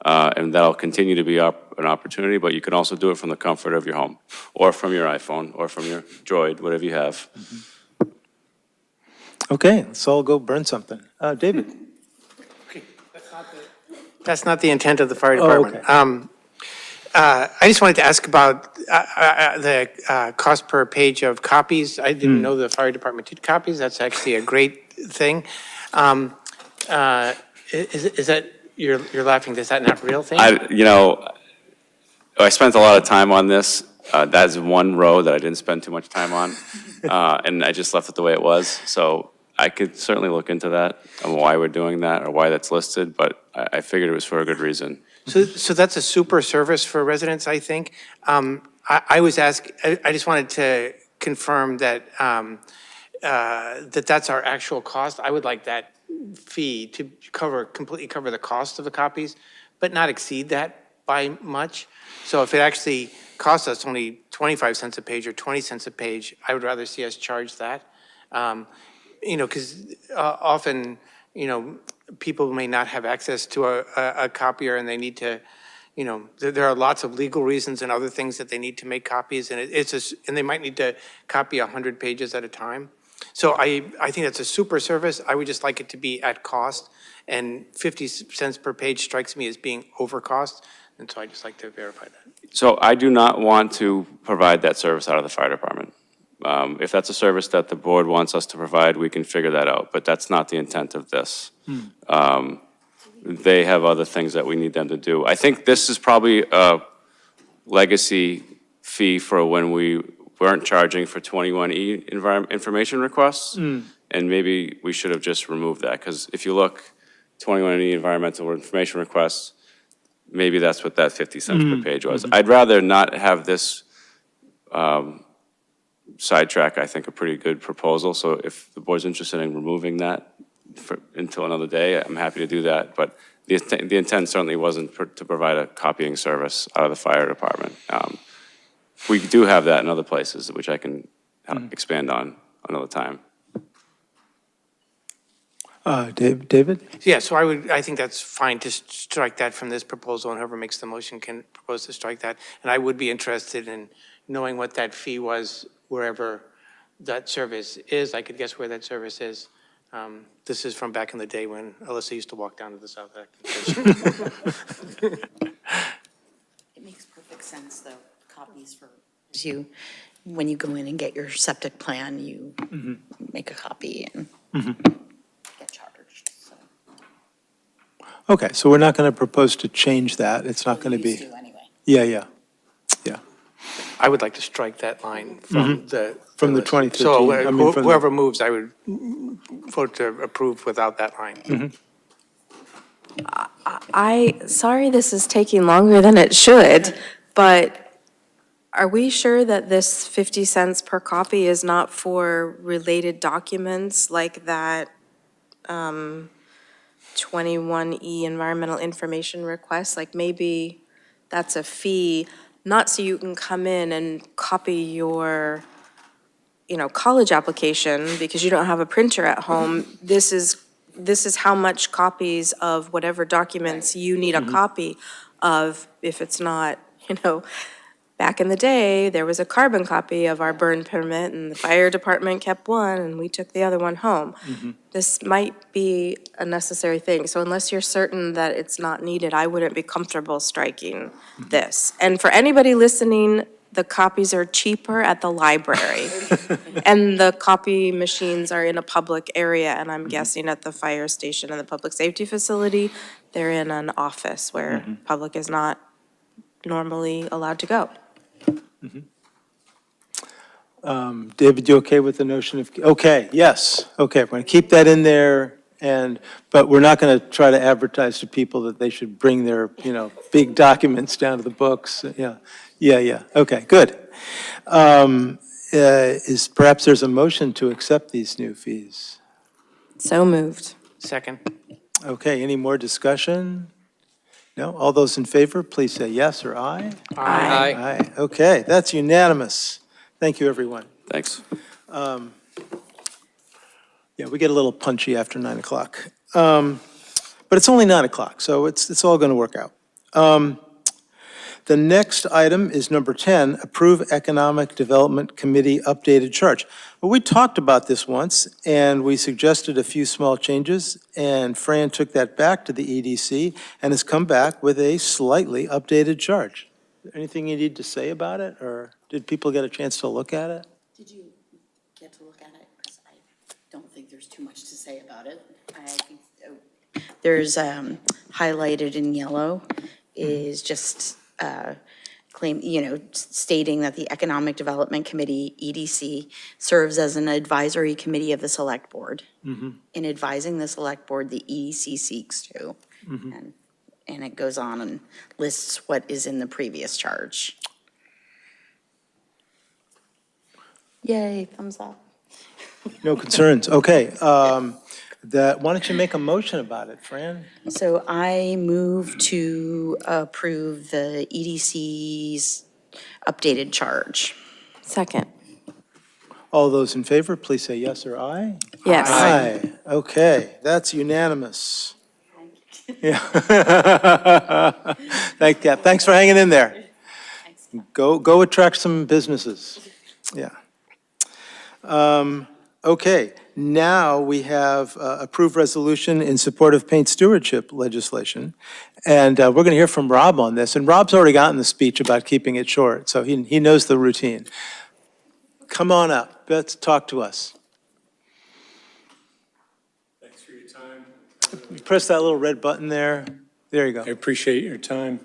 And that'll continue to be an opportunity, but you can also do it from the comfort of your home, or from your iPhone, or from your Droid, whatever you have. Okay, let's all go burn something. David? That's not the intent of the fire Oh, department. okay. I just wanted to ask about the cost per page of copies. I didn't know the fire department did copies. That's actually a great thing. Is that, you're laughing, is that not a real thing? I spent a lot of time on this. That's one row that I didn't spend too much time on, and I just left it the way it was. So I could certainly look into that and why we're doing that or why that's listed, but I figured it was for a good reason. So that's a super service for residents, I think. I was I just wanted to confirm that that's our actual cost. I would like that fee to completely cover the cost of the copies, but not exceed that by much. So if it actually costs us only 25 cents a page or 20 cents a page, I would rather see us charge that. Because often, people may not have access to a copier and they need to, there are lots of legal reasons and other things that they need to make copies, and and they might need to copy 100 pages at a time. So I think that's a super service. I would just like it to be at cost, and 50 cents per page strikes me as being over cost, and so I just like to verify that. So I do not want to provide that service out of the fire department. If that's a service that the board wants us to provide, we can figure that out, but that's not the intent of this. They have other things that we need them to do. I think this is probably a legacy fee for when we weren't charging for 21E information requests, and maybe we should have just removed that, because if you look, 21E environmental information requests, maybe that's what that 50 cents per page was. I'd rather not have this sidetrack, I think, a pretty good proposal. So if the board's interested in removing that until another day, I'm happy to do that. But the intent certainly wasn't to provide a copying service out of the fire department. We do have that in other places, which I can expand on another time. David? Yeah, so I think that's fine to strike that from this proposal, and whoever makes the motion can propose to strike that. And I would be interested in knowing what that fee was wherever that service is. I could guess where that service is. This is from back in the day when Alyssa used to walk down to the South Acton station. It makes perfect sense, though, copies for you. When you go in and get your septic plan, you make a copy and get charged. So. Okay, so we're not going to propose to change that. It's not going to be. Used to anyway. Yeah. I would like to strike that line from the. From the list. 2013. So I mean, from the- whoever moves, I would vote to approve without that line. Sorry this is taking longer than it should, but are we sure that this 50 cents per copy is not for related documents like that 21E environmental information request? Like maybe that's a fee, not so you can come in and copy your, college application because you don't have a printer at home. This is how much copies of whatever documents you need a copy of. If it's not, back in the day, there was a carbon copy of our burn permit and the fire department kept one and we took the other one home. This might be a necessary thing. So unless you're certain that it's not needed, I wouldn't be comfortable striking this. And for anybody listening, the copies are cheaper at the library. And the copy machines are in a public area, and I'm guessing at the fire station and the public safety facility, they're in an office where public is not normally allowed to go. David, you okay with the notion of, okay, yes, okay, we're going to keep that in there, but we're not going to try to advertise to people that they should bring their, big documents down to the books, yeah, okay, good. Perhaps there's a motion to accept these new fees? So moved. Second. Okay, any more discussion? No, all those in favor, please say yes or aye. Aye. Aye, okay, that's unanimous. Thank you, everyone. Thanks. Yeah, we get a little punchy after 9 o'clock. But it's only 9 o'clock, so it's all going to work out. The next item is number 10, approve Economic Development Committee updated charge. Well, we talked about this once, and we suggested a few small changes, and Fran took that back to the EDC and has come back with a slightly updated charge. Anything you need to say about it, or did people get a chance to look at it? Did you get to look at it? Because I don't think there's too much to say about it. There's highlighted in yellow is just stating that the Economic Development Committee, EDC, serves as an advisory committee of the Select Board. In advising the Select Board, the EDC seeks to. And it goes on and lists what is in the previous charge. Yay, thumbs up. No concerns, okay. Why don't you make a motion about it, Fran? So I move to approve the EDC's updated charge. Second. All those in favor, please say yes or aye. Yes. Aye, okay, that's unanimous. Yeah. Thanks for hanging in there. Go attract some businesses. Yeah. Okay, now we have approved resolution in support of paint stewardship legislation. And we're going to hear from Rob on this. And Rob's already gotten the speech about keeping it short, so he knows the routine. Come on up, let's talk to us. Thanks for your time. Press that little red button there. There you go. I appreciate your time.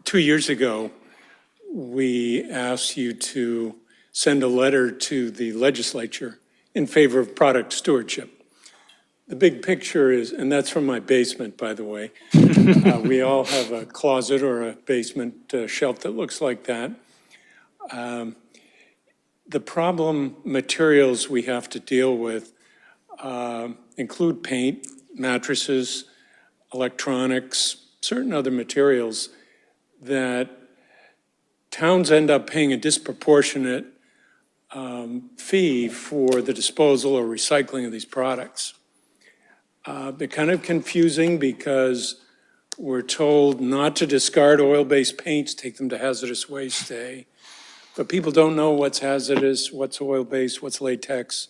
2 years ago, we asked you to send a letter to the legislature in favor of product stewardship. The big picture is, and that's from my basement, by the way. We all have a closet or a basement shelf that looks like that. The problem materials we have to deal with include paint, mattresses, electronics, certain other materials that towns end up paying a disproportionate fee for the disposal or recycling of these products. They're kind of confusing because we're told not to discard oil-based paints, take them to hazardous waste day. But people don't know what's hazardous, what's oil-based, what's latex.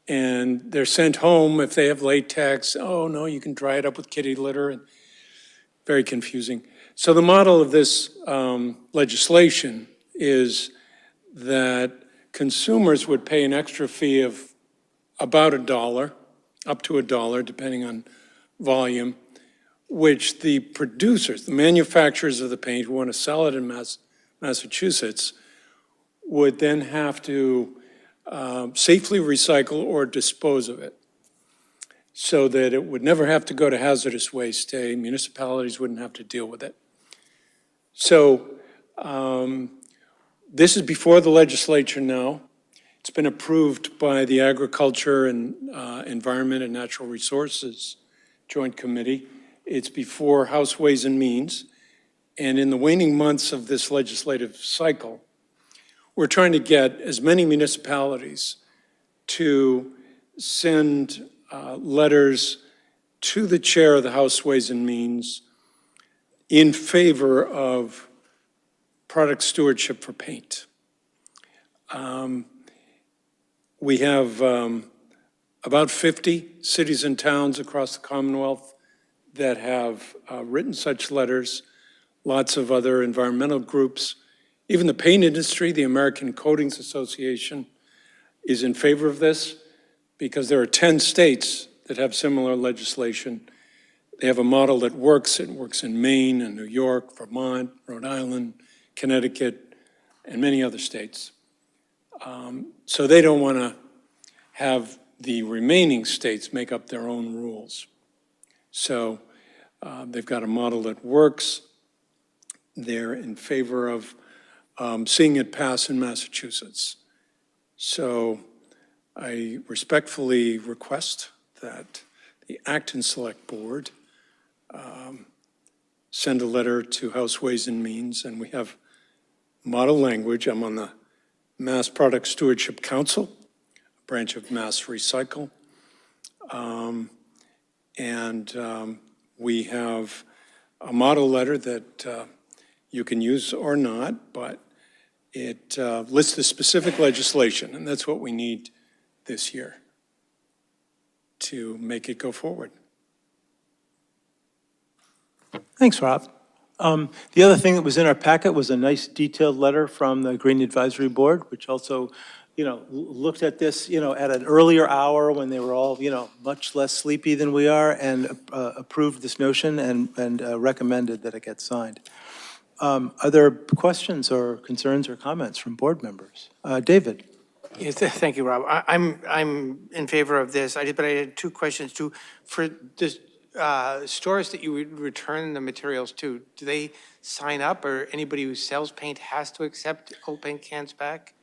And they're sent home if they have latex. Oh, no, you can dry it up with kitty litter. And very confusing. So the model of this legislation is that consumers would pay an extra fee of about $1, up to $1, depending on volume, which the producers, the manufacturers of the paint who want to sell it in Massachusetts would then have to safely recycle or dispose of it. so that it would never have to go to hazardous waste day. Municipalities wouldn't have to deal with it. So this is before the legislature now. It's been approved by the Agriculture and Environment and Natural Resources Joint Committee. It's before House Ways and Means. And in the waning months of this legislative cycle, we're trying to get as many municipalities to send letters to the chair of the House Ways and Means in favor of product stewardship for paint. We have about 50 cities and towns across the Commonwealth that have written such letters, lots of other environmental groups. Even the paint industry, the American Coatings Association, is in favor of this because there are 10 states that have similar legislation. They have a model that works. It works in Maine and New York, Vermont, Rhode Island, Connecticut, and many other states. So they don't want to have the remaining states make up their own rules. So they've got a model that works. They're in favor of seeing it pass in Massachusetts. So I respectfully request that the Acton Select Board send a letter to House Ways and Means, and we have model language. I'm on the Mass Product Stewardship Council, a branch of Mass Recycle. We have a model letter that you can use or not, but it lists the specific legislation, and that's what we need this year to make it go forward. Thanks, Rob. The other thing that was in our packet was a nice detailed letter from the Green Advisory Board, which also, looked at this, at an earlier hour when they were all, much less sleepy than we are, and approved this notion and recommended that it get signed. Are there questions or concerns or comments from board members? David? Yes, thank you, Rob. I'm in favor of this. But I had two questions too. For the stores that you would return the materials to, do they sign up, or anybody who sells paint has to accept old paint cans back?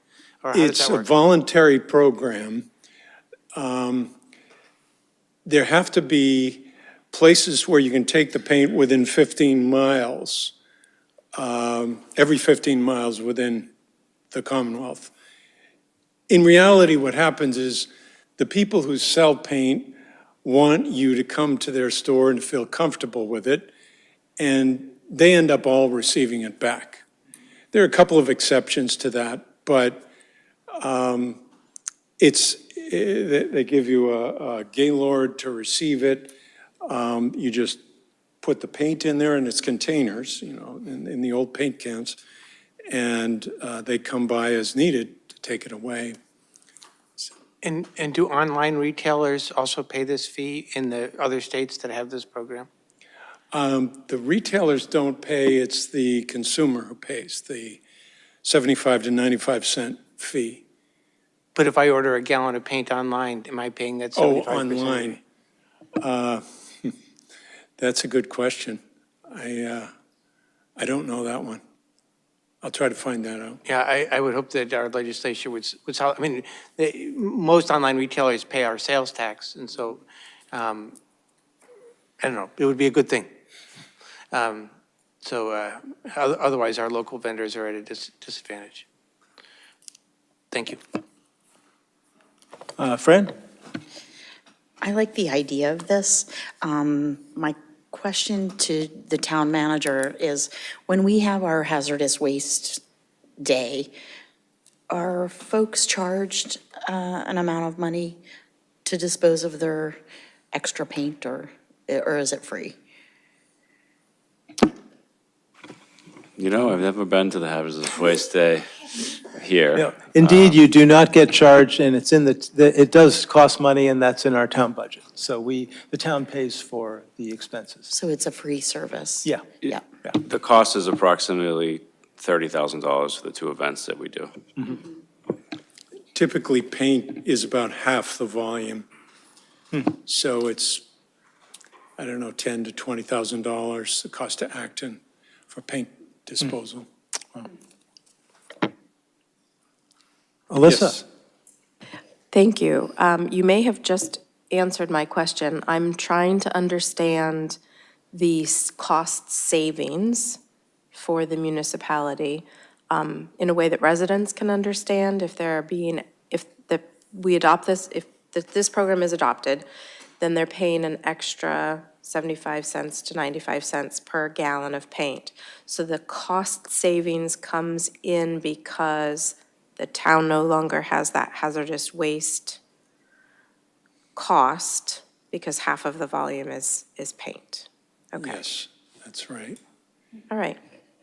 Or how does It's that a work? voluntary program. There have to be places where you can take the paint within 15 miles, every 15 miles within the Commonwealth. In reality, what happens is the people who sell paint want you to come to their store and feel comfortable with it, and they end up all receiving it back. There are a couple of exceptions to that, but they give you a Gaylord to receive it. You just put the paint in there in its containers, in the old paint cans, and they come by as needed to take it away. And do online retailers also pay this fee in the other states that have this program? The retailers don't pay, it's the consumer who pays the 75 to 95 cent fee. But if I order a gallon of paint online, am I paying that 75%? Oh, online. That's a good question. I don't know that one. I'll try to find that out. Yeah, I would hope that our legislature would help. I mean, most online retailers pay our sales tax, and so, I don't know, it would be a good thing. Otherwise, our local vendors are at a disadvantage. Thank you. Fran? I like the idea of this. My question to the town manager is, when we have our hazardous waste day, are folks charged an amount of money to dispose of their extra paint, or is it free? I've never been to the hazardous waste day here. Indeed, you do not get charged, and it's in it does cost money, and that's in our town budget. So the town pays for the expenses. So it's a free service? Yeah. Yeah. The cost is approximately $30,000 for the two events that we do. Typically, paint is about half the volume. So it's, I don't know, $10,000 to $20,000, the cost to Acton for paint disposal. Alyssa? Yes. Thank you. You may have just answered my question. I'm trying to understand the cost savings for the municipality in a way that residents can understand. If we adopt this, if this program is adopted, then they're paying an extra 75 cents to 95 cents per gallon of paint. So the cost savings comes in because the town no longer has that hazardous waste cost because half of the volume is paint. Okay, Yes, that's right. all right.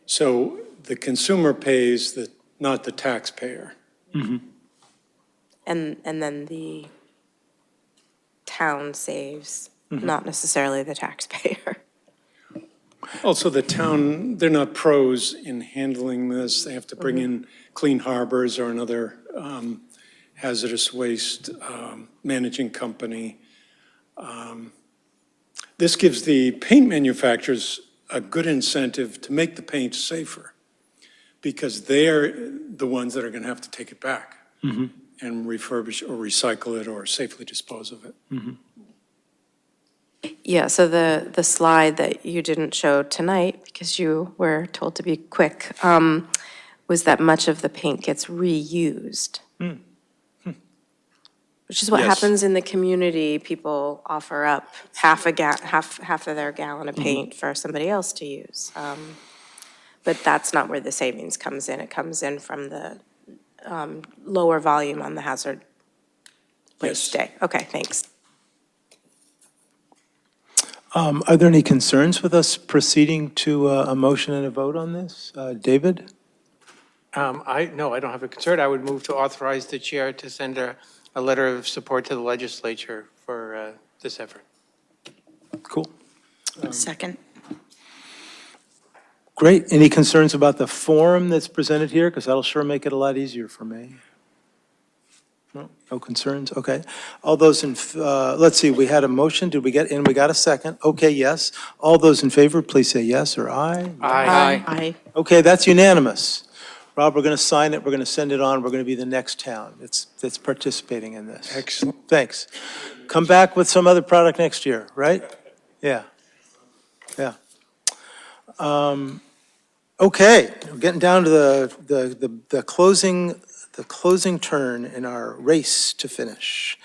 So the consumer pays, not the taxpayer. And then the town saves, not necessarily the taxpayer. Also, the town, they're not pros in handling this. They have to bring in Clean Harbors or another hazardous waste managing company. This gives the paint manufacturers a good incentive to make the paint safer because they're the ones that are going to have to take it back and refurbish or recycle it or safely dispose of it. Yeah, so the slide that you didn't show tonight, because you were told to be quick, was that much of the paint gets reused. Which is what Yes. happens in the community. People offer up half of their gallon of paint for somebody else to use. But that's not where the savings comes in. It comes in from the lower volume on the hazard waste day. Okay, thanks. Are there any concerns with us proceeding to a motion and a vote on this? David? No, I don't have a concern. I would move to authorize the chair to send a letter of support to the legislature for this effort. Cool. Second. Great. Any concerns about the form that's presented here? Because that'll sure make it a lot easier for me. No concerns? Okay. All those let's see, we had a motion. Did we get, and we got a second? Okay, yes. All those in favor, please say yes or aye. Aye. Okay, that's unanimous. Rob, we're going to sign it, we're going to send it on, we're going to be the next town that's participating in this. Excellent. Thanks. Come back with some other product next year, right? Yeah. Yeah. Okay, we're getting down to the closing turn in our race to finish.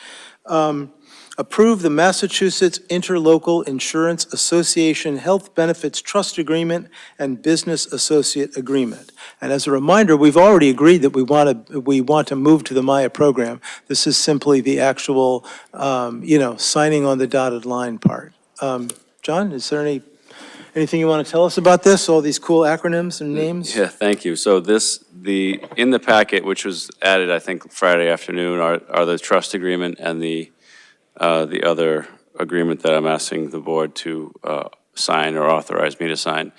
Approve the Massachusetts Interlocal Insurance Association Health Benefits Trust Agreement and Business Associate Agreement. And as a reminder, we've already agreed that we want to move to the Maya program. This is simply the actual, signing on the dotted line part. John, is there anything you want to tell us about this, all these cool acronyms and names? Yeah, thank you. So in the packet, which was added, I think, Friday afternoon, are the trust agreement and the other agreement that I'm asking the board to sign or authorize me to sign,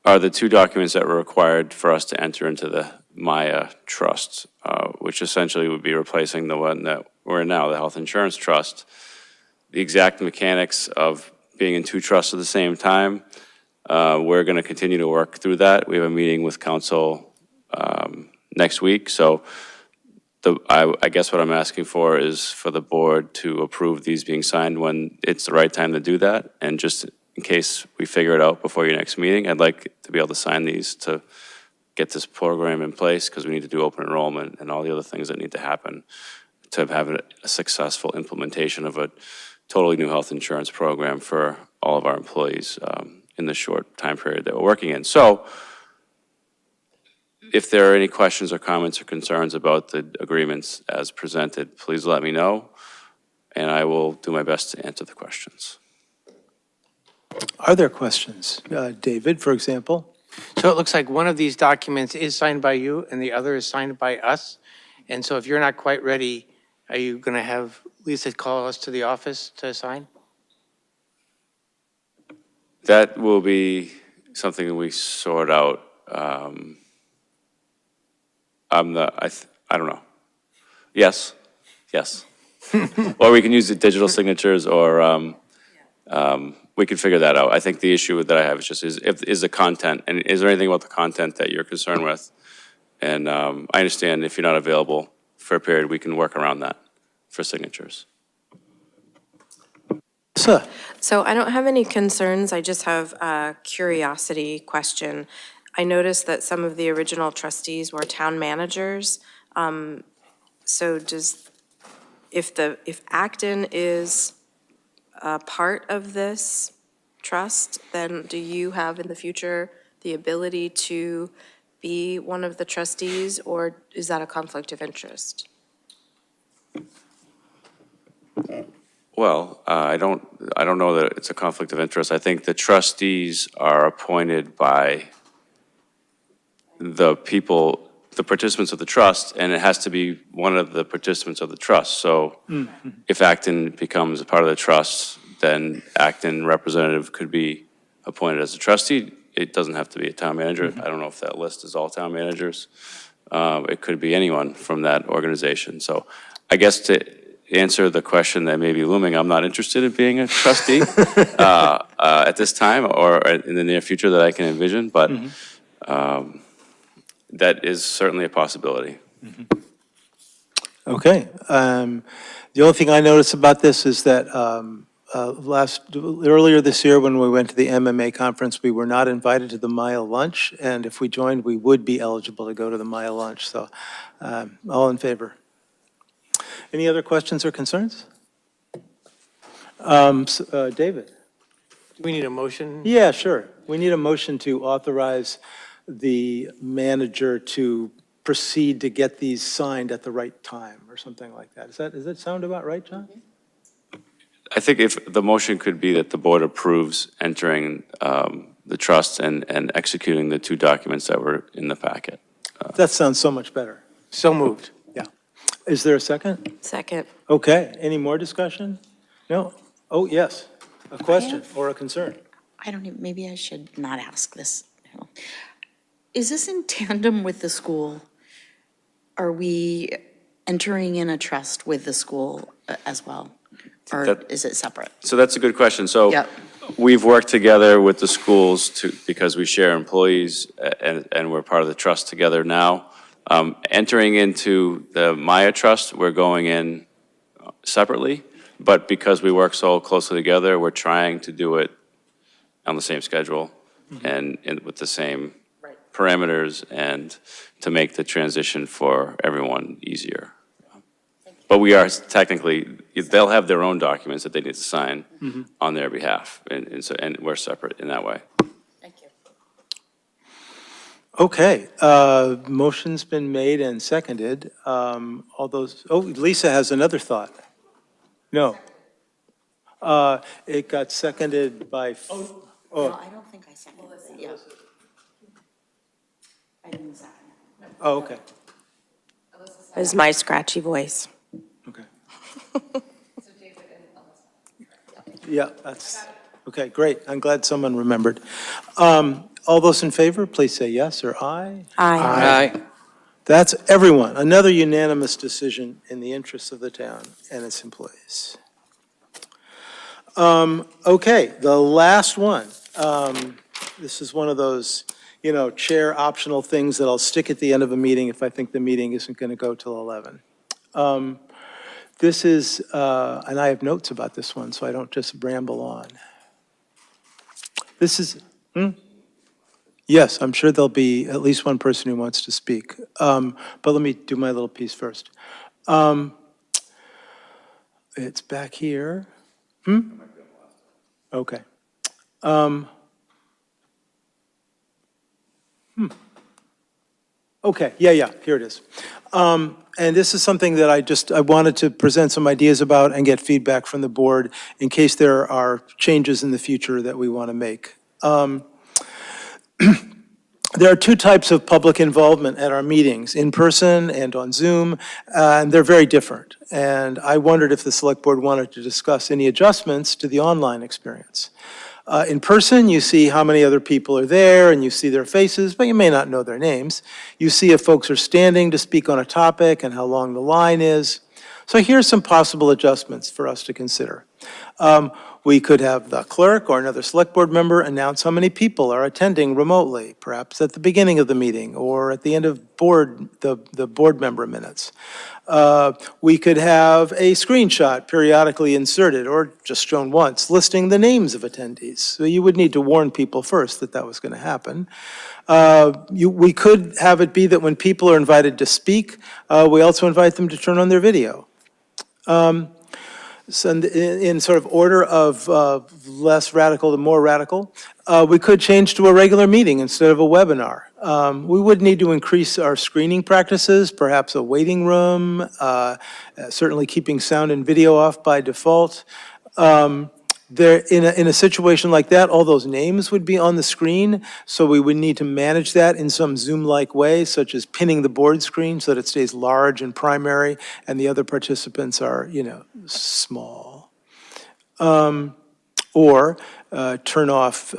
are the two documents that were required for us to enter into the Maya Trust, which essentially would be replacing the one that we're in now, the Health Insurance Trust. The exact mechanics of being in two trusts at the same time, we're going to continue to work through that. We have a meeting with council next week, so I guess what I'm asking for is for the board to approve these being signed when it's the right time to do that. And just in case we figure it out before your next meeting, I'd like to be able to sign these to get this program in place because we need to do open enrollment and all the other things that need to happen to have a successful implementation of a totally new health insurance program for all of our employees in the short time period that we're working in. So if there are any questions or comments or concerns about the agreements as presented, please let me know, and I will do my best to answer the questions. Are there questions? David, for example? So it looks like one of these documents is signed by you and the other is signed by us. And so if you're not quite ready, are you going to have Lisa call us to the office to sign? That will be something we sort out. I don't know. Yes. Or we can use the digital signatures, or we can figure that out. I think the issue that I have is just is the content, and is there anything about the content that you're concerned with? And I understand if you're not available for a period, we can work around that for signatures. Sir, So I don't have any concerns, I just have a curiosity question. I noticed that some of the original trustees were town managers. So if Acton is a part of this trust, then do you have in the future the ability to be one of the trustees, or is that a conflict of interest? Well, I don't know that it's a conflict of interest. I think the trustees are appointed by the people, the participants of the trust, and it has to be one of the participants of the trust. So if Acton becomes a part of the trust, then Acton representative could be appointed as a trustee. It doesn't have to be a town manager. I don't know if that list is all town managers. It could be anyone from that organization. So I guess to answer the question that may be looming, I'm not interested in being a trustee at this time or in the near future that I can envision, but that is certainly a possibility. okay. The only thing I noticed about this is that earlier this year when we went to the MMA conference, we were not invited to the Maya lunch, and if we joined, we would be eligible to go to the Maya lunch, so all in favor. Any other questions or concerns? David? Do we need a motion? Yeah, sure. We need a motion to authorize the manager to proceed to get these signed at the right time, or something like that. Does that sound about right, John? I think if the motion could be that the board approves entering the trust and executing the two documents that were in the packet. That sounds so much better. So moved. Yeah. Is there a second? Second. Okay. Any more discussion? No? Oh, yes. A question or a concern? I don't even, maybe I should not ask this. No. Is this in tandem with the school? Are we entering in a trust with the school as well? Or is it separate? So that's a good question. So Yep. we've worked together with the schools because we share employees and we're part of the trust together now. Entering into the Maya Trust, we're going in separately, but because we work so closely together, we're trying to do it on the same schedule and with the same parameters and to make the transition for everyone easier. But we are technically, they'll have their own documents that they need to sign on their behalf, and we're separate in that way. Thank you. Okay. Motion's been made and seconded. All those, oh, Lisa has another thought. No. It got seconded by, No, I don't think I seconded it. Yeah. I didn't second it. oh, okay. That is my scratchy voice. Okay. Yeah, that's, okay, great. I'm glad someone remembered. All those in favor, please say yes or aye. Aye. Aye. That's everyone. Another unanimous decision in the interests of the town and its employees. Okay, the last one. This is one of those, chair optional things that I'll stick at the end of a meeting if I think the meeting isn't going to go till 11. This is, and I have notes about this one, so I don't just ramble on. This is, yes, I'm sure there'll be at least one person who wants to speak. But let me do my little piece first. It's back here. Okay. Okay, yeah, here it is. And this is something that I wanted to present some ideas about and get feedback from the board in case there are changes in the future that we want to make. There are two types of public involvement at our meetings, in person and on Zoom, and they're very different. And I wondered if the select board wanted to discuss any adjustments to the online experience. In person, you see how many other people are there and you see their faces, but you may not know their names. You see if folks are standing to speak on a topic and how long the line is. So here's some possible adjustments for us to consider. We could have the clerk or another select board member announce how many people are attending remotely, perhaps at the beginning of the meeting or at the end of the board member minutes. We could have a screenshot periodically inserted or just shown once listing the names of attendees. So you would need to warn people first that that was going to happen. We could have it be that when people are invited to speak, we also invite them to turn on their video. So in sort of order of less radical to more radical, we could change to a regular meeting instead of a webinar. We would need to increase our screening practices, perhaps a waiting room, certainly keeping sound and video off by default. In a situation like that, all those names would be on the screen, so we would need to manage that in some Zoom-like way, such as pinning the board screen so that it stays large and primary, and the other participants are, small. Or turn off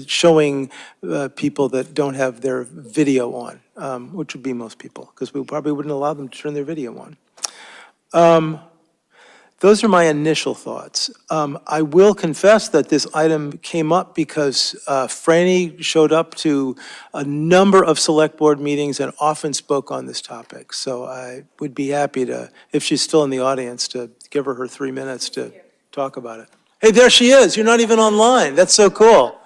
showing people that don't have their video on, which would be most people, because we probably wouldn't allow them to turn their video on. Those are my initial thoughts. I will confess that this item came up because Franny showed up to a number of select board meetings and often spoke on this topic. So I would be happy to, if she's still in the audience, to give her 3 minutes to talk about it. Hey, there she is. You're not even online. That's so cool.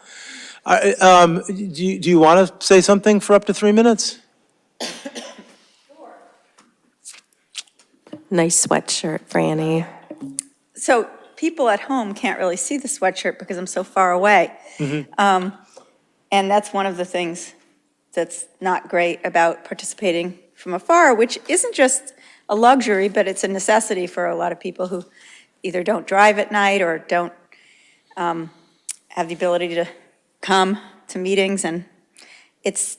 Do you want to say something for up to 3 minutes? Nice sweatshirt, Franny. So people at home can't really see the sweatshirt because I'm so far away. And that's one of the things that's not great about participating from afar, which isn't just a luxury, but it's a necessity for a lot of people who either don't drive at night or don't have the ability to come to meetings. And it's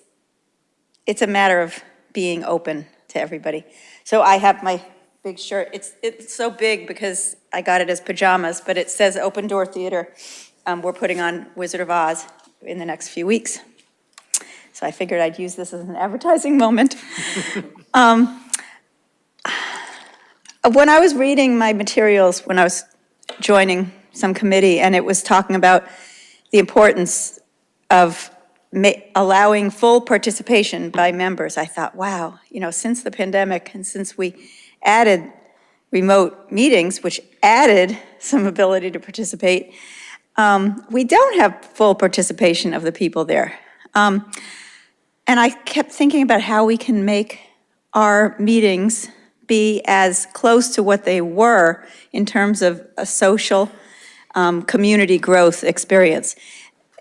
a matter of being open to everybody. So I have my big shirt. It's so big because I got it as pajamas, but it says Open Door Theater. We're putting on Wizard of Oz in the next few weeks. So I figured I'd use this as an advertising moment. When I was reading my materials, when I was joining some committee, and it was talking about the importance of allowing full participation by members, I thought, wow, since the pandemic and since we added remote meetings, which added some ability to participate, we don't have full participation of the people there. And I kept thinking about how we can make our meetings be as close to what they were in terms of a social community growth experience.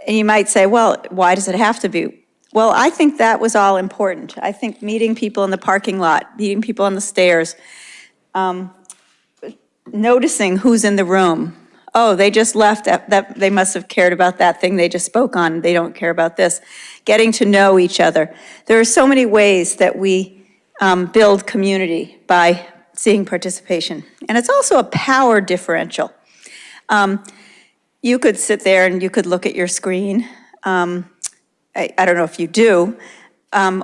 And you might say, well, why does it have to be? Well, I think that was all important. I think meeting people in the parking lot, meeting people on the stairs, noticing who's in the room. Oh, they just left, that they must have cared about that thing they just spoke on. They don't care about this. Getting to know each other. There are so many ways that we build community by seeing participation. And it's also a power differential. You could sit there and you could look at your screen. I don't know if you do,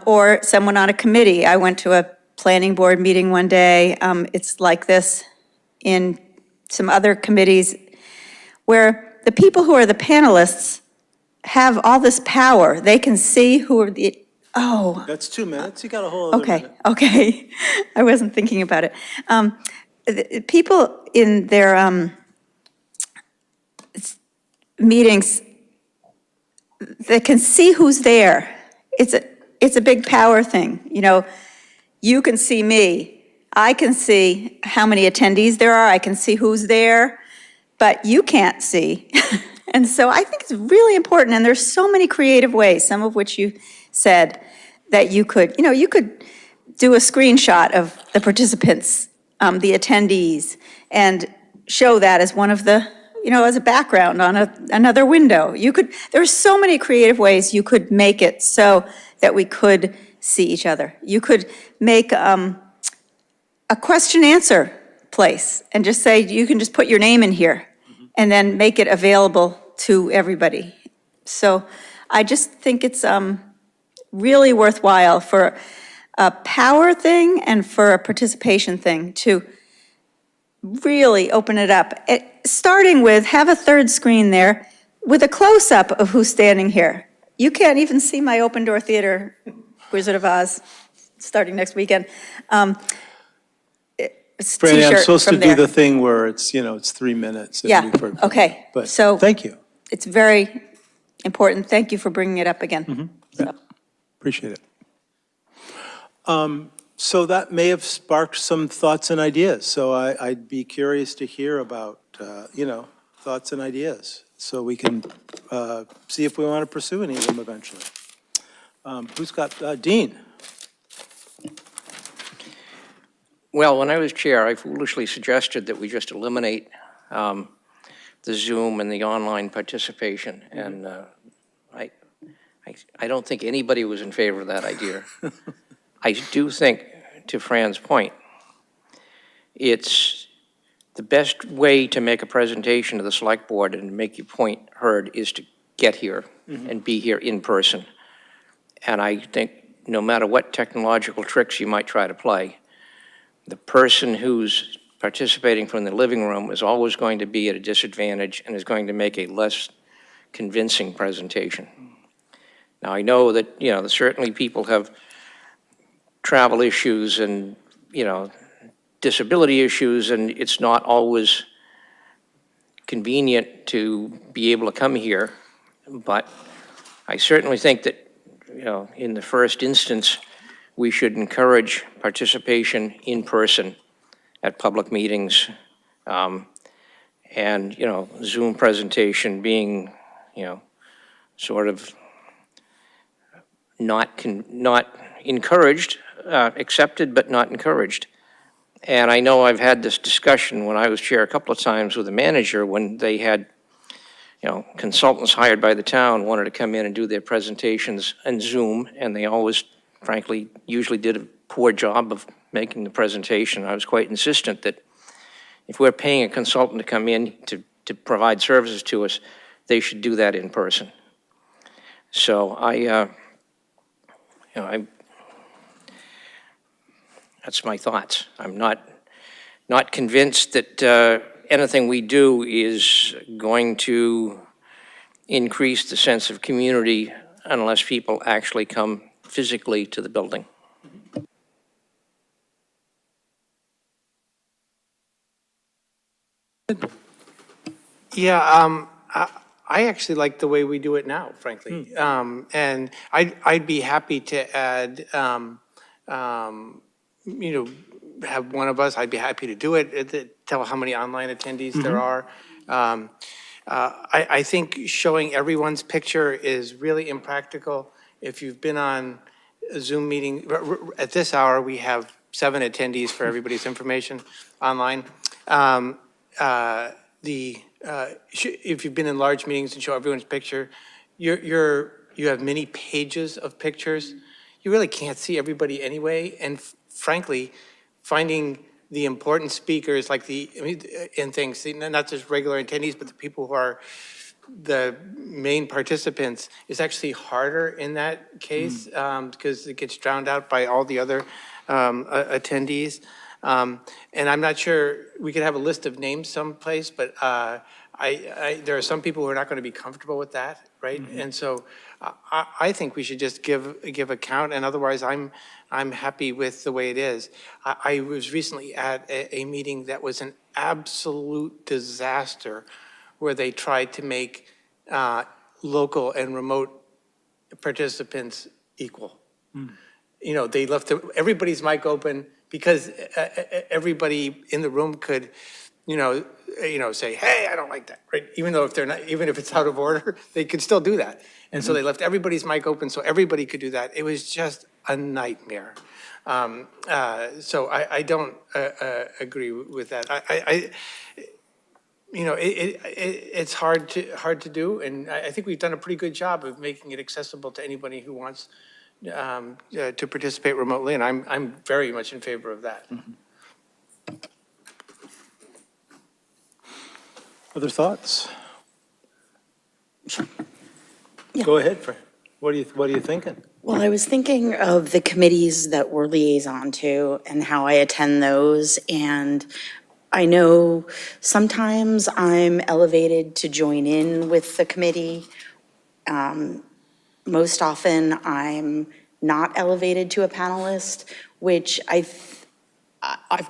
or someone on a committee. I went to a planning board meeting one day. It's like this in some other committees where the people who are the panelists have all this power. They can see who are the, oh. That's 2 minutes. You got a whole other minute. Okay. I wasn't thinking about it. The people in their meetings, they can see who's there. It's a big power thing. You can see me. I can see how many attendees there are. I can see who's there, but you can't see. And so I think it's really important, and there's so many creative ways, some of which you said, that you could do a screenshot of the participants, the attendees, and show that as one of the, as a background on another window. There are so many creative ways you could make it so that we could see each other. You could make a question-answer place and just say, you can just put your name in here and then make it available to everybody. So I just think it's really worthwhile for a power thing and for a participation thing to really open it up. Starting with, have a third screen there with a close-up of who's standing here. You can't even see my Open Door Theater, Wizard of Oz, starting next weekend. Franny, I'm T-shirt supposed to from do there. the thing where it's, it's 3 minutes. and Yeah, we've heard from okay. you. But So thank you. it's very important. Thank you for bringing it up again. So. Appreciate it. So that may have sparked some thoughts and ideas. So I'd be curious to hear about, thoughts and ideas. So we can see if we want to pursue any of them eventually. Who's got, Dean? Well, when I was chair, I foolishly suggested that we just eliminate the Zoom and the online participation, and I don't think anybody was in favor of that idea. I do think, to Fran's point, it's the best way to make a presentation to the select board and make your point heard is to get here and be here in person. And I think no matter what technological tricks you might try to play, the person who's participating from the living room is always going to be at a disadvantage and is going to make a less convincing presentation. Now, I know that, certainly people have travel issues and, disability issues, and it's not always convenient to be able to come here. But I certainly think that, in the first instance, we should encourage participation in person at public meetings. And, Zoom presentation being, sort of not encouraged, accepted, but not encouraged. And I know I've had this discussion when I was chair a couple of times with the manager when they had, consultants hired by the town wanted to come in and do their presentations on Zoom, and they always, frankly, usually did a poor job of making the presentation. I was quite insistent that if we're paying a consultant to come in to provide services to us, they should do that in person. So that's my thoughts. I'm not convinced that anything we do is going to increase the sense of community unless people actually come physically to the building. Yeah, I actually like the way we do it now, frankly. And I'd be happy to add, have one of us, I'd be happy to do it, tell how many online attendees there are. I think showing everyone's picture is really impractical. If you've been on a Zoom meeting, at this hour, we have 7 attendees for everybody's information online. If you've been in large meetings and show everyone's picture, you have many pages of pictures. You really can't see everybody anyway. And frankly, finding the important speakers like in things, not just regular attendees, but the people who are the main participants is actually harder in that case because it gets drowned out by all the other attendees. And I'm not sure, we could have a list of names someplace, but there are some people who are not going to be comfortable with that, right? And so I think we should just give a count, and otherwise I'm happy with the way it is. I was recently at a meeting that was an absolute disaster where they tried to make local and remote participants equal. They left everybody's mic open because everybody in the room could, say, hey, I don't like that, right? Even if it's out of order, they could still do that. And so they left everybody's mic open so everybody could do that. It was just a nightmare. So I don't agree with that. It's hard to do, and I think we've done a pretty good job of making it accessible to anybody who wants to participate remotely, and I'm very much in favor of that. Other thoughts? Yeah. Go ahead, Fran. What are you thinking? Well, I was thinking of the committees that we're liaison to and how I attend those. And I know sometimes I'm elevated to join in with the committee. Most often, I'm not elevated to a panelist, which I've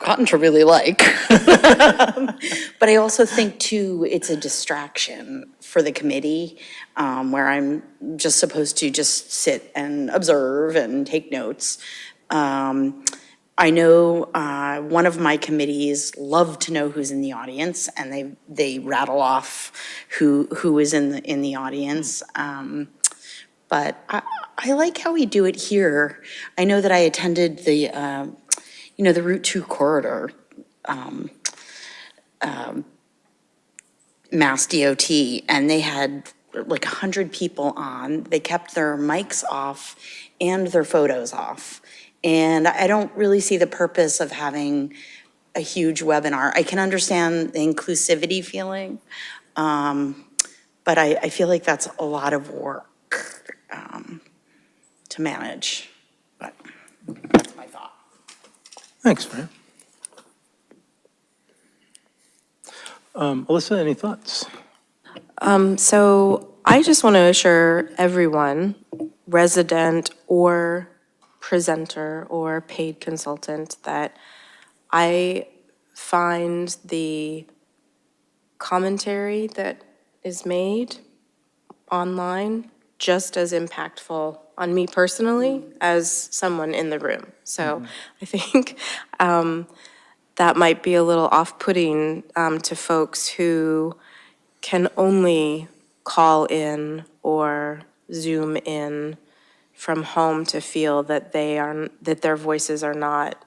gotten to really like. But I also think too, it's a distraction for the committee, where I'm just supposed to just sit and observe and take notes. I know one of my committees love to know who's in the audience, and they rattle off who is in the audience. But I like how we do it here. I know that I attended the the Route 2 corridor, Mass DOT, and they had like 100 people on. They kept their mics off and their photos off. And I don't really see the purpose of having a huge webinar. I can understand the inclusivity feeling, but I feel like that's a lot of work to manage. But that's my thought. Thanks, Fran. Alyssa, any thoughts? So I just want to assure everyone, resident or presenter or paid consultant, that I find the commentary that is made online just as impactful on me personally as someone in the room. So I think that might be a little off-putting to folks who can only call in or Zoom in from home to feel that that their voices are not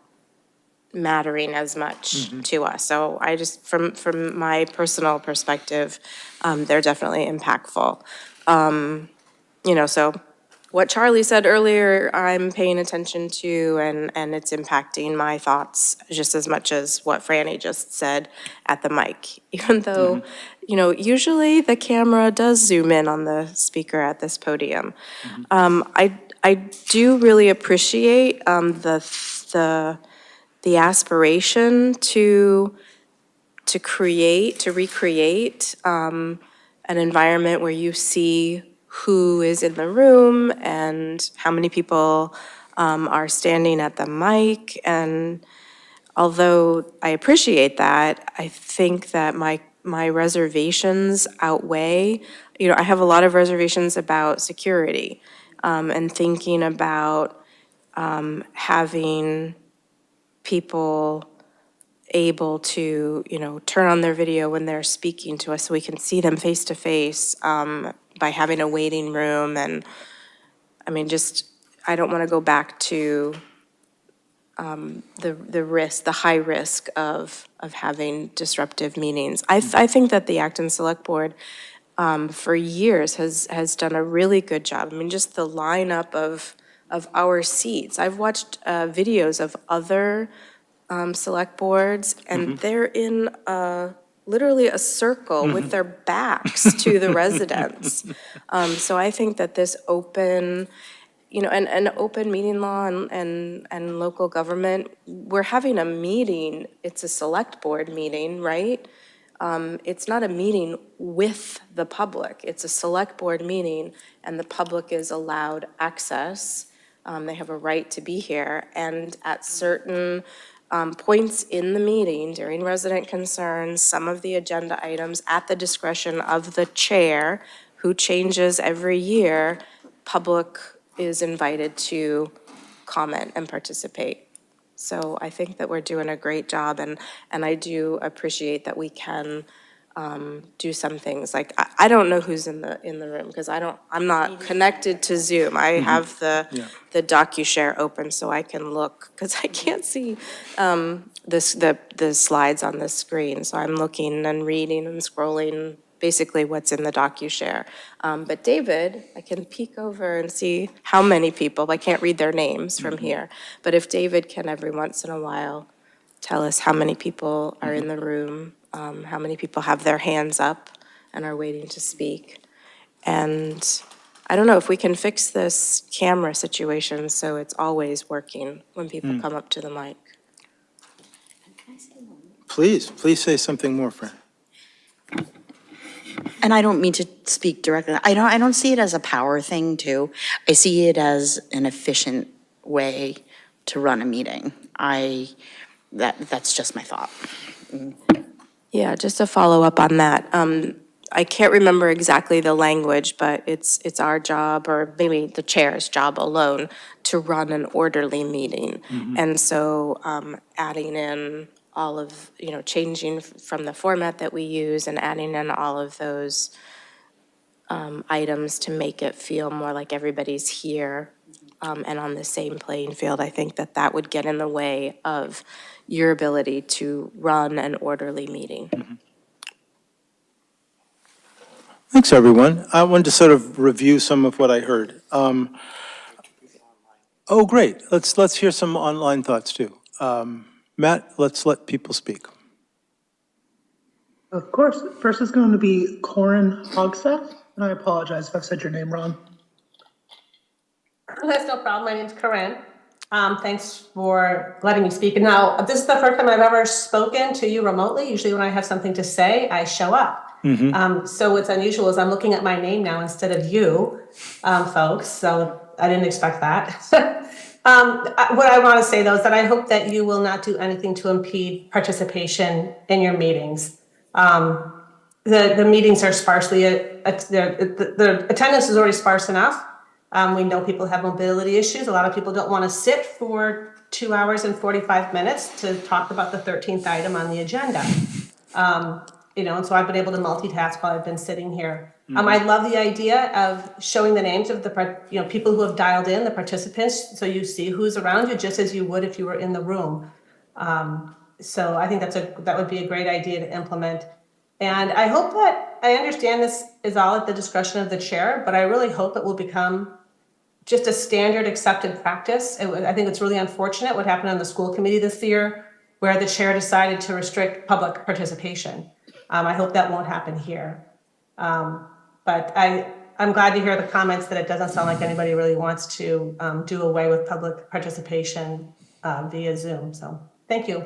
mattering as much to us. So I just, from my personal perspective, they're definitely impactful. So what Charlie said earlier, I'm paying attention to, and it's impacting my thoughts just as much as what Franny just said at the mic. Even though, usually the camera does zoom in on the speaker at this podium. I do really appreciate the aspiration to recreate an environment where you see who is in the room and how many people are standing at the mic. And although I appreciate that, I think that my reservations outweigh, I have a lot of reservations about security, and thinking about having people able to, turn on their video when they're speaking to us so we can see them face to face, by having a waiting room. And I don't want to go back to the high risk of having disruptive meetings. I think that the Acton Select Board for years has done a really good job. Just the lineup of our seats. I've watched videos of other select boards, and they're in literally a circle with their backs to the residents. So I think that this open, an open meeting law and local government, we're having a meeting, it's a select board meeting, right? It's not a meeting with the public, it's a select board meeting, and the public is allowed access. They have a right to be here, and at certain points in the meeting, during resident concerns, some of the agenda items at the discretion of the chair, who changes every year, public is invited to comment and participate. So I think that we're doing a great job, and I do appreciate that we can do some things. Like, I don't know who's in the room, because I'm not connected to Zoom. I have the DocuShare open so I can look, because I can't see the slides on the screen. So I'm looking and reading and scrolling basically what's in the DocuShare. But David, I can peek over and see how many people, I can't read their names from here. But if David can every once in a while tell us how many people are in the room, how many people have their hands up and are waiting to speak. And I don't know if we can fix this camera situation so it's always working when people come up to the mic. Please say something more, Fran. And I don't mean to speak directly, I don't see it as a power thing too. I see it as an efficient way to run a meeting. That's just my thought. Yeah, just to follow up on that, I can't remember exactly the language, but it's our job, or maybe the chair's job alone, to run an orderly meeting. And so adding in all of, changing from the format that we use and adding in all of those items to make it feel more like everybody's here and on the same playing field, I think that would get in the way of your ability to run an orderly meeting. Thanks, everyone. I wanted to sort of review some of what I heard. Oh, great. Let's hear some online thoughts, too. Matt, let's let people speak. Of course. First is going to be Corin Hogseth, and I apologize if I've said your name wrong. That's no problem. My name's Corinne. Thanks for letting me speak. And now, this is the first time I've ever spoken to you remotely. Usually when I have something to say, I show up. So what's unusual is I'm looking at my name now instead of you, folks. So I didn't expect that. What I want to say, though, is that I hope that you will not do anything to impede participation in your meetings. The meetings are sparsely, the attendance is already sparse enough. We know people have mobility issues. A lot of people don't want to sit for 2 hours and 45 minutes to talk about the 13th item on the agenda. And so I've been able to multitask while I've been sitting here. I love the idea of showing the names of the people who have dialed in, the participants, so you see who's around you, just as you would if you were in the room. So I think that would be a great idea to implement. And I hope that, I understand this is all at the discretion of the chair, but I really hope it will become just a standard accepted practice. I think it's really unfortunate what happened on the school committee this year, where the chair decided to restrict public participation. I hope that won't happen here. But I'm glad to hear the comments that it doesn't sound like anybody really wants to do away with public participation via Zoom. So thank you.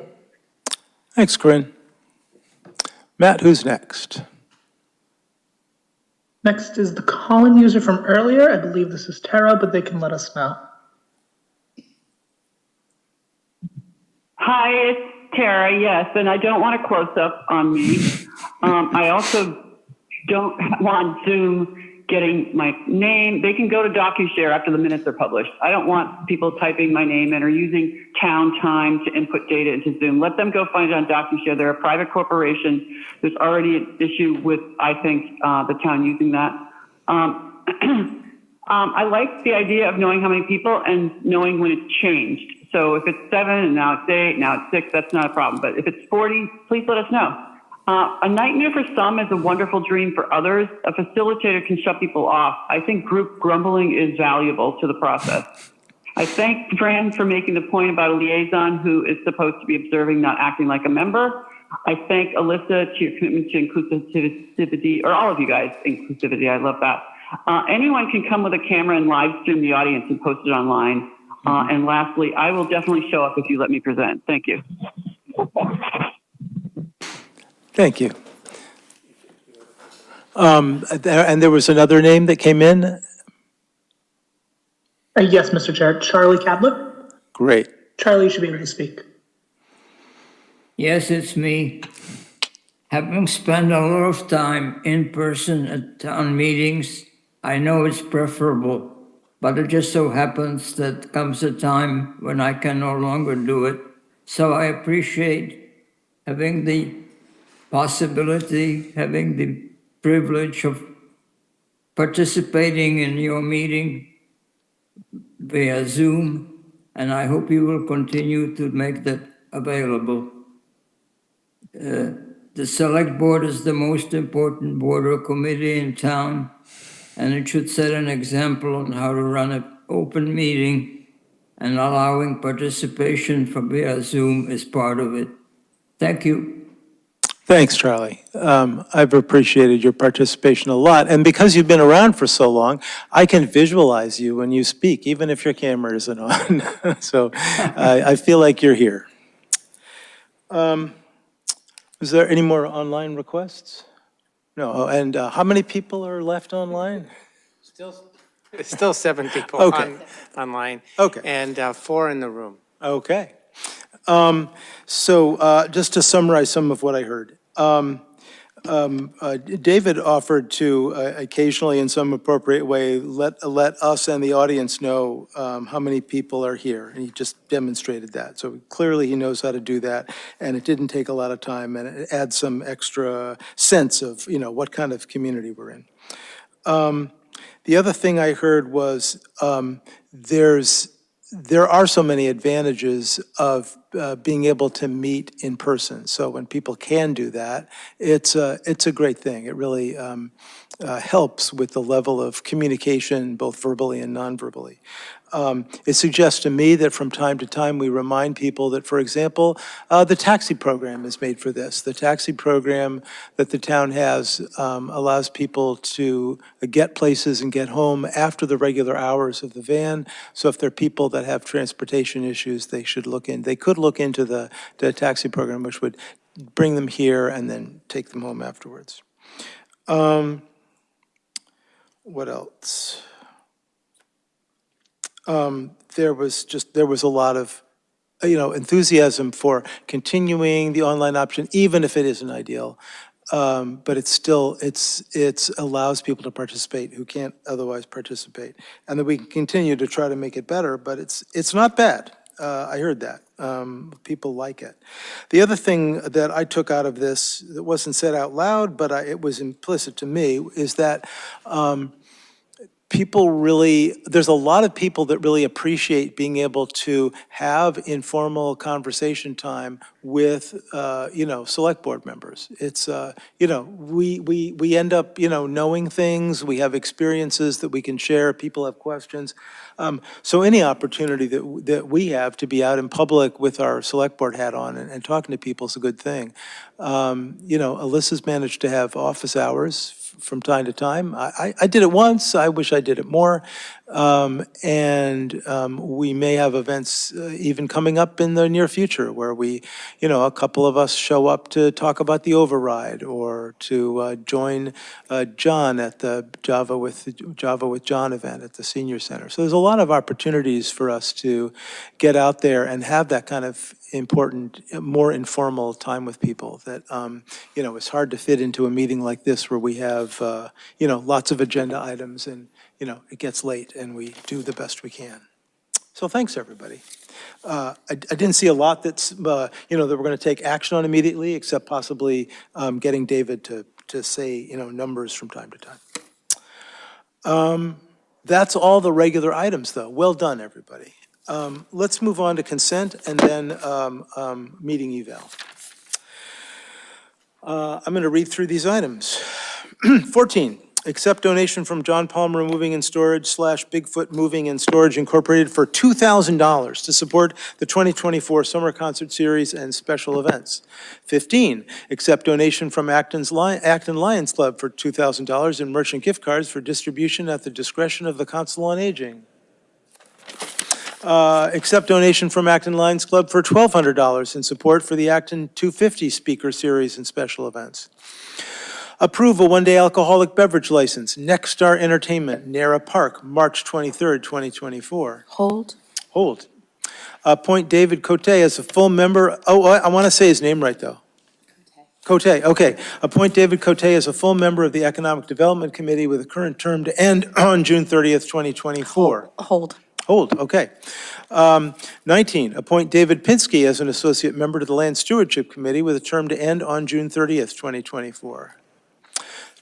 Thanks, Corinne. Matt, who's next? Next is the call-in user from earlier. I believe this is Tara, but they can let us know. Hi, it's Tara, yes, and I don't want a close-up on me. I also don't want Zoom getting my name. They can go to DocuShare after the minutes are published. I don't want people typing my name in or using town time to input data into Zoom. Let them go find it on DocuShare. They're a private corporation. There's already an issue with, I think, the town using that. I like the idea of knowing how many people and knowing when it's changed. So if it's 7 and now it's 8, now it's 6, that's not a problem. But if it's 40, please let us know. A nightmare for some is a wonderful dream for others. A facilitator can shut people off. I think group grumbling is valuable to the process. I thank Fran for making the point about a liaison who is supposed to be observing, not acting like a member. I thank Alyssa to your commitment to inclusivity, or all of you guys, inclusivity, I love that. Anyone can come with a camera and live stream the audience and post it online. And lastly, I will definitely show up if you let me present. Thank you. Thank you. And there was another name that came in? Yes, Mr. Chair. Charlie Cadlip. Great. Charlie, you should be able to speak. Yes, it's me. Having spent a lot of time in person at town meetings, I know it's preferable, but it just so happens that comes a time when I can no longer do it. So I appreciate having the possibility, having the privilege of participating in your meeting via Zoom, and I hope you will continue to make that available. The select board is the most important board or committee in town, and it should set an example on how to run an open meeting, and allowing participation from via Zoom is part of it. Thank you. Thanks, Charlie. I've appreciated your participation a lot. And because you've been around for so long, I can visualize you when you speak, even if your camera isn't on. So I feel like you're here. Is there any more online requests? No. Oh, and how many people are left online? There's still 7 people Okay. online. Okay. And 4 in the room. Okay. Just to summarize some of what I heard. David offered to occasionally, in some appropriate way, let us and the audience know how many people are here, and he just demonstrated that. So clearly he knows how to do that, and it didn't take a lot of time, and it adds some extra sense of, what kind of community we're in. The other thing I heard was there are so many advantages of being able to meet in person. So when people can do that, it's a great thing. It really helps with the level of communication, both verbally and non-verbally. It suggests to me that from time to time we remind people that, for example, the taxi program is made for this. The taxi program that the town has allows people to get places and get home after the regular hours of the van. So if there are people that have transportation issues, they could look into the taxi program, which would bring them here and then take them home afterwards. What else? There was a lot of, enthusiasm for continuing the online option, even if it isn't ideal. But it allows people to participate who can't otherwise participate. And that we can continue to try to make it better, but it's not bad. I heard that. People like it. The other thing that I took out of this that wasn't said out loud, but it was implicit to me, is that there's a lot of people that really appreciate being able to have informal conversation time with, select board members. It's, we end up, knowing things, we have experiences that we can share, people have questions. So any opportunity that we have to be out in public with our select board hat on and talking to people is a good thing. Alyssa's managed to have office hours from time to time. I did it once. I wish I did it more. We may have events even coming up in the near future where a couple of us show up to talk about the override or to join John at the Java with John event at the Senior Center. So there's a lot of opportunities for us to get out there and have that kind of important, more informal time with people that, it's hard to fit into a meeting like this where we have, lots of agenda items and, it gets late and we do the best we can. So thanks, everybody. I didn't see a lot that's, that we're going to take action on immediately, except possibly getting David to say, numbers from time to time. That's all the regular items, though. Well done, everybody. Let's move on to consent and then meeting eval. I'm going to read through these items. 14, accept donation from John Palmer Moving and Storage / Bigfoot Moving and Storage Incorporated for $2,000 to support the 2024 Summer Concert Series and special events. 15, accept donation from Acton Lions Club for $2,000 in merchant gift cards for distribution at the discretion of the Council on Aging. Accept donation from Acton Lions Club for $1,200 in support for the Acton 250 Speaker Series and special events. Approve a one-day alcoholic beverage license, Next Star Entertainment, Nara Park, March 23rd, 2024. Hold. Appoint David Cote as a full member. I want to say his name right, though. Cote, okay. Appoint David Cote as a full member of the Economic Development Committee with a current term to end on June 30th, 2024. Hold. Hold, okay. 19, appoint David Pinsky as an associate member to the Land Stewardship Committee with a term to end on June 30th, 2024.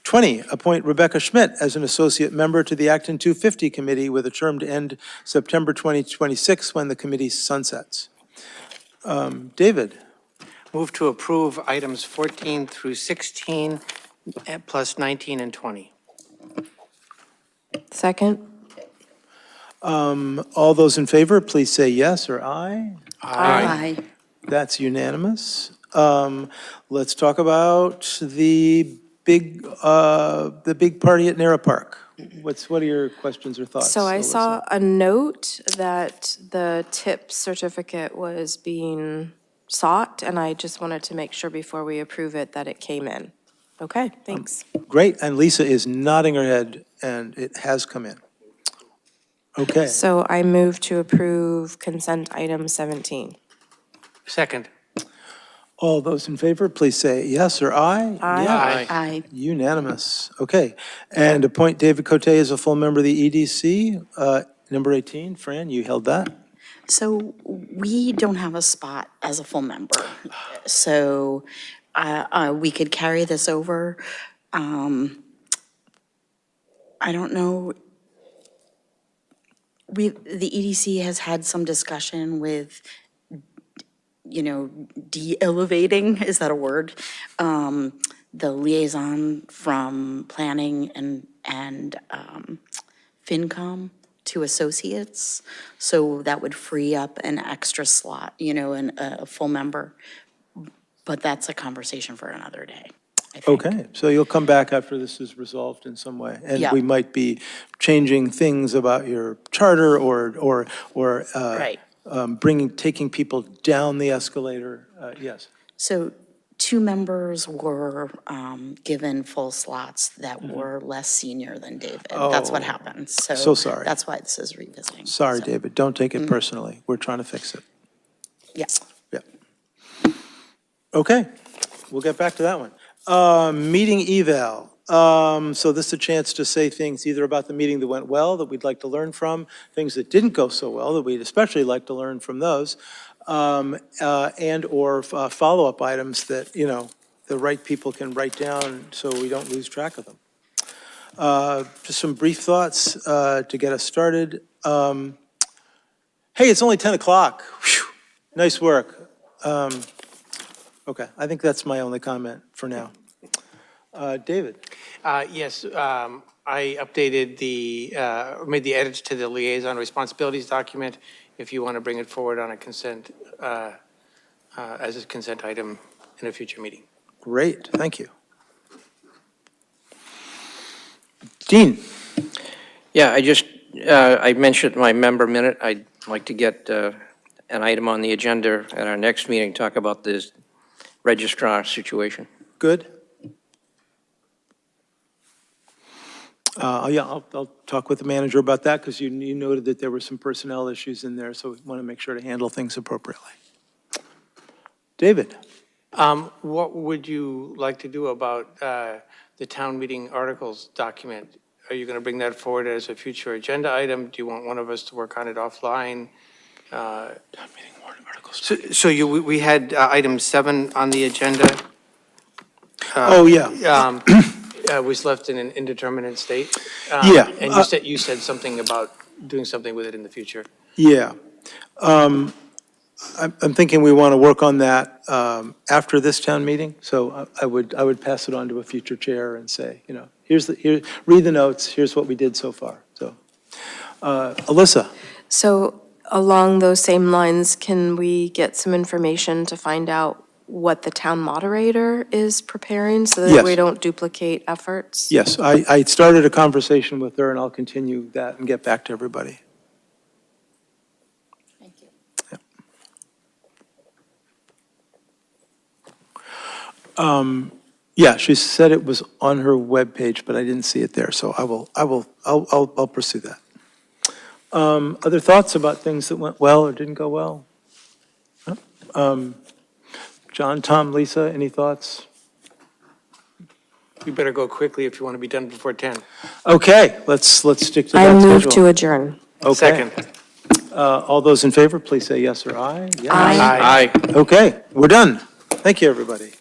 20, appoint Rebecca Schmidt as an associate member to the Acton 250 Committee with a term to end September 2026 when the committee sunsets. David? Move to approve items 14 through 16, plus 19 and 20. Second. All those in favor, please say yes or aye. Aye. That's unanimous. Let's talk about the big party at Nara Park. What are your questions or thoughts? So I Alyssa? saw a note that the tip certificate was being sought, and I just wanted to make sure before we approve it that it came in. Okay, thanks. Great, and Lisa is nodding her head, and it has come in. Okay. So I move to approve consent item 17. Second. All those in favor, please say yes or aye. Aye. Aye. Unanimous. Okay. And appoint David Cote as a full member of the EDC. Number 18, Fran, you held that. So we don't have a spot as a full member. So we could carry this over. I don't know. The EDC has had some discussion with, de-elevating, is that a word? The liaison from planning and FinCom to associates. So that would free up an extra slot, and a full member. But that's a conversation for another day, I think. Okay, so you'll come back after this is resolved in some way. And Yeah. we might be changing things about your charter or Right. taking people down the escalator. Yes. So 2 members were given full slots that were less senior than David. That's what Oh, happened. so sorry. That's why this is revisiting. Sorry, So, David, don't take it personally. We're trying to fix it. Yeah. Yeah. Okay, we'll get back to that one. Meeting eval. So this is a chance to say things either about the meeting that went well, that we'd like to learn from, things that didn't go so well, that we'd especially like to learn from those, and/or follow-up items that, the right people can write down so we don't lose track of them. Just some brief thoughts to get us started. Hey, it's only 10 o'clock. Whew. Nice work. Okay, I think that's my only comment for now. David? Yes, I updated made the edits to the liaison responsibilities document. If you want to bring it forward on a consent, as a consent item in a future meeting. Great, thank you. Dean? Yeah, I mentioned my member minute. I'd like to get an item on the agenda at our next meeting, talk about this registrar situation. Good? Yeah, I'll talk with the manager about that, because you noted that there were some personnel issues in there, so we want to make sure to handle things appropriately. David? What would you like to do about the town meeting articles document? Are you going to bring that forward as a future agenda item? Do you want one of us to work on it offline? Town meeting warrant articles. So we had item 7 on the agenda. Oh, yeah. Was left in an indeterminate state. Yeah. And you said something about doing something with it in the future. Yeah. I'm thinking we want to work on that after this town meeting, so I would pass it on to a future chair and say, read the notes, here's what we did so far. So, Alyssa? So along those same lines, can we get some information to find out what the town moderator is preparing so that Yes. we don't duplicate efforts? Yes, I started a conversation with her, and I'll continue that and get back to everybody. Thank you. Yeah, she said it was on her webpage, but I didn't see it there, so I'll pursue that. Other thoughts about things that went well or didn't go well? John, Tom, Lisa, any thoughts? We better go quickly if you want to be done before 10. Okay, let's stick to I that move schedule. to adjourn. Okay. Second. All those in favor, please say yes or aye. Yes. Aye. Aye. Okay, we're done. Thank you, everybody.